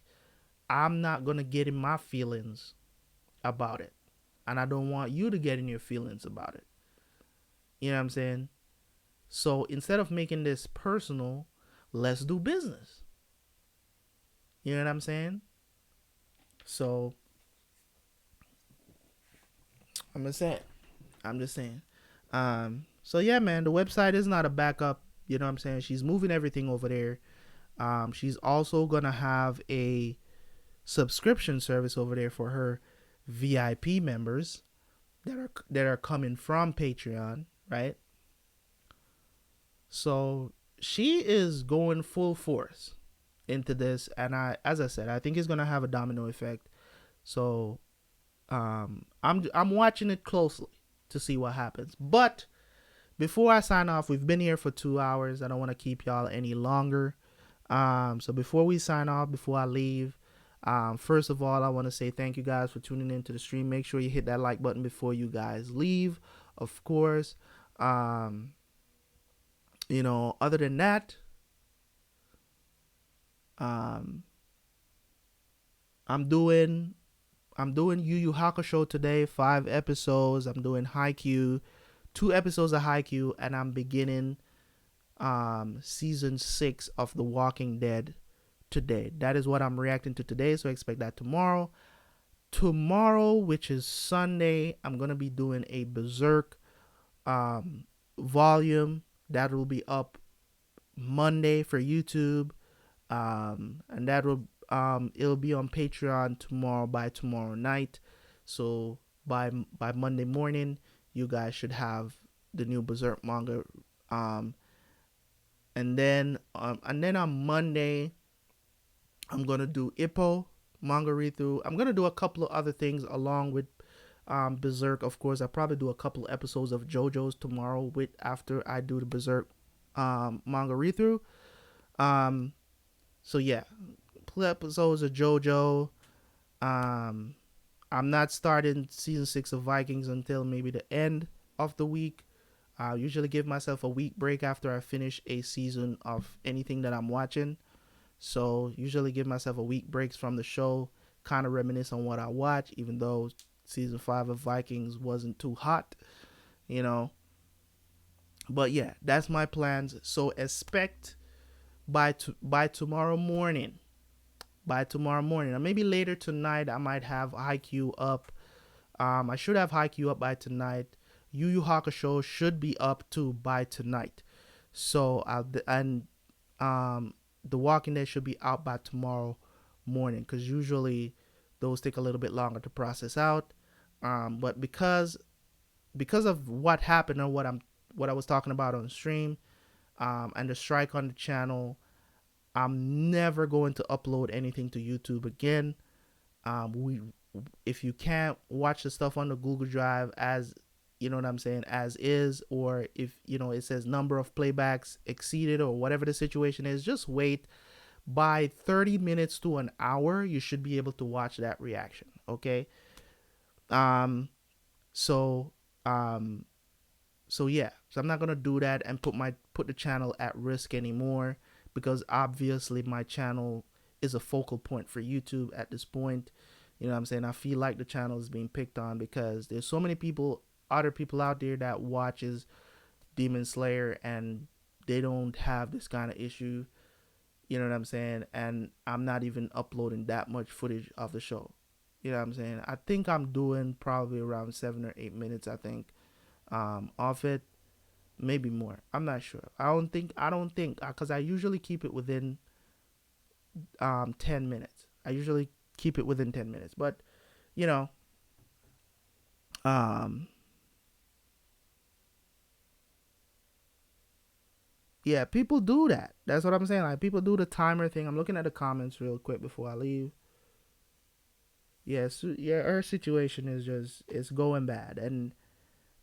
I'm not gonna get in my feelings about it, and I don't want you to get in your feelings about it. You know what I'm saying? So instead of making this personal, let's do business. You know what I'm saying? So I'm just saying. I'm just saying. So yeah, man, the website is not a backup. You know what I'm saying? She's moving everything over there. She's also gonna have a subscription service over there for her VIP members that are coming from Patreon, right? So she is going full force into this, and as I said, I think it's gonna have a domino effect. So I'm watching it closely to see what happens. But before I sign off, we've been here for 2 hours. I don't want to keep y'all any longer. So before we sign off, before I leave, first of all, I want to say thank you guys for tuning into the stream. Make sure you hit that like button before you guys leave, of course. Um, Other than that, um, I'm doing Yu Yu Hakusho today, 5 episodes. I'm doing Haikyuu, 2 episodes of Haikyuu, and I'm beginning season 6 of The Walking Dead today. That is what I'm reacting to today, so expect that tomorrow. Tomorrow, which is Sunday, I'm gonna be doing a Berserk volume that will be up Monday for YouTube, and that will it'll be on Patreon tomorrow by tomorrow night. So by Monday morning, you guys should have the new Berserk manga. And then on Monday, I'm gonna do Ippo manga read through. I'm gonna do a couple of other things along with Berserk. Of course, I'll probably do a couple of episodes of JoJo's tomorrow with after I do the Berserk manga read through. So yeah, episodes of JoJo. Um, I'm not starting season 6 of Vikings until maybe the end of the week. I usually give myself a week break after I finish a season of anything that I'm watching. So usually give myself a week breaks from the show, kind of reminisce on what I watch, even though season 5 of Vikings wasn't too hot, you know. But yeah, that's my plans. So expect by tomorrow morning. By tomorrow morning, or maybe later tonight, I might have Haikyuu up. I should have Haikyuu up by tonight. Yu Yu Hakusho should be up too by tonight. So The Walking Dead should be out by tomorrow morning, because usually those take a little bit longer to process out. But because of what happened, or what I was talking about on stream, and the strike on the channel, I'm never going to upload anything to YouTube again. If you can't watch the stuff on the Google Drive, as you know what I'm saying, as is, or if it says number of playbacks exceeded or whatever the situation is, just wait. By 30 minutes to an hour, you should be able to watch that reaction. Okay. So yeah, so I'm not gonna do that and put the channel at risk anymore, because obviously my channel is a focal point for YouTube at this point. You know what I'm saying? I feel like the channel is being picked on because there's so many other people out there that watches Demon Slayer, and they don't have this kind of issue. You know what I'm saying? And I'm not even uploading that much footage of the show. You know what I'm saying? I think I'm doing probably around 7 or 8 minutes, I think, off it. Maybe more. I'm not sure. I don't think, because I usually keep it within 10 minutes. I usually keep it within 10 minutes. But, you know, yeah, people do that. That's what I'm saying. Like, people do the timer thing. I'm looking at the comments real quick before I leave. Yes, yeah, her situation is just, it's going bad. And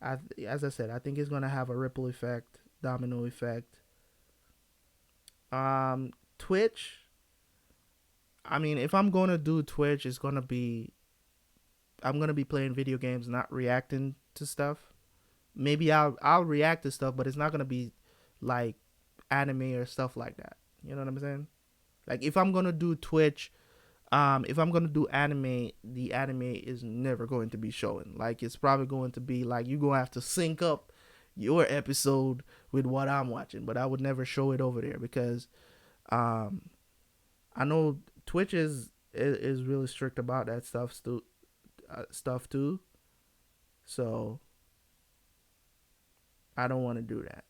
as I said, I think it's gonna have a ripple effect, domino effect. Twitch. I mean, if I'm gonna do Twitch, I'm gonna be playing video games, not reacting to stuff. Maybe I'll react to stuff, but it's not gonna be like anime or stuff like that. You know what I'm saying? Like, if I'm gonna do Twitch, if I'm gonna do anime, the anime is never going to be showing. Like, it's probably going to be like, you're gonna have to sync up your episode with what I'm watching, but I would never show it over there because um I know Twitch is really strict about that stuff too. So I don't want to do that.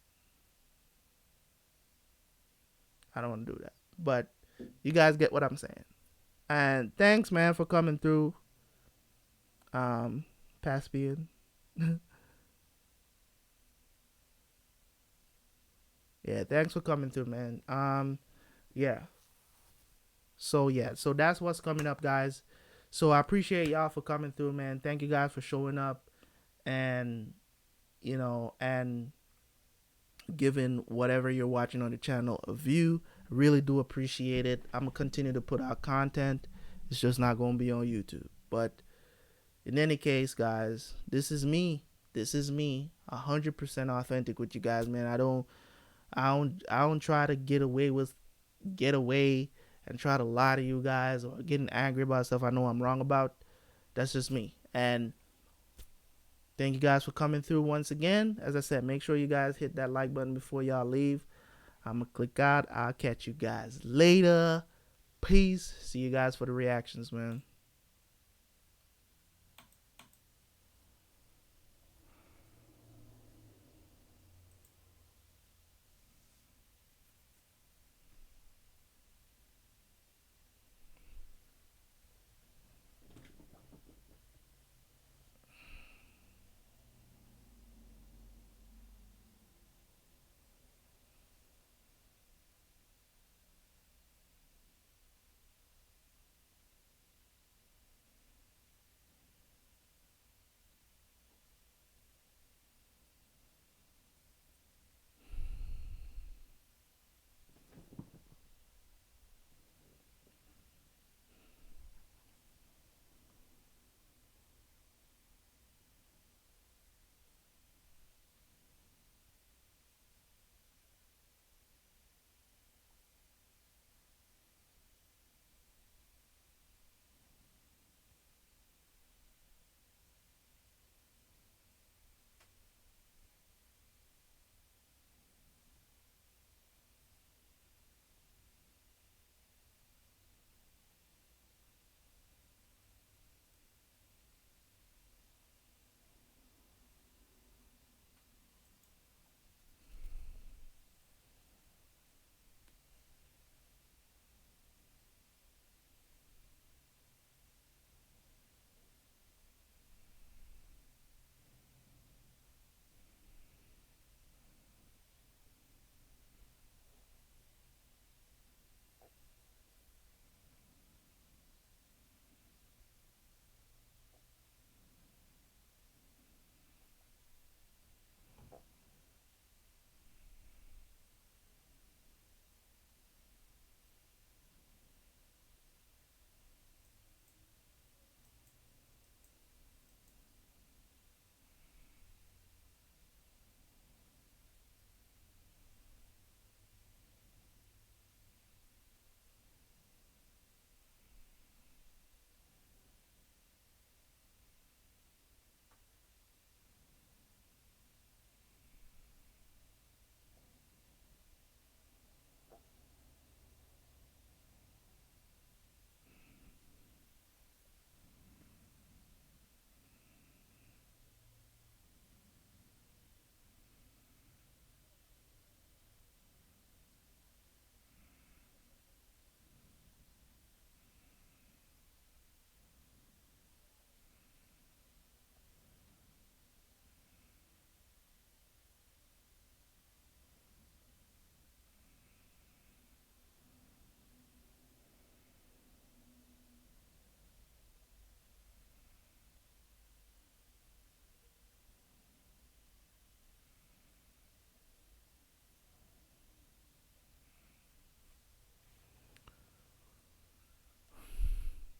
I don't want to do that. But you guys get what I'm saying. And thanks, man, for coming through. Paspian. Yeah, thanks for coming through, man. Yeah. So that's what's coming up, guys. So I appreciate y'all for coming through, man. Thank you guys for showing up and and giving whatever you're watching on the channel a view. Really do appreciate it. I'm gonna continue to put out content. It's just not gonna be on YouTube. But in any case, guys, this is me. This is me, 100% authentic with you guys, man. I don't try to get away and try to lie to you guys or getting angry about stuff I know I'm wrong about. That's just me. And thank you guys for coming through once again. As I said, make sure you guys hit that like button before y'all leave. I'm going to click out. I'll catch you guys later. Peace. See you guys for the reactions, man.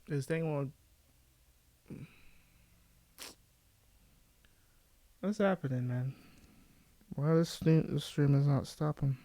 This thing won't. What's happening, man? Why this stream is not stopping?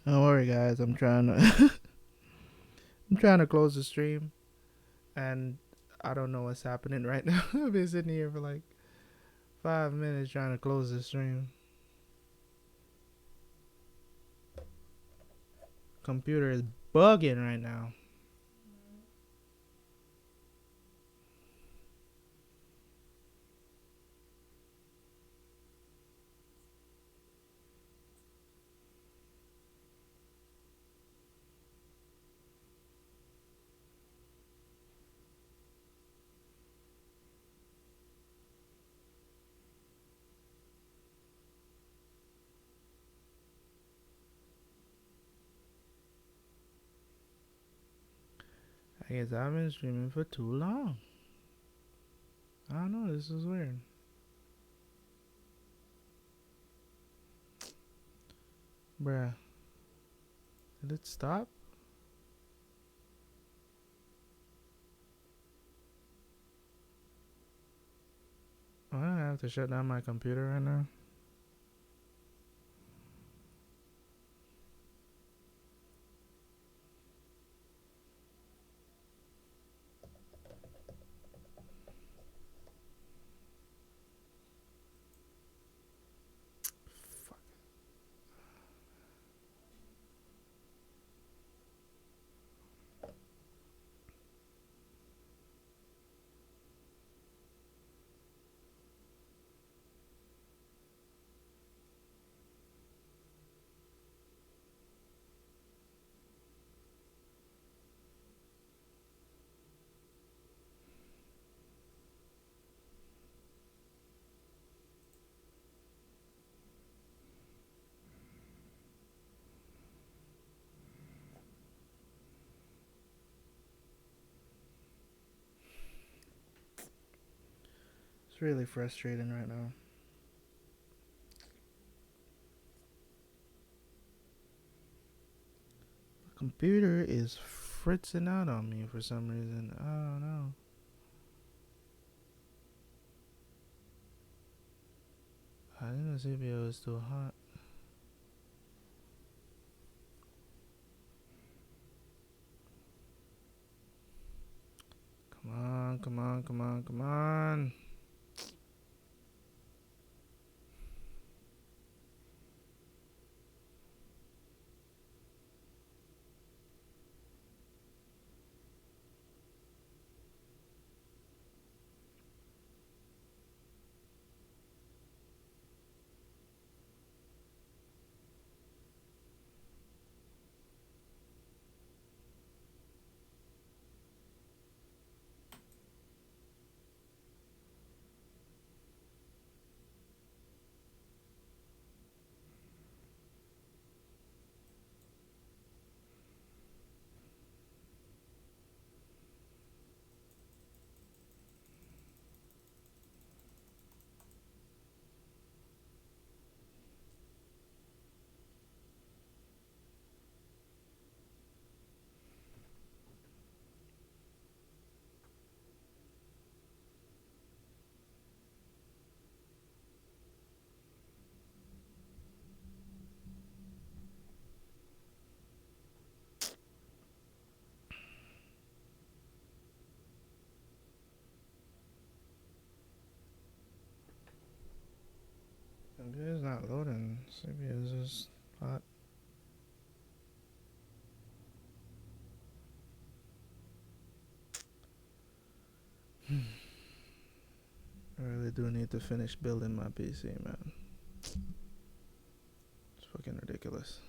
Don't worry, guys. I'm trying to I'm trying to close the stream, and I don't know what's happening right now. I've been sitting here for like 5 minutes trying to close the stream. Computer is bugging right now. I guess I've been streaming for too long. I don't know. This is weird. Bruh. Did it stop? Oh, I have to shut down my computer right now. Fuck. It's really frustrating right now. The computer is fritzing out on me for some reason. I don't know. I think the CPU is too hot. Come on, come on, come on, come on. Computer's not loading. CPU is just hot. I really do need to finish building my PC, man. It's fucking ridiculous.